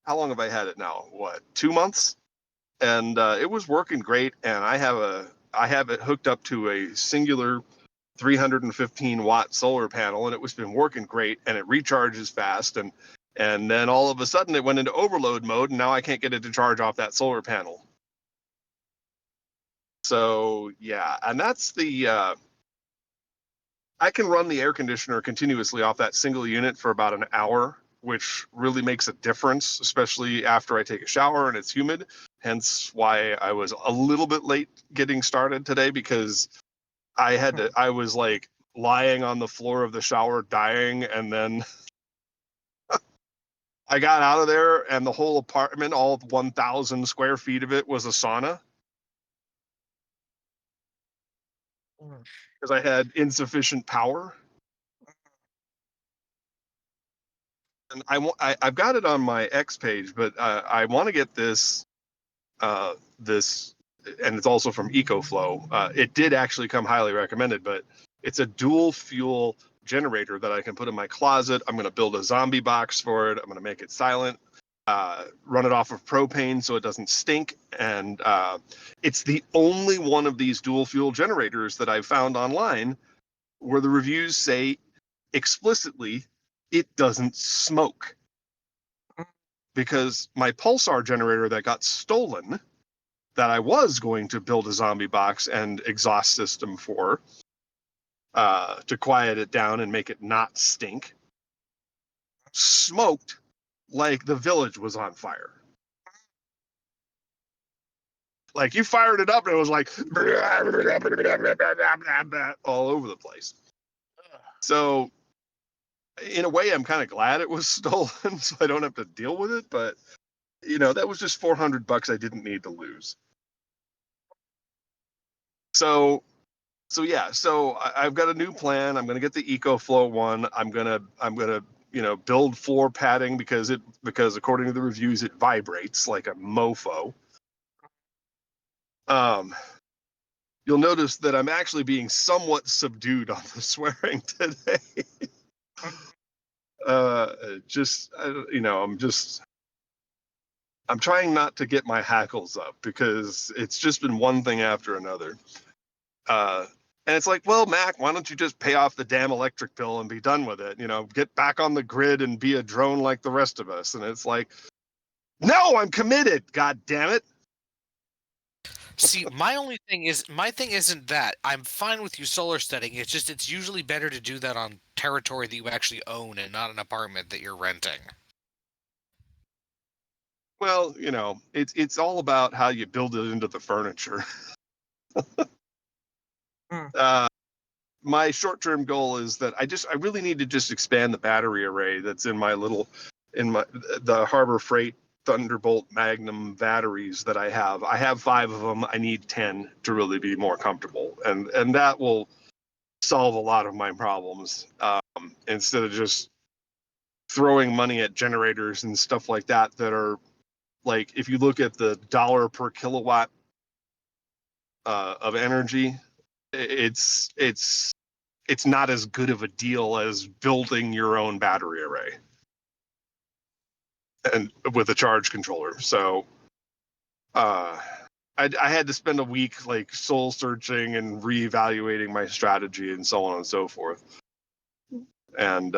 how long have I had it now? 2 months? And it was working great. And I have it hooked up to a singular 315 watt solar panel, and it was been working great. And it recharges fast. And then all of a sudden it went into overload mode, and now I can't get it to charge off that solar panel. So yeah, and that's the I can run the air conditioner continuously off that single unit for about an hour, which really makes a difference, especially after I take a shower and it's humid. Hence why I was a little bit late getting started today because I was like lying on the floor of the shower dying, and then I got out of there and the whole apartment, all 1,000 square feet of it was a sauna because I had insufficient power. And I've got it on my X page, but I want to get this this, and it's also from EcoFlow. It did actually come highly recommended, but it's a dual fuel generator that I can put in my closet. I'm going to build a zombie box for it. I'm going to make it silent, run it off of propane so it doesn't stink, and it's the only one of these dual fuel generators that I've found online where the reviews say explicitly it doesn't smoke. Because my pulsar generator that got stolen, that I was going to build a zombie box and exhaust system for, to quiet it down and make it not stink, smoked like the village was on fire. Like, you fired it up and it was like all over the place. So in a way, I'm kind of glad it was stolen so I don't have to deal with it, but that was just $400 I didn't need to lose. So yeah, I've got a new plan. I'm gonna get the EcoFlow one. I'm gonna build floor padding because according to the reviews it vibrates like a mofo. You'll notice that I'm actually being somewhat subdued on the swearing today. I'm trying not to get my hackles up because it's just been one thing after another. And it's like, well, Mac, why don't you just pay off the damn electric bill and be done with it? Get back on the grid and be a drone like the rest of us. And it's like, no, I'm committed. God damn it. See, my thing isn't that. I'm fine with you solar studying. It's just it's usually better to do that on territory that you actually own and not an apartment that you're renting. Well, it's all about how you build it into the furniture. My short-term goal is that I really need to just expand the battery array that's in the Harbor Freight Thunderbolt Magnum batteries that I have. I have 5 of them. I need 10 to really be more comfortable, and that will solve a lot of my problems. Instead of just throwing money at generators and stuff like that are like, if you look at the dollar per kilowatt of energy, it's not as good of a deal as building your own battery array and with a charge controller. So I had to spend a week like soul searching and reevaluating my strategy and so on and so forth. And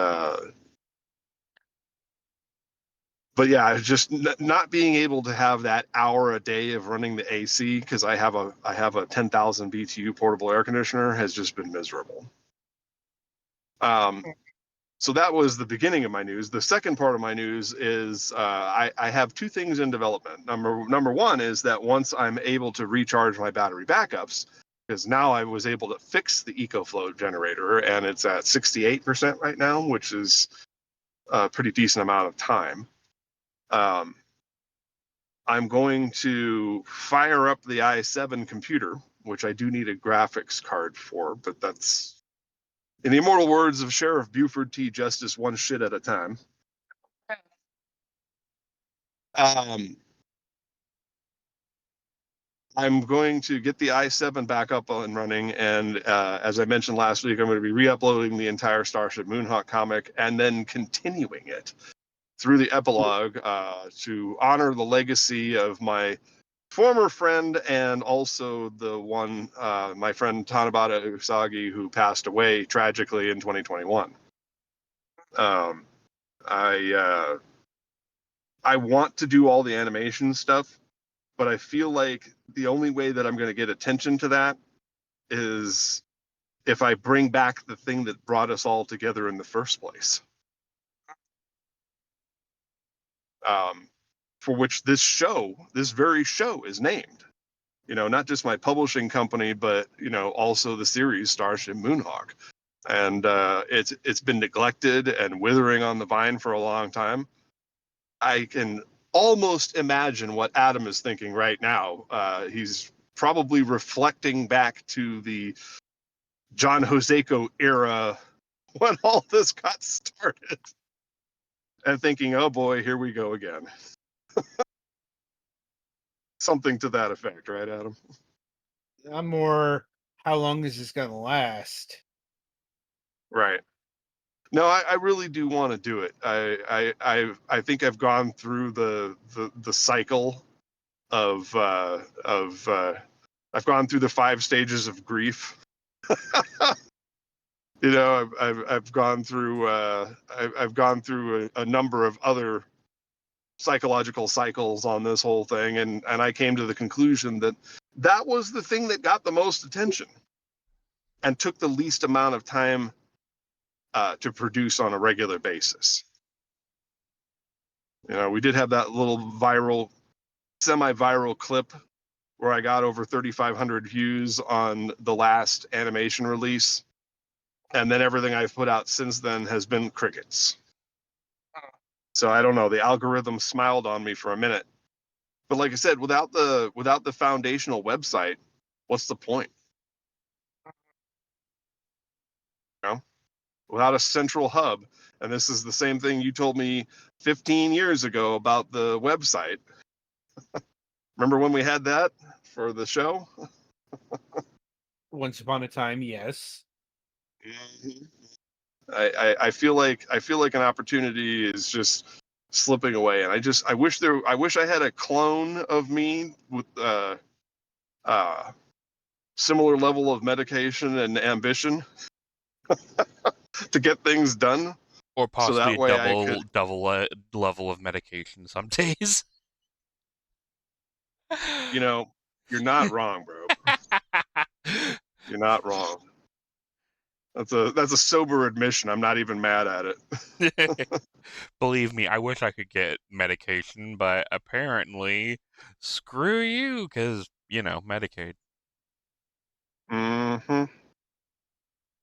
but yeah, just not being able to have that hour a day of running the AC because I have a 10,000 BTU portable air conditioner has just been miserable. So that was the beginning of my news. The second part of my news is I have 2 things in development. Number one is that once I'm able to recharge my battery backups, because now I was able to fix the EcoFlow generator and it's at 68% right now, which is a pretty decent amount of time. I'm going to fire up the i7 computer, which I do need a graphics card for, but that's, in the immortal words of Sheriff Buford T. Justice, one shit at a time. I'm going to get the i7 back up and running, and as I mentioned last week, I'm going to be re-uploading the entire Starship Moonhawk comic and then continuing it through the epilogue to honor the legacy of my former friend and also the one, my friend Tanabata Usagi, who passed away tragically in 2021. I want to do all the animation stuff, but I feel like the only way that I'm going to get attention to that is if I bring back the thing that brought us all together in the first place. For which this very show is named. Not just my publishing company, but also the series Starship Moonhawk. And it's been neglected and withering on the vine for a long time. I can almost imagine what Adam is thinking right now. He's probably reflecting back to the John Joseko era when all this got started. and thinking, oh boy, here we go again. Something to that effect, right, Adam? I'm more, how long is this going to last? Right. No, I really do want to do it. I think I've gone through the cycle of I've gone through the 5 stages of grief. You know, I've gone through I've gone through a number of other psychological cycles on this whole thing, and I came to the conclusion that that was the thing that got the most attention and took the least amount of time to produce on a regular basis. You know, we did have that little viral, semi-viral clip where I got over 3,500 views on the last animation release, and then everything I've put out since then has been crickets. So I don't know. The algorithm smiled on me for a minute, but like I said, without the foundational website, what's the point? You know, without a central hub, and this is the same thing you told me 15 years ago about the website. Remember when we had that for the show? Once upon a time, yes. Mm-hmm. I feel like an opportunity is just slipping away, and I wish I had a clone of me with similar level of medication and ambition to get things done. Or So possibly that a way I could, double level of medication some days. you know, you're not wrong, bro. You're not wrong. That's a sober admission. I'm not even mad at it. Believe me, I wish I could get medication, but apparently, screw you, because, you know, Medicaid. Mm-hmm.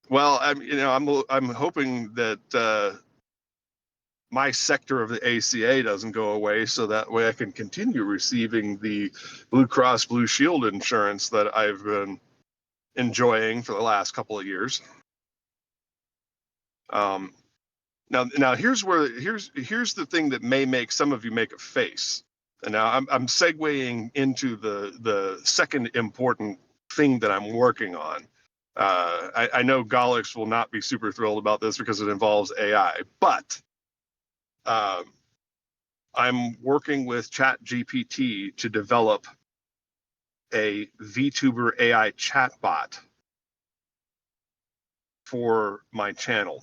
Well, I'm hoping that my sector of the ACA doesn't go away, so that way I can continue receiving the Blue Cross Blue Shield insurance that I've been enjoying for the last couple of years. Now here's the thing that may make some of you make a face. And now I'm segueing into the second important thing that I'm working on. I know Galix will not be super thrilled about this because it involves AI, but I'm working with ChatGPT to develop a VTuber AI chatbot for my channel,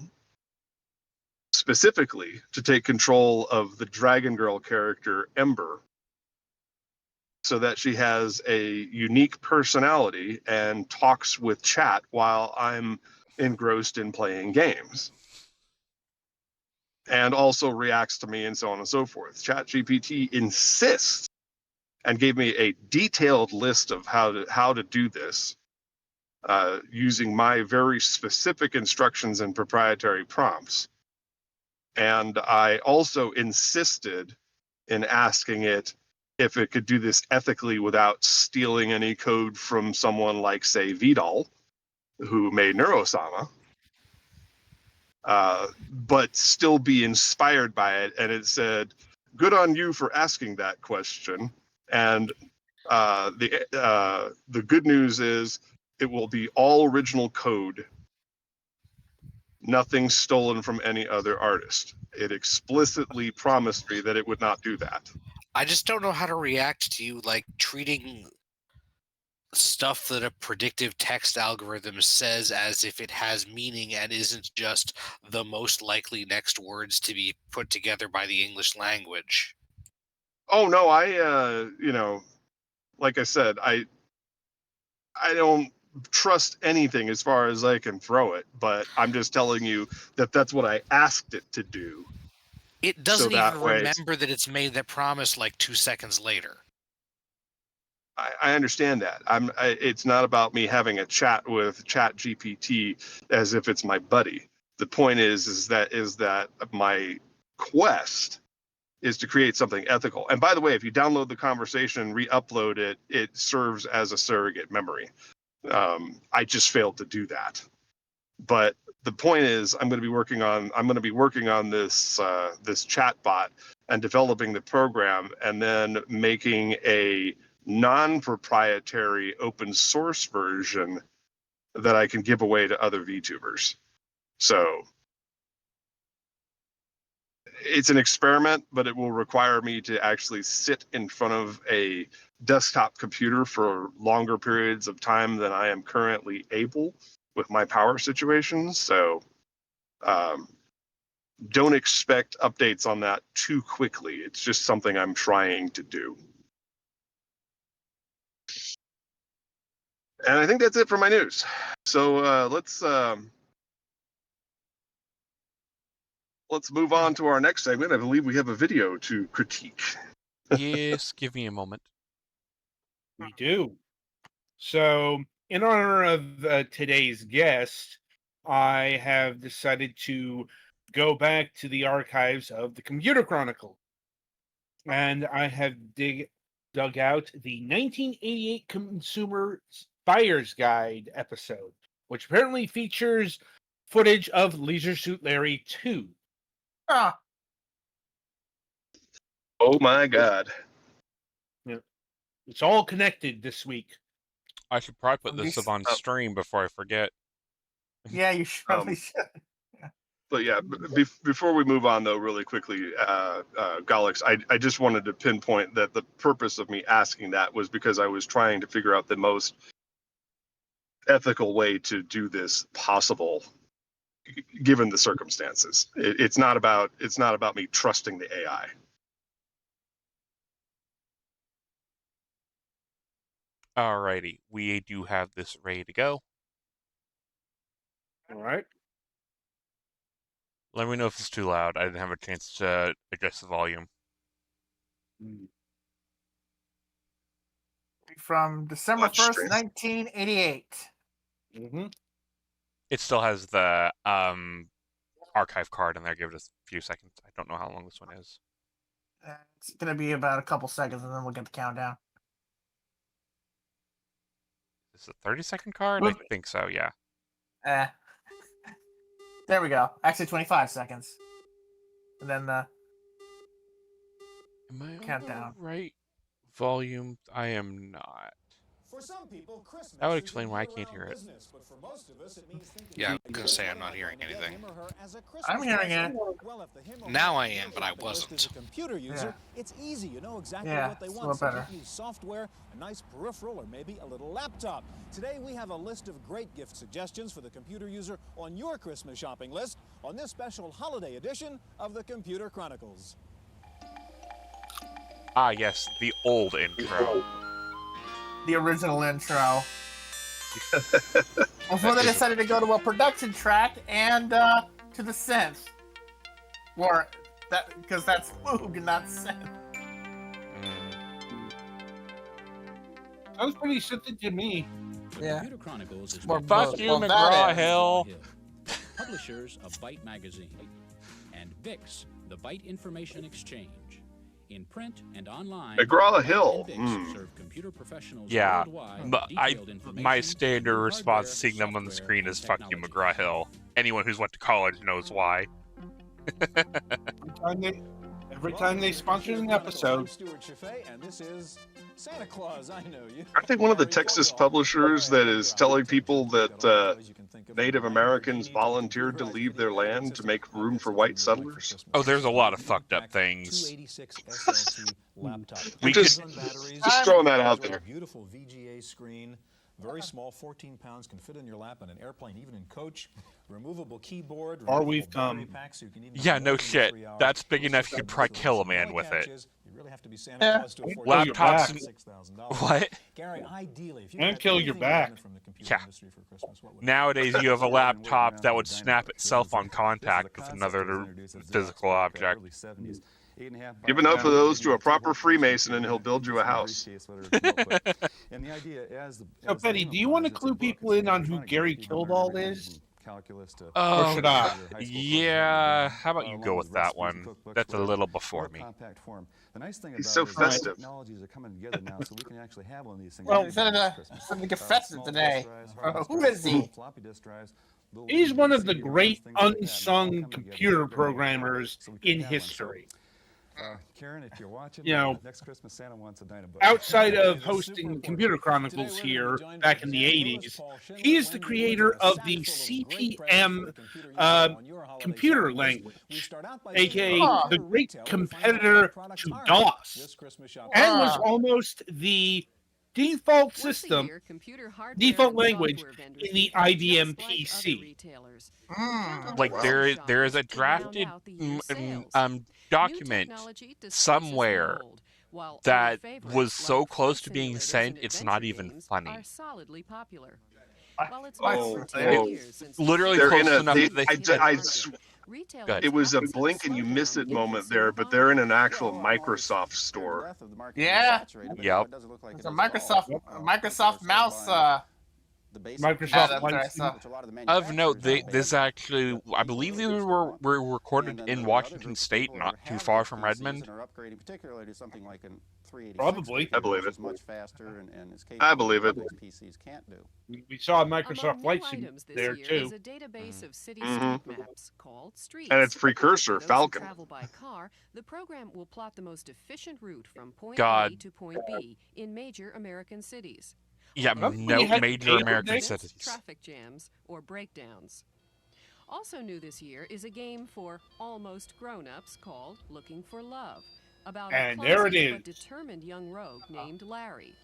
specifically to take control of the Dragon Girl character Ember, so that she has a unique personality and talks with chat while I'm engrossed in playing games, and also reacts to me and so on and so forth. ChatGPT insists and gave me a detailed list of how to do this using my very specific instructions and proprietary prompts. And I also insisted in asking it if it could do this ethically without stealing any code from someone like, say, Vidal, who made Neurosama, but still be inspired by it. And it said, good on you for asking that question. And the good news is it will be all original code, nothing stolen from any other artist. It explicitly promised me that it would not do that. I just don't know how to react to you, like, treating stuff that a predictive text algorithm says as if it has meaning and isn't just the most likely next words to be put together by the English language. Oh no, like I said, I don't trust anything as far as I can throw it, but I'm just telling you that that's what I asked it to do. It So doesn't that even way, remember that it's made that promise like 2 seconds later. I understand that. It's not about me having a chat with ChatGPT as if it's my buddy. The point is that my quest is to create something ethical. And by the way, if you download the conversation and re-upload it, it serves as a surrogate memory. I just failed to do that. But the point is, I'm going to be working on this this chat bot and developing the program, and then making a non-proprietary open source version that I can give away to other VTubers. So it's an experiment, but it will require me to actually sit in front of a desktop computer for longer periods of time than I am currently able with my power situations. So don't expect updates on that too quickly. It's just something I'm trying to do. And I think that's it for my news. So let's move on to our next segment. I believe we have a video to critique. Yes, give me a moment. We do. So, in honor of today's guest, I have decided to go back to the archives of the Computer Chronicle. And I have dug out the 1988 Consumer Buyer's Guide episode, which apparently features footage of Leisure Suit Larry 2. Ah, Oh my God. It's all connected this week. I should probably put this up on stream before I forget. yeah, you probably should. But yeah, before we move on, though, really quickly, Golix, I just wanted to pinpoint that the purpose of me asking that was because I was trying to figure out the most ethical way to do this possible, given the circumstances. It's not about me trusting the AI. Alrighty, we do have this ready to go. All right. Let me know if it's too loud. I didn't have a chance to adjust the volume. From December 1st, 1988. Mm-hmm. It still has the archive card in there. Give it a few seconds. I don't know how long this one is. It's going to be about a couple seconds, and then we'll get the countdown. Is it a 30-second card? I think so, yeah. There we go. Actually, 25 seconds. And then the Am I countdown. on the right volume? I am not. For some people, Christmas That would explain why I can't hear it. business, but for most of us, it means thinking Yeah, I'm gonna say I'm not hearing anything. I'm hearing it. Well, if the him or Now her I am, but I shopping list is wasn't. a computer user, it's easy. You know exactly Yeah, what they it's a want. little better. Some use software, a nice peripheral, or maybe a little laptop. Today, we have a list of great gift suggestions for the computer user on your Christmas shopping list on this special holiday edition of the Computer Chronicles. Ah, yes, the old intro. The original intro. Before they decided to go to a production track and to the synth. Or that, because that's Moog, not synth. Sounds pretty something to me. Yeah. Computer Chronicles is More written Fuck both- you, well, that McGraw-Hill. Publishers of Byte Magazine and VIX, the Byte Information Exchange. In print and online, McGraw-Hill. Byte and VIX serve computer professionals Yeah, worldwide but detailed information my standard on response hardware, seeing them on the software, screen and is "fuck you, technology. McGraw-Hill." Anyone who's went to college knows why. Every time they sponsor an episode. I'm Stuart Chaffee, and this is Santa Claus. I know you. Aren't they one of the Texas publishers that is telling people that Native Americans volunteered to leave their land to make room for white settlers? Oh, there's a lot of fucked up things. 286 SLT laptop. We just throwing that out there. Beautiful VGA screen. Very small, 14 pounds, can fit in your lap on an airplane, even in coach. Removable keyboard. Or we've removable battery come. pack, so you can even Yeah, have no more than shit. 3 hours. That's big enough you could probably kill a man The with catch it. is, you really have to be Santa Yeah. Claus to afford Kill your back. $6,000. What? Gary, ideally, if you And got kill your anything you wanted back. from the computer Yeah. industry for Christmas, what would it Nowadays, you have a laptop that would snap itself on contact with another physical object. Give enough of those to a proper Freemason and he'll build you a house. So, Betty, do you want to clue people in on who Gary Kildall is? Oh, should I? Yeah, how about you go with that one? That's a little before me. He's so festive. Well, something get festive today. Who is he? He's one of the great unsung computer programmers in history. Karen, if you're watching, You know, next Christmas Santa wants a Dynabook. outside of hosting Computer Chronicles here back in the 80s, he is the creator of the CP/M computer language, aka the great competitor to DOS, and was almost the default system, default language in the IBM PC. Like there is a drafted document somewhere that was so close to being sent, it's not even funny. Literally They're close in a. enough that It was a blink and you miss it moment there, but they're in an actual Microsoft store. Yeah. Yep. It's a Microsoft mouse. Microsoft Of note, this actually, I believe these were recorded in Washington State, not too far from Redmond. Probably. I believe it. I believe it. We saw Microsoft Flight Sim there too. And its precursor, Falcon. The program will plot the most efficient route from point God. A to point B in major American cities. Yeah, no major American cities. Traffic jams or breakdowns. Also new this year is a game for almost grown-ups called Looking for Love, about a clumsy but determined young rogue named Larry.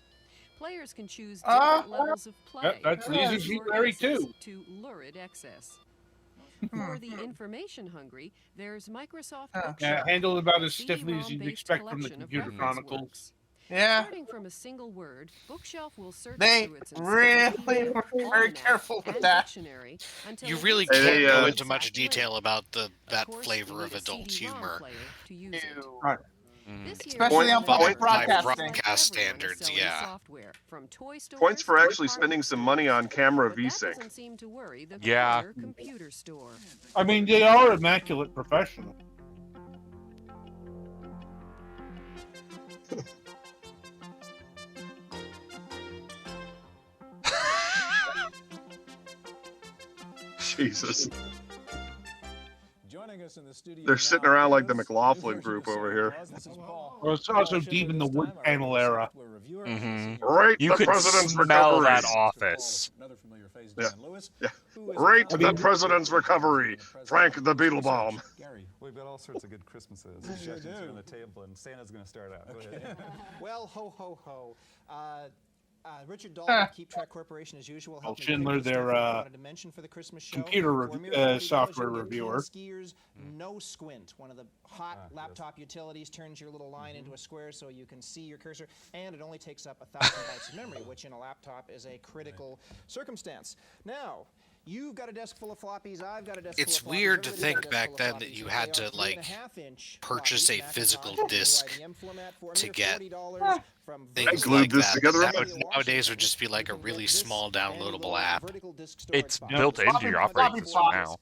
Players can choose different levels of play. That's Laser Sheet Larry too. To lurid excess. For the information-hungry, there's Microsoft handled about as stiffly as you'd expect from the Computer Chronicles. Yeah. Starting from a single word, Bookshelf will search They through its really were very careful with that. You really can't go into much detail about that flavor of adult humor. Especially on public broadcasting. Broadcast standards, yeah. Points for actually spending some money on camera VSync. Yeah. I mean, they are immaculate professionals. Jesus. Joining us in the studio They're sitting now around like the is McLaughlin group over here. Well, it's also deep in the wood panel era. Right, You the could president's smell recovery. that office. Yeah. Right to the president's recovery. Frank the Beetlebomb. Gary, we've got all sorts of good Christmases. Suggestions on the table, and Santa's going to start out. Go ahead. Well, ho, ho, ho. Richard Dalton, Keep Track Corporation, as usual. Schindler, their computer software reviewer. Skiers, No Squint, one of the hot laptop utilities, turns your little line into a square so you can see your cursor, and it only takes up 1,000 bytes of memory, which in a laptop is a critical circumstance. Now, you've got a desk full of floppies, I've got a desk full of floppies. It's weird to think back then that you had to, like, purchase a physical disc to get things like that. Nowadays would just be like a really small downloadable app. It's built into your operating system now.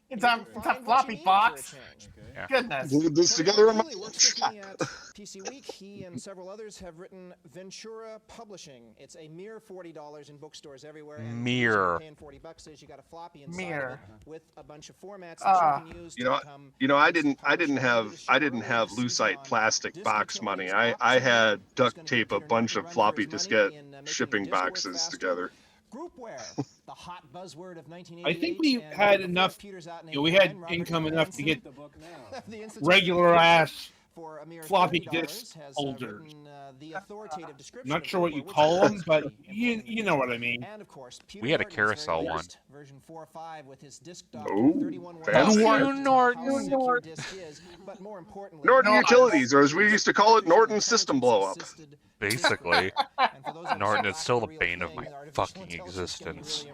It's a floppy box. Yeah. Goodness. Glued this together in my PC Week, he and several others have written Ventura Publishing. It's a mere $40 in bookstores everywhere. And Mere. paying $40 is you got a floppy inside of it with a bunch of formats that you can use to become. I didn't have lucite plastic box money. I had duct tape a bunch of floppy diskette shipping boxes together. Groupware, the hot buzzword of 1988. I think we had enough. We had income enough to get regular ass floppy disk holders. Not sure what you call them, but you know what I mean. And of course, We had a carousel one. Version 4.5 with his disk Norton Utilities, or as we used to call it, Norton System Blow Up. Basically, Norton is still the bane of my fucking existence.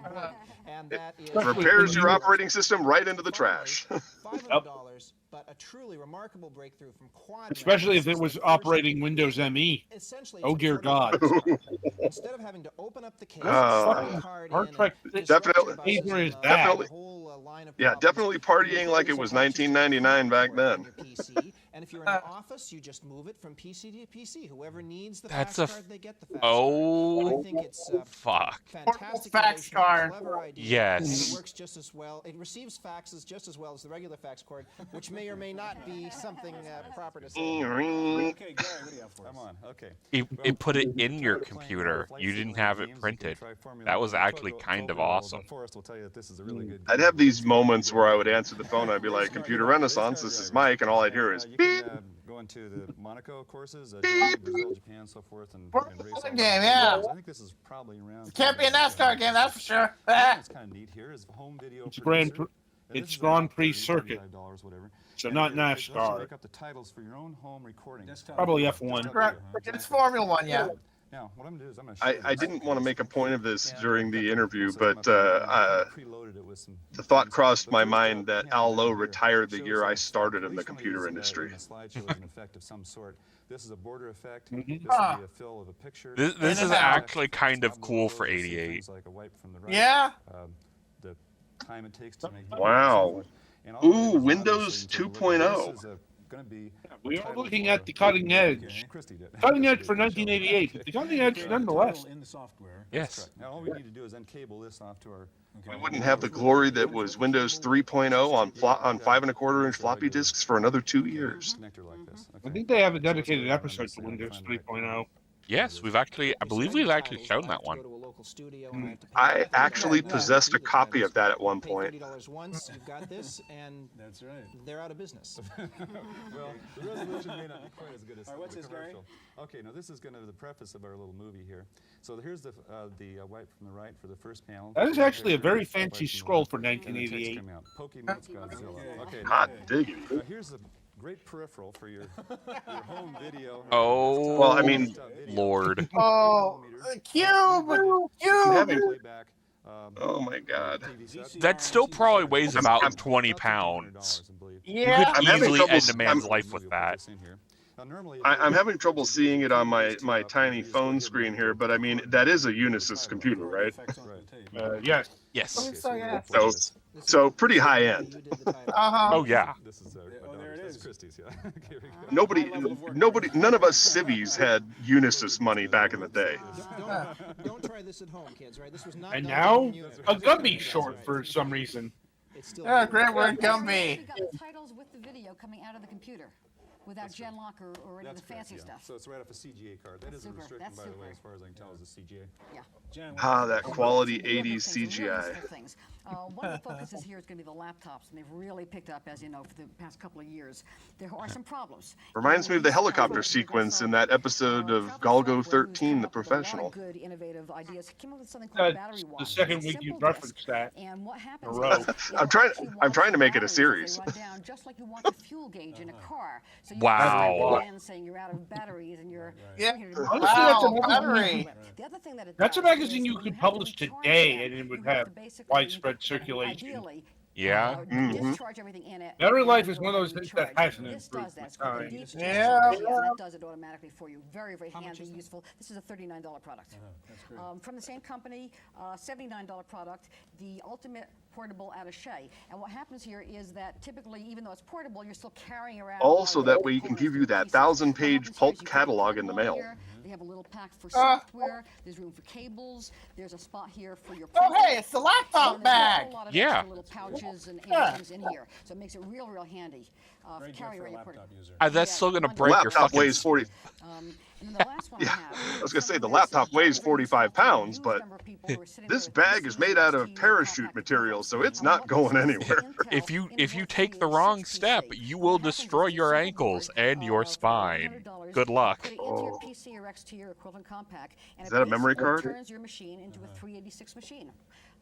Repairs your operating system right into the trash. But a truly remarkable breakthrough from Quad. Especially if it was operating Windows ME. Oh dear God. Instead of having to open up the case, definitely. line of Yeah, definitely partying like it was 1999 back then. And if you're in an office, you just move it from PC to PC. Whoever needs the That's fax card, they get the fax card. I think it's fuck. fantastic fax innovation, card. clever idea. Yes. And it works just as well. It receives faxes just as well as the regular fax cord, which may or may not be something proper to say. Okay, Gary, what do you have for us? Come on, okay. It put it in your computer. You didn't have it printed. That was actually kind of awesome. Forrest will tell you that this is a really good I'd have these moments where I would answer the phone. I'd be like, "Computer Renaissance, this is Mike," and all I'd hear is you beep. can go into the Monaco courses, Germany, Brazil, Japan, so forth, and race all game, the yeah. I think this is probably around. It can't be a NASCAR game, that's for sure. It's kind of neat here is home video. It's producer. it's Grand Prix circuit, whatever. so And not it lets you NASCAR. make up the titles for your own home recording. Probably F1. It's Formula One, yeah. Now, what I'm gonna do is I'm gonna show you I this. didn't want to make a point of this during the interview, So but I'm preloaded it with some the thought things. crossed But my first, mind that the Al camera Lowe down here retired the shows year I that started at in the least one of computer these, industry. in a slideshow is an effect of some sort. This is a border effect. This would be Ah. a fill of a picture. This is and out. actually kind of cool for You'll see 88. things like a wipe from the right, Yeah. The time it takes to make. Wow. And all of it Ooh, is on Windows this, so you can take a look at 2.0. this. This is gonna be We a are title looking for at the cutting edge. Christie did. Cutting edge Christie for did the show. 1988. but The cutting edge nonetheless. In the software. Yes. Now all we need to do is uncable this off to our. We wouldn't have the glory that was Windows 3.0 on 5.25-inch floppy disks for another 2 years. Connector like this. I think they have a dedicated episode to Windows 3.0. Yes, I believe we've actually shown that one. I actually possessed a copy of that at one point. $30 once, you've got this, and That's right. they're out of business. Well, the resolution may not be quite as good as All right, what's the this, Gary? commercial. Okay, now this is going to be the preface of our little movie here. So here's the wipe from the right for the first panel. That is actually a very Wipe from fancy the scroll left, for and the text 1988. come out. Pokemon Godzilla. Okay, Hot diggity. now here's the great peripheral for your home video. Oh, Well, I mean, Lord. Oh, cube! having- Playback, Oh my God. TV set. That still probably weighs about I'm- 20 pounds. Yeah. You I'm could having easily trouble end a s- man's I'm- life with that. I'm having trouble seeing it on my tiny phone screen here, but I mean, that is a Unisys computer, right? Yes. Yes. So, yeah. So pretty high end. Uh-huh. Oh, yeah. This is Oh, there it that's is. Christie's, yeah. Okay, we go. Nobody, none of us civvies had Unisys money back in the day. Don't try this at home, kids, right? This was not And done now, in unit. a Gumby short for some reason. It's still Yeah, very great word, We Gumby. got the titles with the video coming out of the computer without gen lock or any of That's the fancy correct, yeah. stuff. So it's right off a CGA card. That That's is a super. restriction, That's by the way, super. as far as I can tell, is a CGA. Yeah. Jen, Ah, that quality Some wonderful 80s things, some really CGI. useful things. One of the focuses here is going to be the laptops, and they've really picked up, as you know, for the past couple of years. There are some problems. Reminds me of the helicopter sequence in that episode of Galgo 13, The Professional. Good innovative ideas. Came up with something called battery The watch. second It's a week you simple referenced disc, that. and what in a happens row. is it'll I'm trying- actually I'm watch trying to the make it a batteries as series. they run down, just like you want the fuel gauge in a car. So you Wow. can saying you're out of batteries and you're Yeah. 300 Honestly, miles. that's a Wow, battery. The other thing that it That's a does magazine is you when could have to publish recharge today that, and it would you have have to basically, widespread circulation. ideally, Yeah. discharge everything in it. Battery and life then is go one of ahead those and things that recharge. hasn't This improved does that. with It's called a time. deep Yeah. discharge, and it does it automatically for you. Very, very handy, useful. This is a $39 product. That's great. From the same company, $79 product, the ultimate portable attaché. And what happens here is that typically, even though it's portable, you're still carrying around. a lot Also, of that different way you can components give you for that pieces. 1,000-page What happens here pulp is you put the catalog in the portable mail. here, They have a little pack for software. There's room for cables. There's a spot here for your. Oh, hey, it's the laptop And there's bag. A whole lot of Yeah. extra little pouches and Yeah. things in here, so it makes it real, real handy. Great gift Carry for a around your laptop portable. user. That's still going to break your Laptop fucking... weighs 40. And then the last one Yeah, I have. I was gonna say the something laptop that's weighs very 45 useful to a pounds, huge but number of people who are sitting this there with bag is PCs, made out of TVs, parachute compact material, devices. so it's And not what going this is anywhere. Intel If you Intel take the wrong 386 step, PC. you What will happens destroy is your it's a ankles board, and your for spine. $100, Good luck. Put it into your PC or X to your equivalent compact. And Is it that a memory basically card? turns your machine into a 386 machine.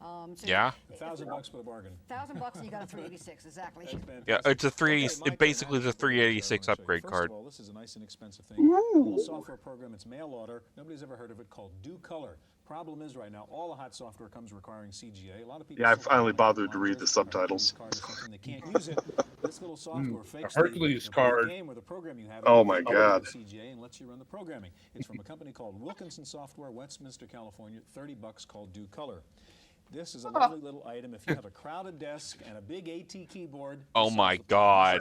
So Yeah. $1,000 for the bargain. $1,000 and you got a 386, exactly. Yeah, it's a 380. It basically is a 386 upgrade First card. of all, this is a nice inexpensive thing. A little software program. It's mail order. Nobody's ever heard of it, called Do Color. Problem is right now, all the hot software comes requiring CGA. A lot of people. Yeah, I sit finally on bothered to read the monitors, subtitles. card or something, they can't use it. This little software fakes Hercules the card. game where the program you have. Oh my it God. CGA and lets you run the programming. It's from a company called Wilkinson Software, Westminster, California. $30 called Do Color. This is a lovely little item. If you have a crowded desk and a big AT keyboard. Oh my god.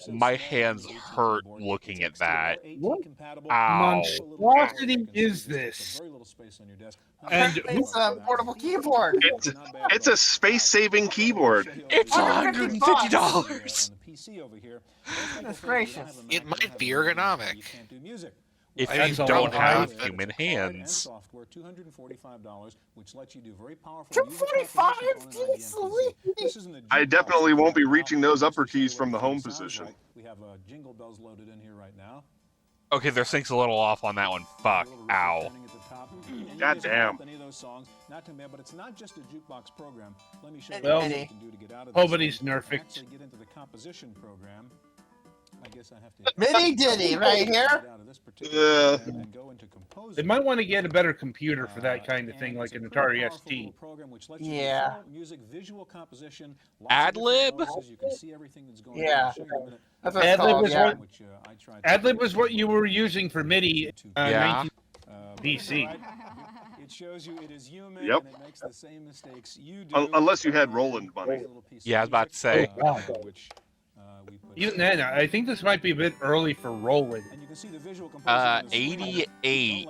My hands hurt looking at that. What Ow. monstrosity is this? And It's a portable keyboard. It's a space-saving keyboard. It's $150. Goodness gracious. It might be ergonomic. If I you mean, don't have but- human hands. Software, $245, which lets you do very powerful. $245. I definitely won't be reaching those upper keys from the home position. We have jingle bells loaded in here right now. Okay, their sync's a little off on that one. Fuck. Ow. God damn. Any of those songs, not too bad, but it's not just a jukebox program. Let me show you Well, what you can do to get out of nobody's this. nerfed. Actually get into the composition program. I guess I have to Mini Diddy right here. They might want to get a better computer for that kind of thing, like an Atari ST. Yeah. Music, visual composition, Ad-lib? you can see everything that's going Yeah. on. That's what it's called, yeah. Adlib was what you were using for MIDI. Yeah. 19 DC. It shows you it is human Yep. and it makes the same mistakes you do. Unless you had Roland money. Yeah, I was about to say. Even then, I think this might be a bit early for Roland. 88.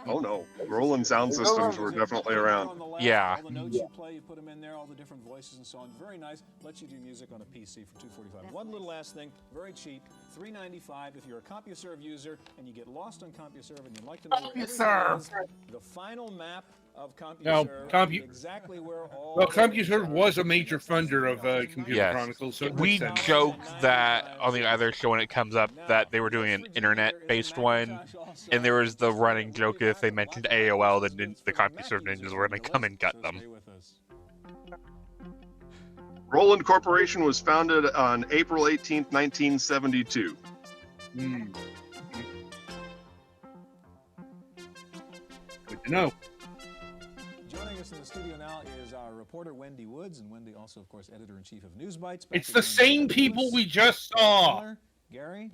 Oh no, Roland sound systems were definitely around. Yeah. All the notes you play, you put them in there, all the different voices and so on. Very nice. Lets you do music on a PC for $245. One little last thing, very cheap, $395 if you're a CompuServe user and you get lost on CompuServe and you'd like to know where everything is, the final map of CompuServe, exactly where all Well, CompuServe was a major funder of Computer Yes. Chronicles, so it We makes sense. joked that on the other show when it comes up that they were doing an internet-based one, and there was the running joke that if they mentioned AOL, then the CompuServe ninjas were going to come and gut them. Roland Corporation was founded on April 18th, 1972. Good to know. Joining us in the studio now is our reporter Wendy Woods, and Wendy also, of course, editor-in-chief of News Bites. It's the same people we just saw. Gary?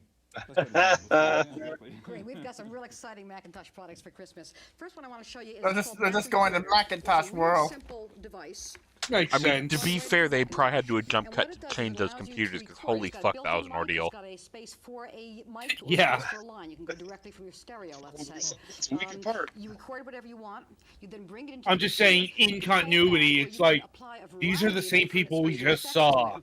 Great. We've got some real exciting Macintosh products for Christmas. First one I want to show you is They're just going to Macintosh world. simple device. Makes I mean, sense. to be fair, they probably had to do a jump cut to change those computers, because holy fuck, that was an ordeal. It's got a space for a mic or Yeah. space for a line. You can go directly from your stereo, let's say. It's a week apart. You record whatever you want. You then bring it into I'm the just computer, saying, in continuity, it's like, these are the same people we just saw.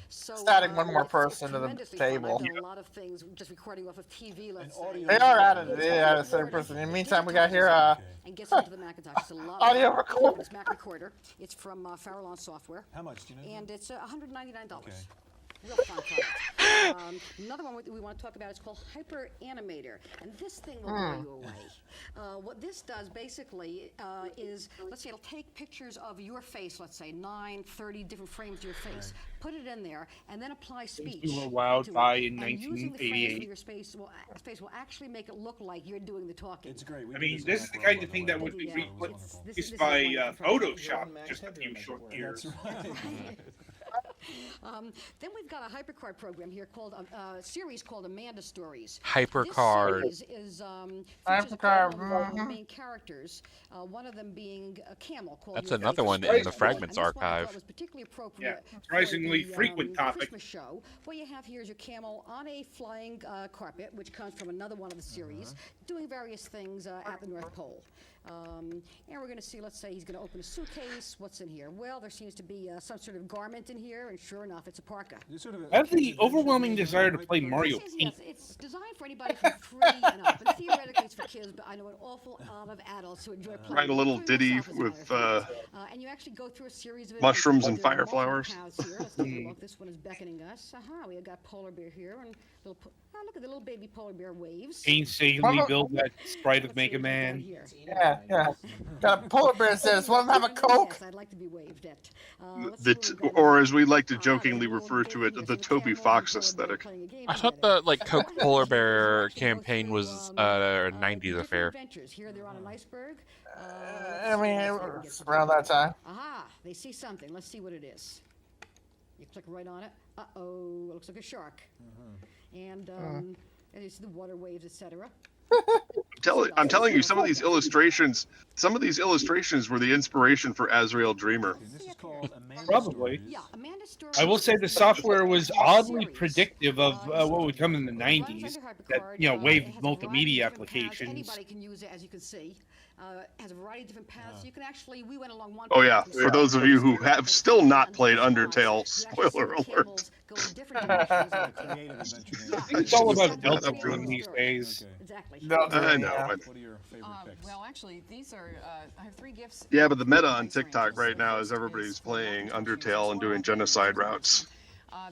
Just adding one more person to the table. I've done a lot of things just recording off of TV, let's say. They are added. They added a certain person. In the meantime, we got here And gets into the Macintosh. It's a lot audio of recorder. This Mac recorder. It's from Farallon Software. How much do you know? And it's $199. Real fun product. Another one we want to talk about is called Hyper Animator, and this thing will blow you away. What this does basically is, let's say it'll take pictures of your face, let's say 30 different frames of your face, put it in there, and then apply speech. We were wowed to it. by in And using the frames of 1988. your face will actually make it look like you're doing the talking. It's great. I mean, this is the kind of thing that would be replaced by Photoshop in just a few short years. Then we've got a HyperCard program here called a series called Amanda Stories. HyperCard. This series is features a couple of main characters. One of them being a camel called. That's Your another Favorite one in Story. the Fragments And this one I archive. thought was particularly appropriate Yeah, surprisingly for the, frequent topic. Christmas show. What you have here is your camel on a flying carpet, which comes from another one of the series, doing various things at the North Pole. And we're going to see, let's say he's going to open a suitcase. What's in here? Well, there seems to be some sort of garment in here, and sure enough, it's a parka. I have the overwhelming desire to play Mario Paint. It's designed for anybody from 3 and up, and theoretically it's for kids, but I know an awful lot of adults who enjoy playing. Write a little ditty myself, as a matter with of fact. And you actually go through a series of mushrooms and adventures. There are fire multiple flowers. paths here. Let's take a look. This one is beckoning us. We have got polar bear here, and look at the little baby polar bear waves. Painstakingly build that sprite of Mega Man. Yeah, yeah. Got a polar bear says, "Want to have a Coke?" Yes, I'd like to be waved at. Or as we like to jokingly refer to it, the Toby Fox aesthetic. I thought the Coke Polar Bear campaign was a 90s affair. Here they're on an iceberg. I mean, it was around that time. Aha! They see something. Let's see what it is. You click right on it. Uh-oh! It looks like a shark. And you see the water waves, etc. telling you, some of these illustrations were the inspiration for Azrael Dreamer. Probably. Yeah, Amanda Story I will is say a the software was series. oddly predictive of what would come in the Runs 90s. under hypercard. That It wave has of a variety multimedia of different paths. applications. Anybody can use it, as you can see. Has a variety of different paths. You can actually, we went along one Oh path yeah, from for those of you who have still not played Undertail Undertale, Spots. You actually see spoiler the alert. camels go in different directions. Creative adventure game. Yeah, It's all Should've about looked that Delta up Rune real these quick. days. exactly. Delta I Rune, know. yeah. What are your favorite picks? Well, actually, these are. I have 3 gifts. Yeah, but the meta on Price TikTok ranges. right The now first is everybody's is for playing Macintosh users Undertale and or doing Mac genocide users. routes.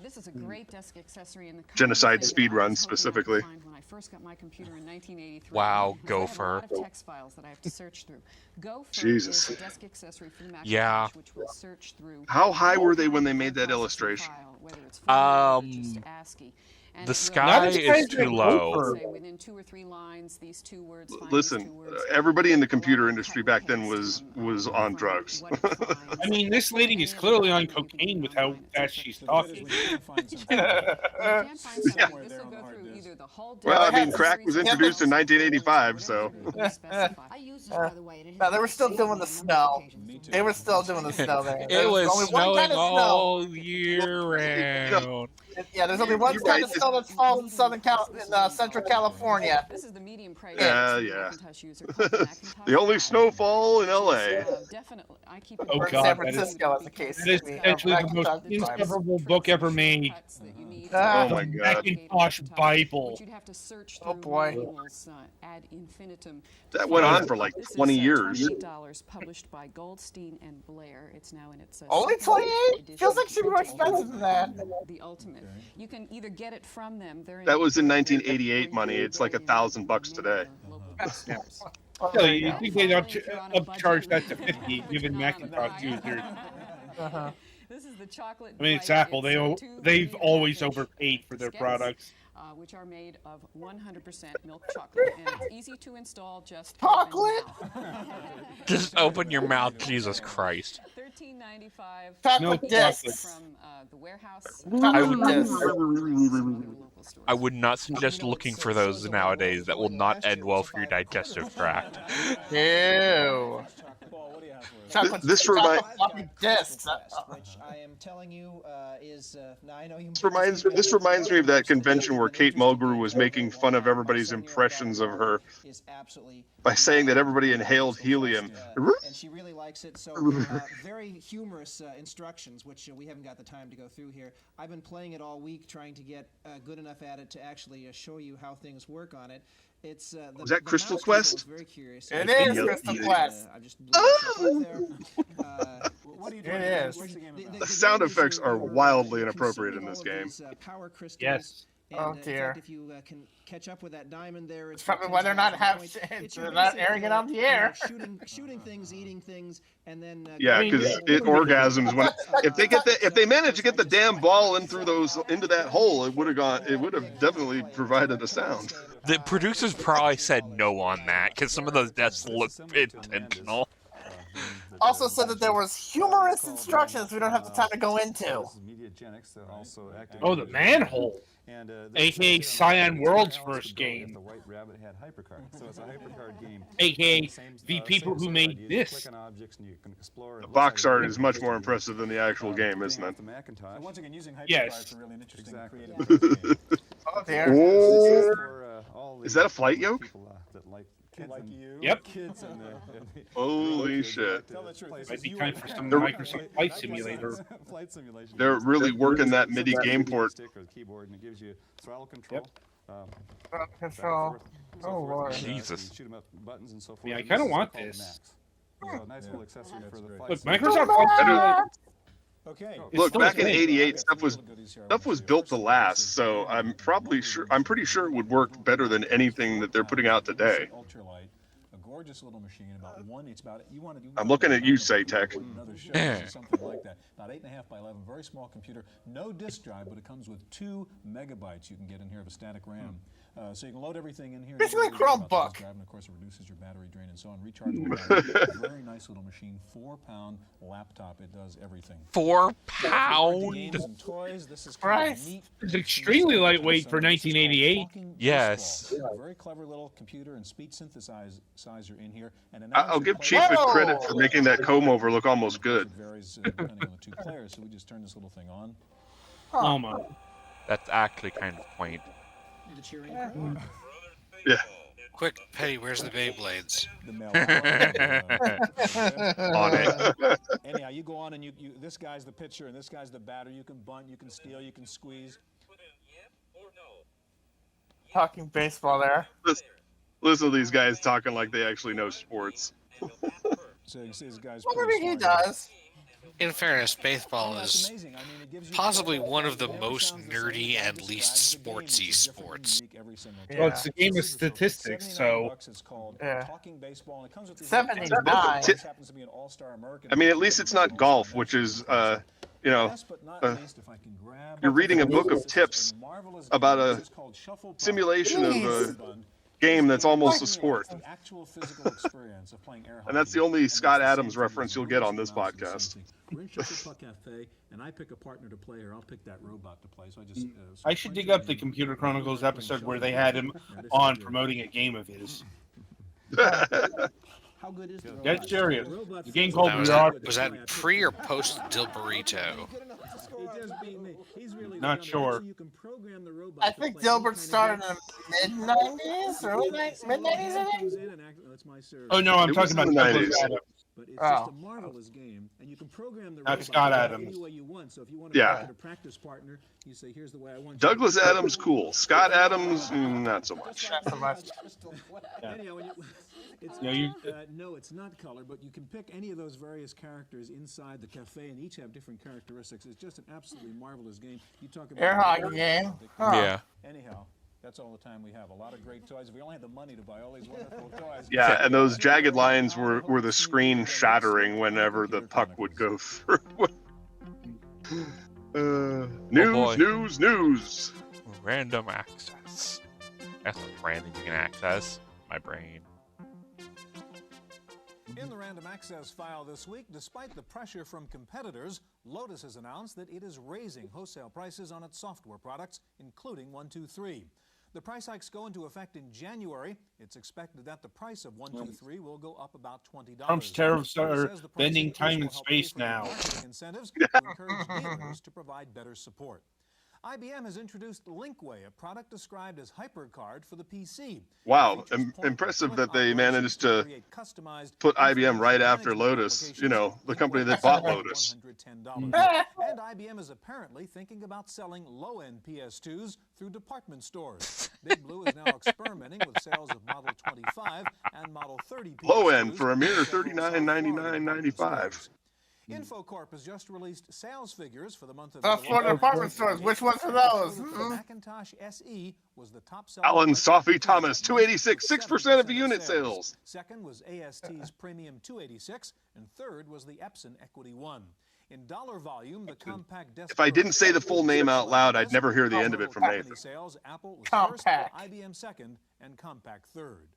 This is a great desk accessory and the kind Genocide of thing that I speedruns was hoping I could specifically. find when I first got my computer in 1983. Wow, So I have a Gopher. lot of text files that I have to search through. Gopher Jesus. is a desk accessory for the Macintosh, Yeah. which will search through. How high were they any when they kind made of that processing illustration? file, whether it's formatted or just Um, ASCII. And the it will sky as is high as too that low. Gopher. say within 2 or 3 lines, these 2 words. Find these 2 Listen, words. everybody in the A lot computer of industry cut and back then paste was from on drugs. what it finds. I mean, this lady is Any of the clearly on copying that you can cocaine do with how online, fast etc. she's So the bit is talking. when you can't find something. When you can't find something, Somewhere this there will on go the hard through disk. either the whole Well, disk I mean, or crack series was of introduced in files, 1985, whatever so. you can specify. I used this, by the way. And it No, has they were been still saved doing me the on a number of snow. occasions. Me too. They were still doing the snow there. It There was only one snowing kind of snow. all year You know, round. Yeah, there's only one You're kind right. of snow that falls in Central California. This is the medium price Yeah, for the yeah. Macintosh user called the Macintosh The only Live, snowfall in which is, LA. definitely, I keep it Oh Or in on San God, that is Francisco, as the case that is may be. potentially the most Macintosh Prime. insufferable book ever made. Oh The my God. Macintosh Bible. which you'd have to search Oh, through boy. manuals ad infinitum. to That went find. on for like This 20 is years. $28, published by Goldstein and Blair. It's now in its Only second 28? edition. Feels like it should be more expensive than that. The ultimate. You can either get it from them. They're That was in Berkeley, or 1988 you money. can It's get like it in $1,000 today. other local bookstores. Well, Yeah, there you you go. think they'd Finally, if you're on a upcharge that to budget, 50, which given we're not on a Macintosh budget. users? Uh-huh. This is the chocolate. I mean, it's bite. Apple. It's, 2 They've 3.5 always inch, overpaid for their diskettes, products. which are made of 100% milk chocolate, and it's easy to install. Just Chocolate? Just open your mouth, Jesus Christ. $13.95. Chocolate No discs. From the warehouse. Chocolate discs. I would not suggest looking for those nowadays. That will not end well for your digestive tract. Ew. Chocolate, This chocolate floppy discs. Which I am telling you is now I know you. This reminds me of that convention where Kate Mulgrew was making fun of everybody's impressions of her by saying that everybody inhaled helium. And she really likes it. So very humorous instructions, which we haven't got the time to go through here. I've been playing it all week, trying to get good enough at it to actually show you how things work on it. It's Was that Crystal Quest? Very curious. It is Crystal Quest. What are you doing? It is. The sound effects are wildly inappropriate in this game. Power crystals. Yes. And, Oh, in dear. fact, if you can catch up with that diamond there, It's probably why they're not they're not airing it on the air. Shooting things, eating things, and then Yeah, because it orgasms when if they manage to get the damn ball into that hole, it would have definitely provided a sound. The producers probably said no on that because some of those deaths look intentional. Also said that there was humorous instructions we don't have the time to go into. Oh, the manhole. And, AKA Cyan World's first game. The White Rabbit had hypercard, so it's a hypercard game. AKA the people who made this. The box art is much more impressive than the actual game, isn't it? Once again, using hypercards Yes. for really interesting creative Oh, there. Is that a flight yoke? like you. Yep. Kids and Holy shit. Tell the truth. Might be time for some They're- Microsoft Flight Simulator. Flight simulation. They're really working that MIDI game port. Stick or the keyboard, and it gives you throttle control. Control. Oh, Lord. Jesus. Shoot 'em up buttons and so forth. Yeah, I and kinda this is want called the this. Max. So a nice little accessory for the flight Look, simulator. Microsoft Flight Simulator. Okay. Look, still back in okay. '88, stuff was built to last, so I'm pretty sure it would work better than anything that they're putting out today. Ultralight, a gorgeous little machine. It's about you want to do. I'm looking at you, Saytech. Another show or something like that. About 8.5 by 11, very small computer. No disk drive, but it comes with 2 megabytes you can get in here of a static RAM. So you can load everything in here. Basically a Chromebook. And of course, it reduces your battery drain and so on. Rechargeable battery. Very nice little machine. 4-pound laptop. It does everything. 4 pound. Games and toys. This is Right. It's extremely lightweight for 1988. Yes. A very clever little computer and speech synthesizer in here. And I'll give Chief credit for making that comb over look almost good. It varies depending on the two players. So we just turn this little thing on. Oh my. That's actually kind of quaint. Yeah. Quick, Petty, where's the Beyblades? On it. Anyhow, you go on and you this guy's the pitcher and this guy's the batter. You can bunt, you can steal, you can squeeze. Talking baseball there. Listen to these guys talking like they actually know sports. So you see this guy's Well, maybe he does. In fairness, baseball is possibly one of the most nerdy and least sportsy sports. Well, it's a game of statistics, so. Yeah. 79. $79. I mean, at least it's not golf, which is, you're reading a book of tips about a simulation of a game that's almost a sport. And that's the only Scott Adams reference you'll get on this podcast. We're in Shuffle Puck Cafe, and I pick a partner to play, or I'll pick that robot to play. So I just. I should dig up the Computer Chronicles episode where they had him on promoting a game of his. How good is the Dead serious. The game called Now, was that pre or post Dil Burrito? Not sure. I think Dilbert started in the mid-90s, early mid-90s, I think. Oh no, I'm talking about Douglas Adams. But it's just a marvelous game, and you can program the That's robot Scott Adams. any way you want. So if you want Yeah. to a practice partner, you say, "Here's the way I want." Douglas Adams, cool. Scott Adams, not so much. Not so much. Anyhow, it's, no, it's not color, but you can pick any of those various characters inside the cafe, and each have different characteristics. It's just an absolutely marvelous game. You talk about Air hockey game. Huh. Yeah. Anyhow, that's all the time we have. A lot of great toys. If we only had the money to buy all these wonderful toys. Yeah, and those jagged lines were the screen shattering whenever the puck would go through. News. Random access. That's what random you can access. My brain. In the random access file this week, despite the pressure from competitors, Lotus has announced that it is raising wholesale prices on its software products, including 123. The price hikes go into effect in January. It's expected that the price of 123 will go up about $20. Trump's tariffs are bending time and space now. Incentives to encourage dealers to provide better support. IBM has introduced Linkway, a product described as HyperCard for the PC. Wow, impressive that they managed to put IBM right after Lotus, the company that bought Lotus. And IBM is apparently thinking about selling low-end PS2s through department stores. Big Blue is now experimenting with sales of Model 25 and Model 30 PS2s. Low end for a mere $39.99.95. Infocorp has just released sales figures for the month of That's for department stores. Which ones are those? The Macintosh SE was the top seller. Alan Sophie Thomas, 286, 6% of the unit sales. Second was AST's Premium 286, and third was the Epson Equity 1. In dollar volume, the compact desktop. If I didn't say the full name out loud, I'd never hear the end of it from Nathan. Sales, Apple was Compact. first, IBM second, and Compact third.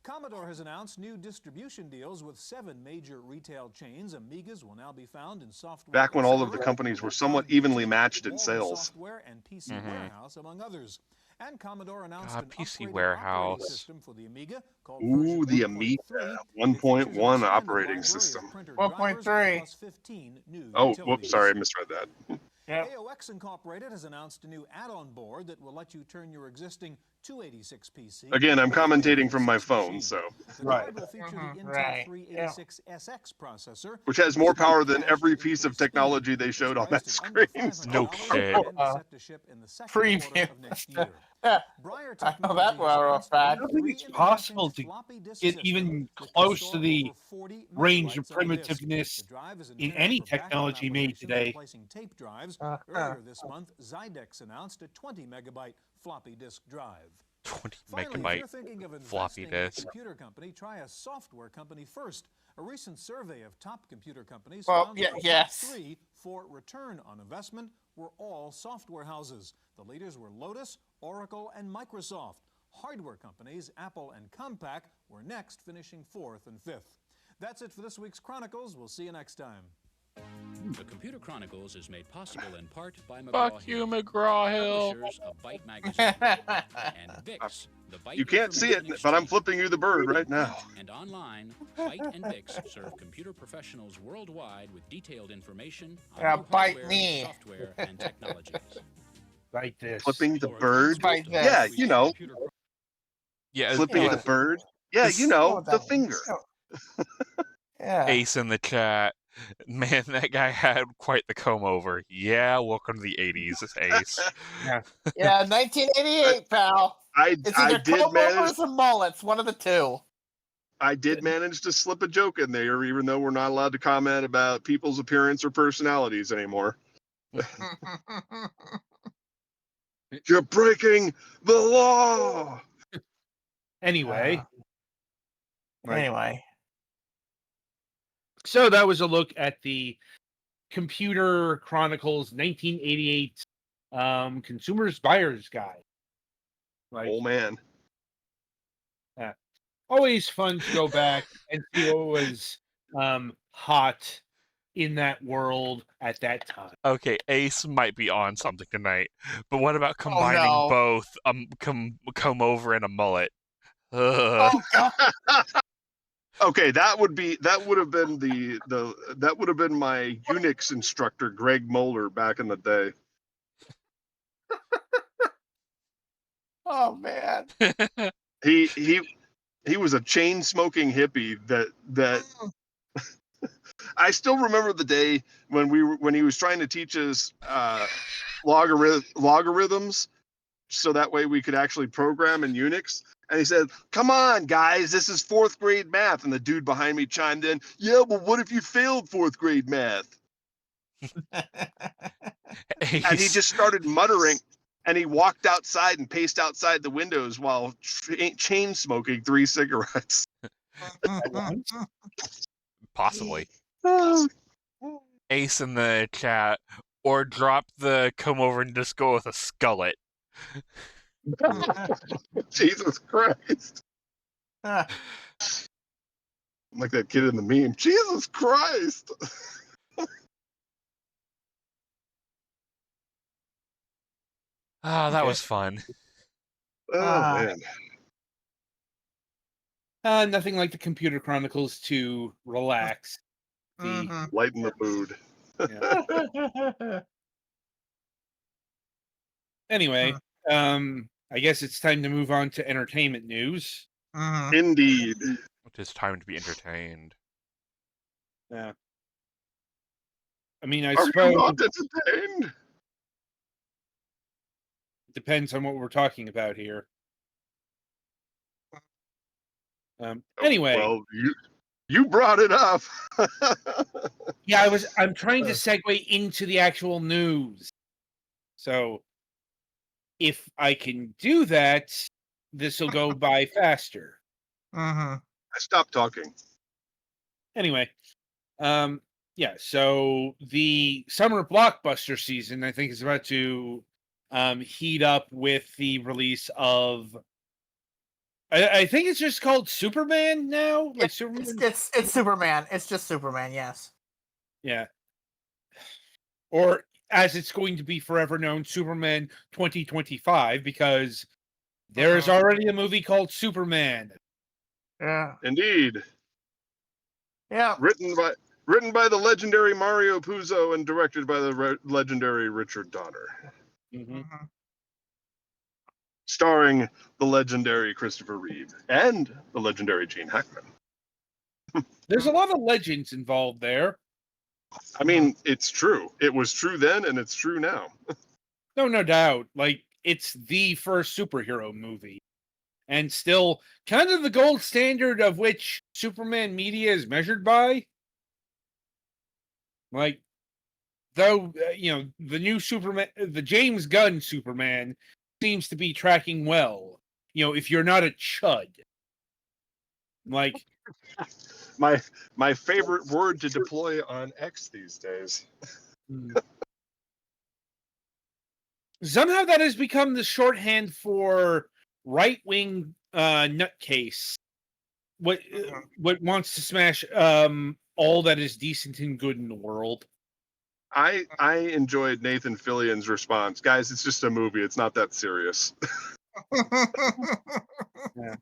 Commodore has announced new distribution deals with 7 major retail chains. Amigas will now be found in software. Back when all of the companies were somewhat evenly matched in sales. Software and PC Warehouse, among others. And Commodore announced an PC upgraded Warehouse. operating system for the Amiga called Ooh, the version Amiga 1.3. 1.1 operating system. 1.3. Oh, whoops, sorry, I misread that. Yep. AOX Incorporated has announced a new add-on board that will let you turn your existing 286 PC. Again, I'm commentating from my phone, so. The board will feature the Intel Right. 386 SX processor, Which has more power than every piece of technology they showed on that screen. No shit. set to ship in the second quarter Preview. of next year. Yeah. Briar I know that well, Technologies fact. I don't think it's possible to get even close to the range of primitiveness in any technology made today. Tape drives. Uh-huh. Earlier this month, Zydex announced a 20 megabyte floppy disk drive. 20 Finally, if you're megabyte thinking of floppy investing in a disk. computer company, try a software company first. A recent survey of top computer companies Well, found yeah, that the yes. top 3 for return on investment were all software houses. The leaders were Lotus, Oracle, and Microsoft. Hardware companies Apple and Compaq were next, finishing 4th and 5th. That's it for this week's Chronicles. We'll see you next time. The Computer Chronicles is made possible in part by Fuck you, McGraw-Hill. publishers of Byte Magazine, and VIX, the Byte You can't see it, Information but I'm Exchange. flipping you the bird right now. And online, Byte and VIX serve computer professionals worldwide with detailed information on Yeah, new bite hardware, me. software, and technologies. Like this. Flipping the bird? Like this. Yeah, you know. Yeah, Flipping Yeah. the bird? Yeah, you know, the finger. Yeah. Ace in the chat. Man, that guy had quite the comb over. Yeah, welcome to the 80s, Ace. Yeah, 1988, pal. It's I either did comb manage. overs or mullets, one of the two. I did manage to slip a joke in there, even though we're not allowed to comment about people's appearance or personalities anymore. You're breaking the law. Anyway. Anyway. So that was a look at the Computer Chronicles 1988 Consumer's Buyer's Guide. Like, Oh, man. Yeah. Always fun to go back and see what was hot in that world at that time. Okay, Ace might be on something tonight, but what about combining no. both comb over and a mullet? Ugh. Oh, God. Okay, that would have been my Unix instructor, Greg Moeller, back in the day. Oh, man. He was a chain smoking hippie that I still remember the day when he was trying to teach us logarithms, so that way we could actually program in Unix. And he said, "Come on, guys, this is 4th grade math." And the dude behind me chimed in, "Yeah, well, what if you failed 4th grade math?" And he just started muttering, and he walked outside and paced outside the windows while chain smoking 3 cigarettes. Possibly. Ace in the chat, or drop the comb over and just go with a skullet. Jesus Christ. Like that kid in the meme. Jesus Christ. Ah, that was fun. Oh, man. Nothing like the Computer Chronicles to relax. Lighten the mood. Anyway, I guess it's time to move on to entertainment news. Indeed. It is time to be entertained. Yeah. I mean, I Are suppose you not entertained? it depends on what we're talking about here. Anyway. Well, you brought it up. Yeah, I'm trying to segue into the actual news. So if I can do that, this will go by faster. I stopped talking. Anyway, yeah, so the summer blockbuster season, I think, is about to heat up with the release of I think it's just called Superman now. Like Superman. It's Superman. It's just Superman. Yes. Yeah. Or as it's going to be forever known, Superman 2025, because there is already a movie called Superman. Yeah. Indeed. Yeah. Written by the legendary Mario Puzo and directed by the legendary Richard Donner. Starring the legendary Christopher Reeve and the legendary Gene Hackman. There's a lot of legends involved there. I mean, it's true. It was true then, and it's true now. No doubt. Like, it's the first superhero movie. And still kind of the gold standard of which Superman media is measured by. Like, though, the new Superman, the James Gunn Superman, seems to be tracking well. If you're not a chud. Like, my favorite word to deploy on X these days. Somehow that has become the shorthand for right-wing nutcase what wants to smash all that is decent and good in the world. I enjoyed Nathan Fillion's response. Guys, it's just a movie. It's not that serious. Yeah.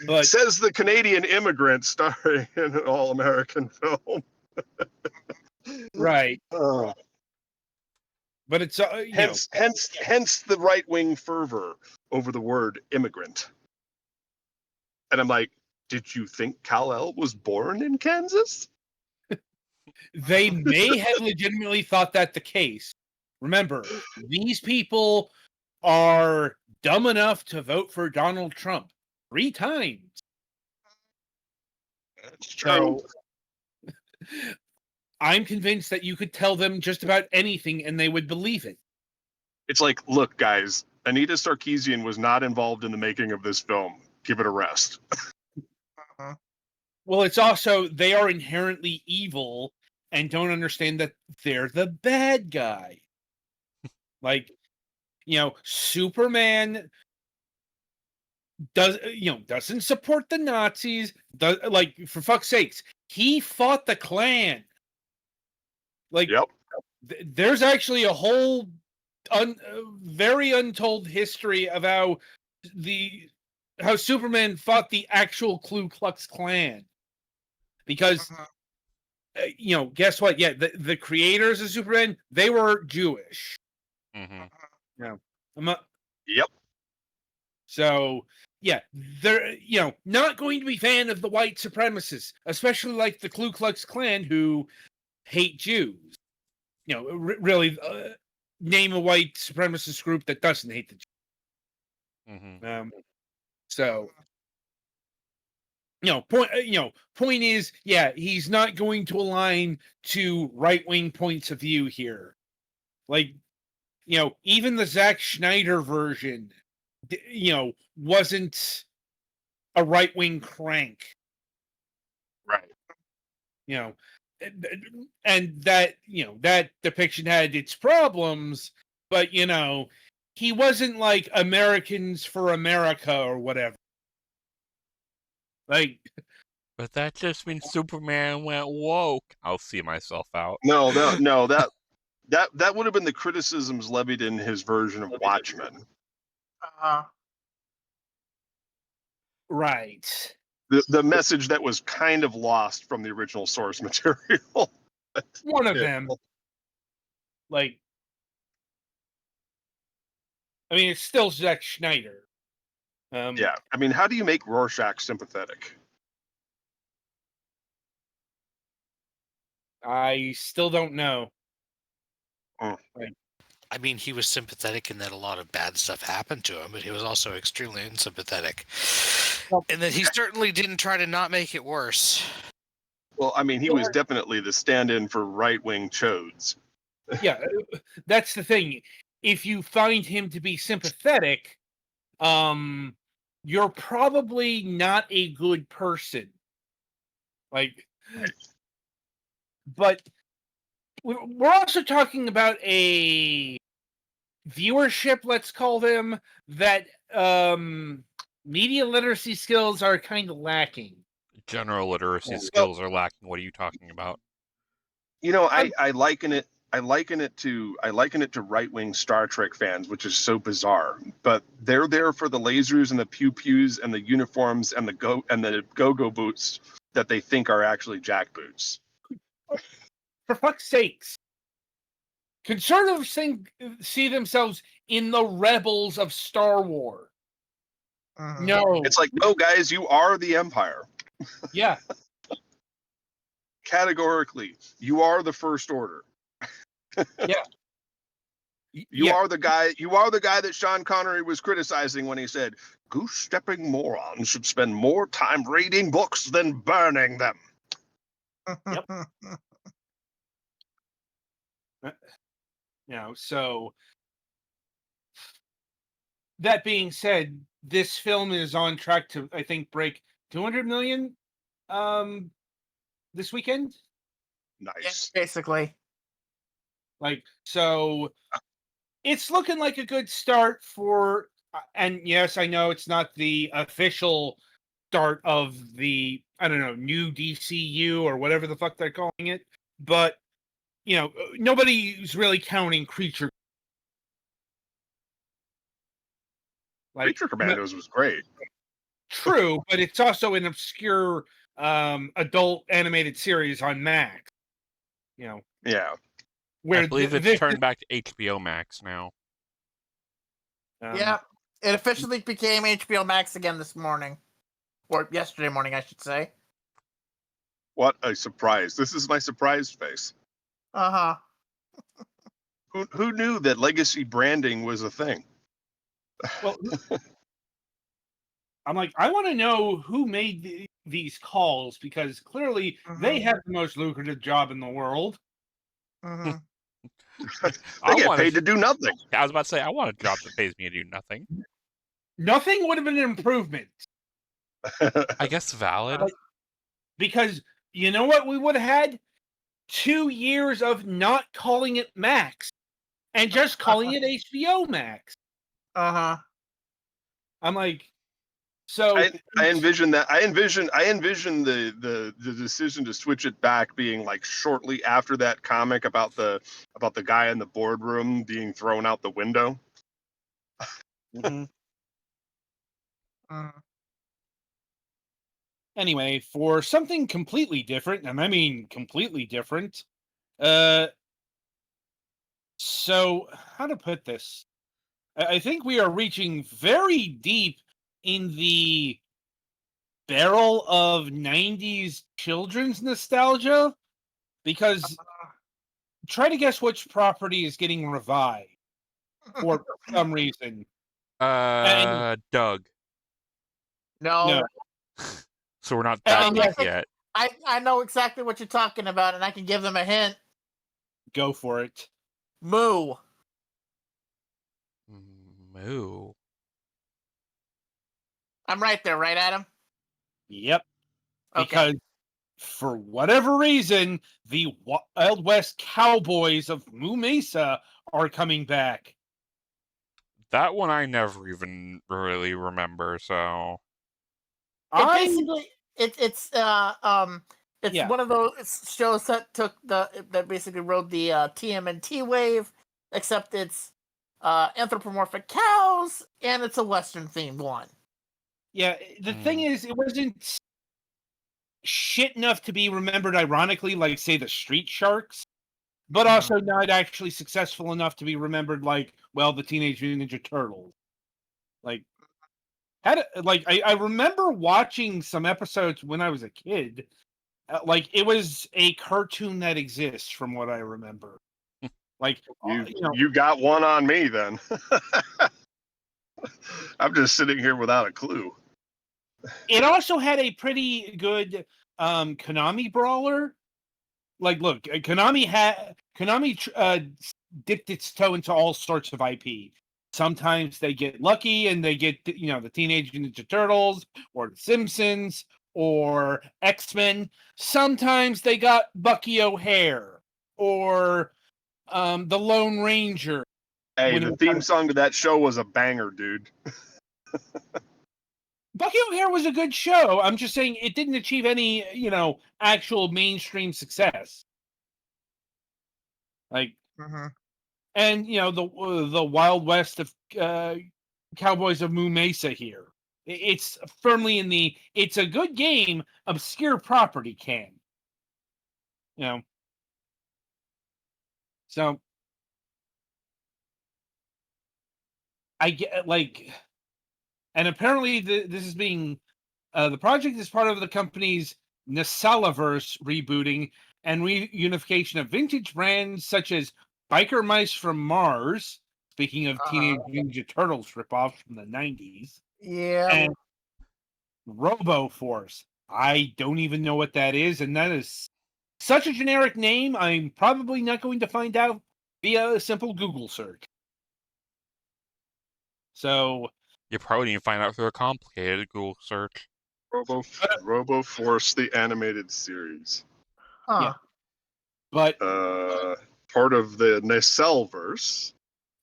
But says the Canadian immigrant starring in an all-American film. Right. But it's hence the right-wing fervor over the word immigrant. And I'm like, did you think Kal-El was born in Kansas? They may have legitimately thought that the case. Remember, these people are dumb enough to vote for Donald Trump 3 times. That's true. So, I'm convinced that you could tell them just about anything and they would believe it. It's like, look, guys, Anita Sarkeesian was not involved in the making of this film. Give it a rest. Well, it's also, they are inherently evil and don't understand that they're the bad guy. Like, Superman doesn't support the Nazis. Like, for fuck's sakes, he fought the Klan. Like, yep. There's actually a whole very untold history of how Superman fought the actual Ku Klux Klan. Because, guess what? Yeah, the creators of Superman, they were Jewish. Mm-hmm. Yep. So, yeah, they're, not going to be fan of the white supremacists, especially like the Ku Klux Klan, who hate Jews. Really, name a white supremacist group that doesn't hate the Jews. Mm-hmm. So, point is, yeah, he's not going to align to right-wing points of view here. Like, even the Zack Snyder version, wasn't a right-wing crank. Right. And that, that depiction had its problems, but, he wasn't like Americans for America or whatever. Like, but that just means Superman went woke. I'll see myself out. No, that would have been the criticisms levied in his version of Watchmen. Right. The message that was kind of lost from the original source material. One of them. Like, I mean, it's still Zack Snyder. Yeah, I mean, how do you make Rorschach sympathetic? I still don't know. I mean, he was sympathetic in that a lot of bad stuff happened to him, but he was also extremely unsympathetic. And that he certainly didn't try to not make it worse. Well, I mean, he was definitely the stand-in for right-wing chodes. Yeah, that's the thing. If you find him to be sympathetic, you're probably not a good person. Like, but we're also talking about a viewership, let's call them, that media literacy skills are kind of lacking. General literacy skills are lacking. What are you talking about? I liken it to right-wing Star Trek fans, which is so bizarre. But they're there for the lasers and the pew-pews and the uniforms and the go-go boots that they think are actually jackboots. For fuck's sakes. Conservatives see themselves in the rebels of Star Wars. No. It's like, no, guys, you are the Empire. Yeah. Categorically, you are the First Order. Yeah. You are the guy that Sean Connery was criticizing when he said, goose-stepping morons should spend more time reading books than burning them. Yep. So that being said, this film is on track to, I think, break 200 million this weekend. Nice. Yeah, basically. Like, so it's looking like a good start for. And yes, I know it's not the official start of the new DCU or whatever the fuck they're calling it, but nobody's really counting Creature. Creature Commandos was great. True, but it's also an obscure adult animated series on Max. Yeah. Where I believe it's turned back to HBO Max now. Yeah, it officially became HBO Max again this morning. Or yesterday morning, I should say. What a surprise. This is my surprise face. Uh-huh. Who knew that legacy branding was a thing? Well, I'm like, I want to know who made these calls, because clearly they have the most lucrative job in the world. Mm-hmm. They get paid to do nothing. I was about to say, I want a job that pays me to do nothing. Nothing would have been an improvement. I guess valid. Because you know what we would have had? 2 years of not calling it Max and just calling it HBO Max. Uh-huh. I'm like, so I envision that. I envision the decision to switch it back being like shortly after that comic about the guy in the boardroom being thrown out the window. Mm-hmm. Anyway, for something completely different, and I mean completely different, so how to put this? I think we are reaching very deep in the barrel of 90s children's nostalgia, because try to guess which property is getting revived for some reason. Doug. No. So we're not that deep I yet. I know exactly what you're talking about, and I can give them a hint. Go for it. Moo. Moo. I'm right there, right, Adam? Yep. Okay. Because for whatever reason, the Wild West Cowboys of Moo Mesa are coming back. That one I never even really remember, so It's one of those shows that basically rode the TMNT wave, except it's anthropomorphic cows and it's a Western themed one. Yeah, the thing is, it wasn't shit enough to be remembered ironically, like, say, the Street Sharks, but also not actually successful enough to be remembered like, well, the Teenage Mutant Ninja Turtles. Like, I remember watching some episodes when I was a kid. Like, it was a cartoon that exists, from what I remember. Like, you got one on me then. I'm just sitting here without a clue. It also had a pretty good Konami brawler. Like, look, Konami dipped its toe into all sorts of IP. Sometimes they get lucky and they get the Teenage Ninja Turtles or the Simpsons or X-Men. Sometimes they got Bucky O'Hare or the Lone Ranger. Hey, the theme song to that show was a banger, dude. Bucky O'Hare was a good show. I'm just saying it didn't achieve any, actual mainstream success. Like, and the Wild West of Cowboys of Moo Mesa here. It's firmly in the it's a good game, obscure property camp. So I get and apparently this is being the project is part of the company's Nasalaverse rebooting and reunification of vintage brands such as Biker Mice from Mars, speaking of Teenage Ninja Turtles ripoffs from the 90s. Yeah. And Robo Force. I don't even know what that is, and that is such a generic name, I'm probably not going to find out via a simple Google search. So you probably need to find out through a complicated Google search. Robo Force, the animated series. Yeah. But part of the Nacelverse.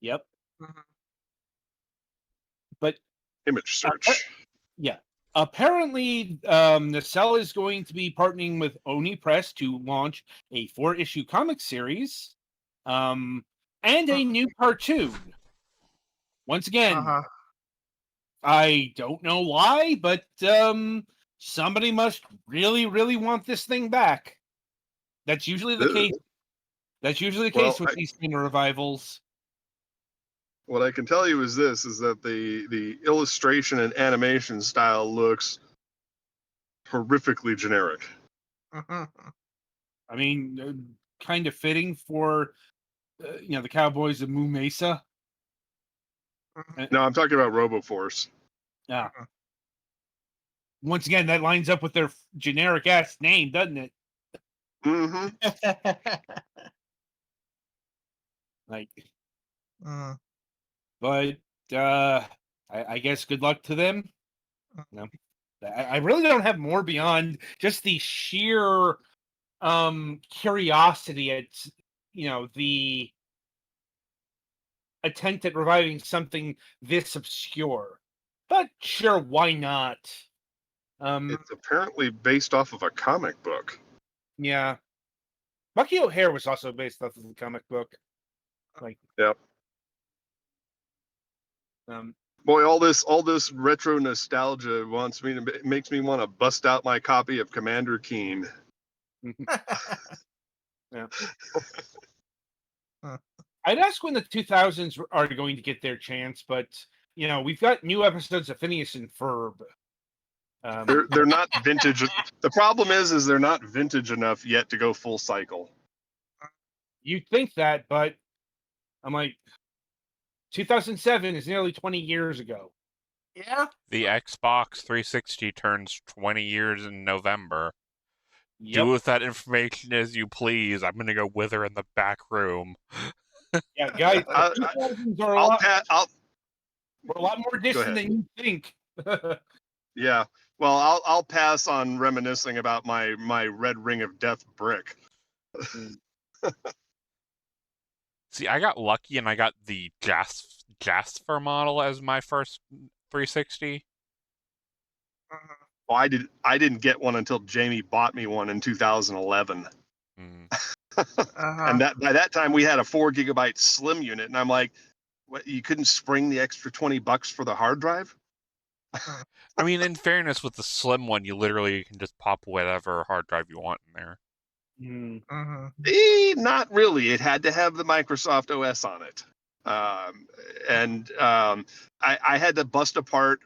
Yep. But image search. yeah. Apparently, Nacelle is going to be partnering with Oni Press to launch a 4-issue comic series, and a new cartoon. Once again, I don't know why, but somebody must really, really want this thing back. That's usually the case. That's usually the case with these kind of revivals. What I can tell you is this: is that the illustration and animation style looks horrifically generic. I mean, kind of fitting for the Cowboys of Moo Mesa. No, I'm talking about RoboForce. Yeah. Once again, that lines up with their generic ass name, doesn't it? Mm-hmm. Like, but I guess good luck to them. No, I really don't have more beyond just the sheer curiosity at the attempt at reviving something this obscure. But sure, why not? It's apparently based off of a comic book. Yeah. Bucky O'Hare was also based off of the comic book. Like, yep. Boy, all this retro nostalgia makes me want to bust out my copy of Commander Keen. Yeah. I'd ask when the 2000s are going to get their chance, but we've got new episodes of Phineas and Ferb. They're not vintage. The problem is they're not vintage enough yet to go full cycle. You'd think that, but I'm like, 2007 is nearly 20 years ago. Yeah. The Xbox 360 turns 20 years in November. Yep. Do with that information as you please. I'm gonna go wither in the back room. Yeah, guys, we're a lot more distant than you think. Yeah. Well, I'll pass on reminiscing about my Red Ring of Death brick. See, I got lucky and I got the Jasper model as my first 360. Well, I didn't get one until Jamie bought me one in 2011. And by that time we had a 4 gigabyte slim unit, and I'm like, what? You couldn't spring the extra $20 for the hard drive? I mean, in fairness, with the slim one, you literally can just pop whatever hard drive you want in there. Not really. It had to have the Microsoft OS on it. I had to bust apart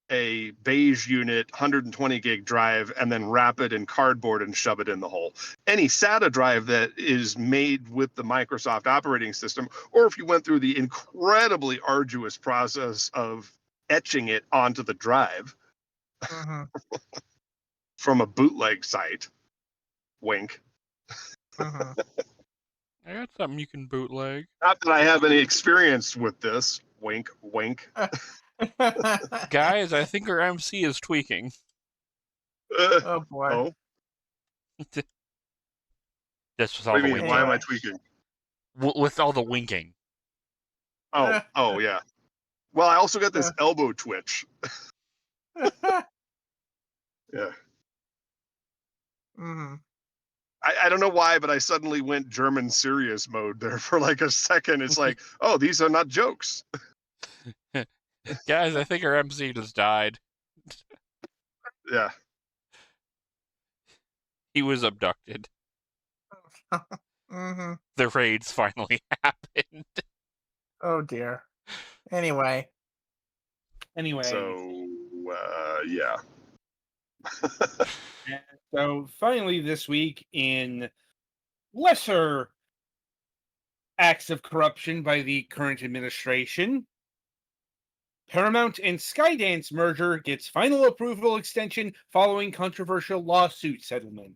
a beige unit 120 gig drive and then wrap it in cardboard and shove it in the hole. Any SATA drive that is made with the Microsoft operating system, or if you went through the incredibly arduous process of etching it onto the drive from a bootleg site, wink. I got something you can bootleg. Not that I have any experience with this, wink, wink. Guys, I think our MC is tweaking. Oh boy. Oh. This was all What do the you mean? winking. Why am I tweaking? With all the winking. Oh yeah. Well, I also got this elbow twitch. Yeah. I don't know why, but I suddenly went German serious mode there for like a second. It's like, oh, these are not jokes. Guys, I think our MC just died. Yeah. He was abducted. The raids finally happened. Oh dear. Anyway. So, yeah. So finally this week, in lesser acts of corruption by the current administration, Paramount and Skydance merger gets final approval extension following controversial lawsuit settlement.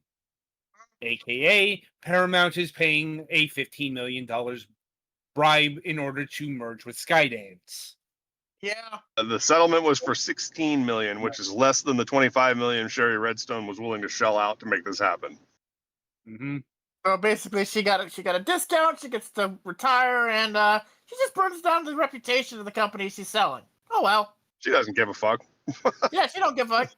AKA, Paramount is paying a $15 million bribe in order to merge with Skydance. Yeah. The settlement was for $16 million, which is less than the $25 million Sherry Redstone was willing to shell out to make this happen. Mm-hmm. So basically, she got a discount. She gets to retire, and She just burns down the reputation of the company she's selling. Oh well. She doesn't give a fuck. Yeah, she don't give a fuck.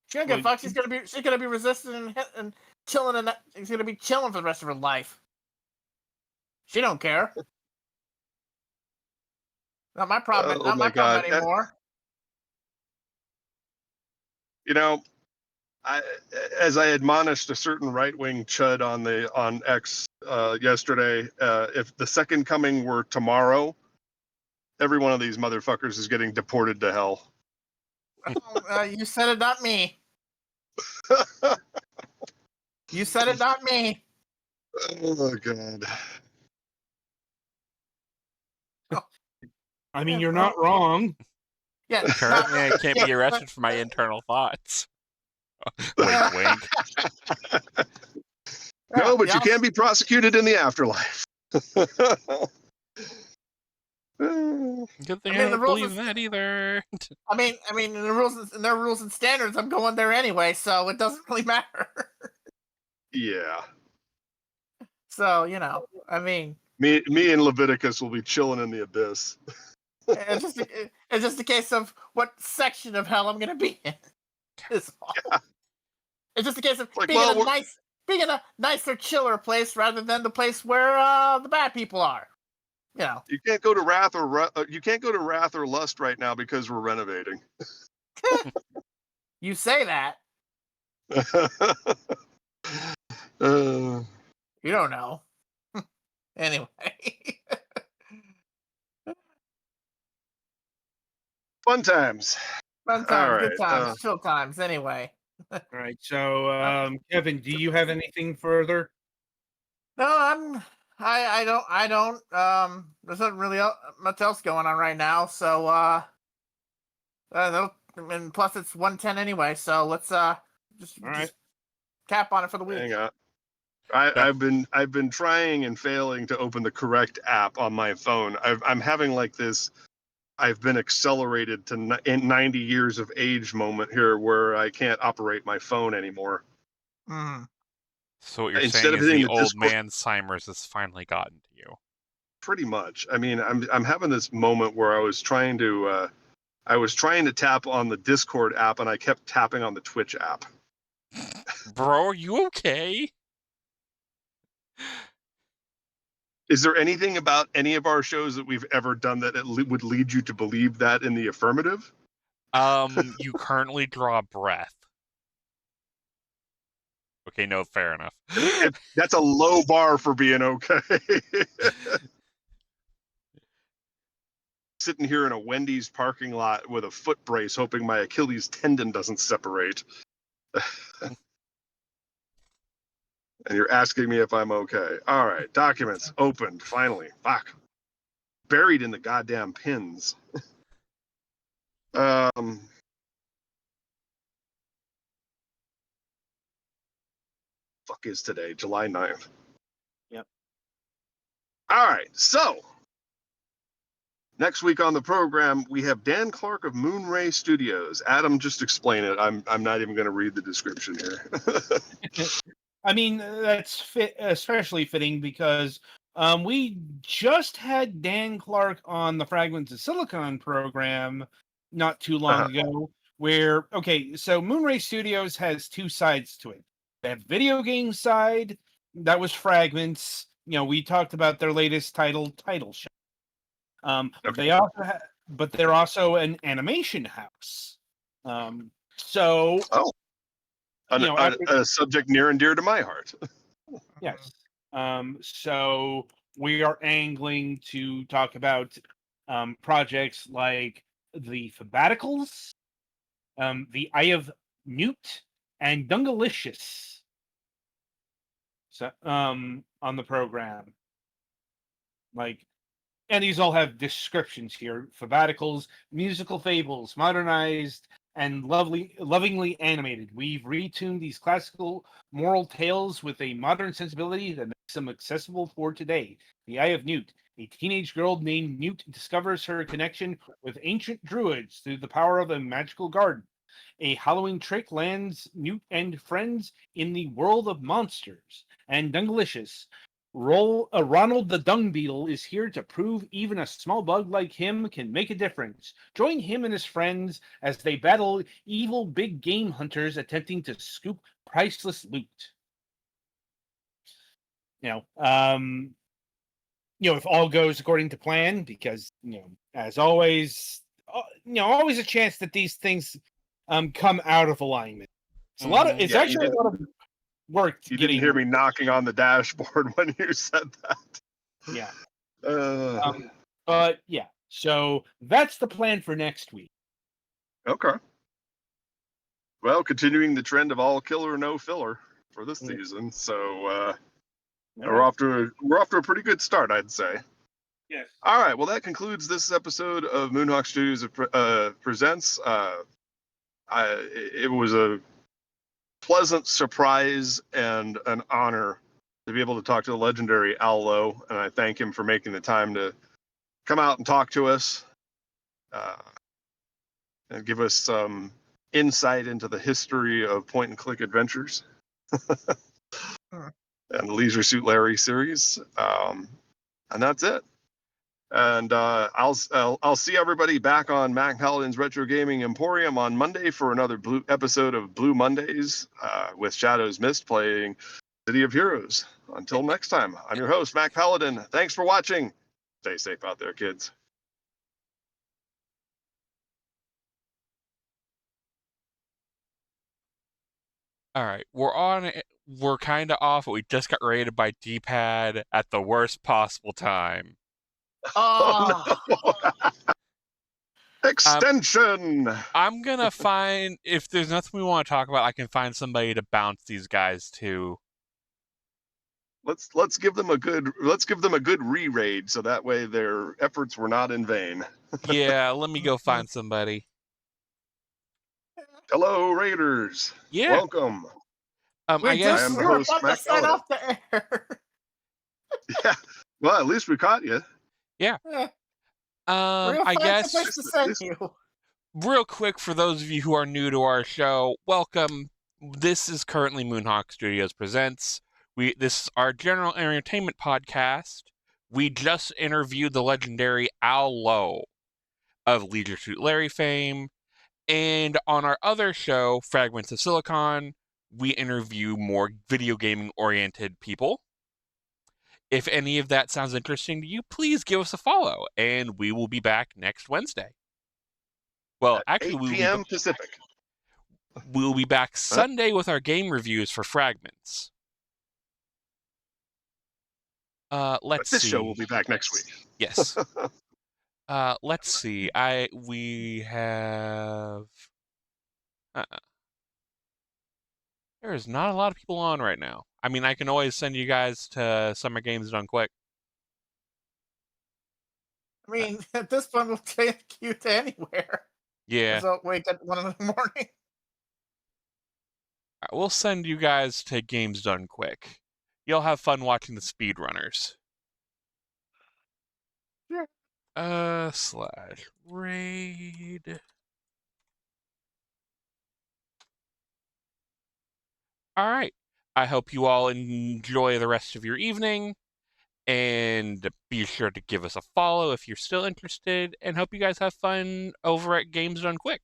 She don't give a fuck. She's gonna be resistant and chilling, and she's gonna be chilling for the rest of her life. She don't care. Not my problem. Oh Not my my problem God. anymore. You know, as I admonished a certain right-wing chud on X yesterday, if the second coming were tomorrow, every one of these motherfuckers is getting deported to hell. You said it, not me. You said it, not me. Oh God. I mean, you're not wrong. Yeah. Apparently, I can't be arrested for my internal thoughts. Wink, wink. No, but you can be prosecuted in the afterlife. Good thing I don't believe in that either. I mean, in the rules and standards, I'm going there anyway, so it doesn't really matter. Yeah. So I mean, me and Leviticus will be chilling in the abyss. it's just a case of what section of hell I'm going to be in. It's just a case of being in a nicer, chiller place rather than the place where the bad people are. You can't go to Wrath or Lust right now because we're renovating. You say that. You don't know. Anyway. Fun times. Fun times, All good right, times, chill times. Anyway. All right. So, Kevin, do you have anything further? No, I don't. There's not really much else going on right now. So, and plus it's 1:10 anyway. So let's just tap on it for the week. Hang on. I've been trying and failing to open the correct app on my phone. I'm having like this. I've been accelerated to 90 years of age moment here, where I can't operate my phone anymore. So what you're Instead saying of is hitting the the old Discord- man Simers has finally gotten to you. Pretty much. I mean, I'm having this moment where I was trying to tap on the Discord app, and I kept tapping on the Twitch app. Bro, are you okay? Is there anything about any of our shows that we've ever done that would lead you to believe that in the affirmative? You currently draw breath. Okay, no, fair enough. That's a low bar for being okay. Sitting here in a Wendy's parking lot with a foot brace, hoping my Achilles tendon doesn't separate. And you're asking me if I'm okay. All right, documents opened, finally. Fuck. Buried in the goddamn pins. Fuck is today? July 9th. Yep. All right, so next week on the program, we have Dan Clark of Moonray Studios. Adam, just explain it. I'm not even going to read the description here. I mean, that's especially fitting because we just had Dan Clark on the Fragments of Silicon program not too long ago, where, so Moonray Studios has two sides to it. They have video game side, that was Fragments. We talked about their latest title Shot. They also but they're also an animation house. A subject near and dear to my heart. Yes. So we are angling to talk about projects like the Sabbaticals, the Eye of Newt, and Dungalicious. So, on the program. And these all have descriptions here. Sabbaticals, musical fables, modernized and lovingly animated. We've retuned these classical moral tales with a modern sensibility that makes them accessible for today. The Eye of Newt. A teenage girl named Newt discovers her connection with ancient druids through the power of a magical garden. A Halloween trick lands Newt and friends in the world of monsters. And Dungalicious, Ronald the Dung Beetle is here to prove even a small bug like him can make a difference. Join him and his friends as they battle evil big game hunters attempting to scoop priceless loot. If all goes according to plan, because as always, always a chance that these things come out of alignment. It's a lot of. It's actually a lot of work. You didn't hear me knocking on the dashboard when you said that. Yeah. But yeah, so that's the plan for next week. Okay. Well, continuing the trend of all killer, no filler for this season, so we're off to a pretty good start, I'd say. Yes. All right. Well, that concludes this episode of Moonhawk Studios Presents. It was a pleasant surprise and an honor to be able to talk to the legendary Al Lowe, and I thank him for making the time to come out and talk to us and give us some insight into the history of point-and-click adventures and the Leisure Suit Larry series. And that's it. And I'll see everybody back on Mac Paladin's Retro Gaming Emporium on Monday for another episode of Blue Mondays with Shadows Mist playing City of Heroes. Until next time, I'm your host, Mac Paladin. Thanks for watching. Stay safe out there, kids. All right, we're kind of off, but we just got raided by D-pad at the worst possible time. Oh, no. Extension! I'm gonna find, if there's nothing we want to talk about, I can find somebody to bounce these guys to. Let's give them a good re-raid so that way their efforts were not in vain. Yeah, let me go find somebody. Hello, Raiders. Yeah. Welcome. I guess we were about to sign off the air. Yeah. Well, at least we caught you. Yeah. I guess to send you. Real quick, for those of you who are new to our show, welcome. This is currently Moonhawk Studios Presents. This is our general entertainment podcast. We just interviewed the legendary Al Lowe of Leisure Suit Larry fame. And on our other show, Fragments of Silicon, we interview more video gaming oriented people. If any of that sounds interesting to you, please give us a follow, and we will be back next Wednesday. Well, actually, 8 p.m. Pacific. We'll be back Sunday with our game reviews for Fragments. Let's see. This show will be back next week. Yes. Let's see. We have. There is not a lot of people on right now. I mean, I can always send you guys to Summer Games Done Quick. I mean, at this point, we'll take you to anywhere. Yeah. So wake up 1 a.m. We'll send you guys to Games Done Quick. You'll have fun watching the speedrunners. Sure. /raid. All right. I hope you all enjoy the rest of your evening. And be sure to give us a follow if you're still interested. And hope you guys have fun over at Games Done Quick.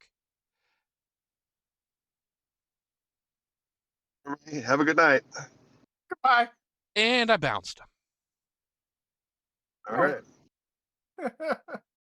Have a good night. Goodbye. And I bounced him. All right.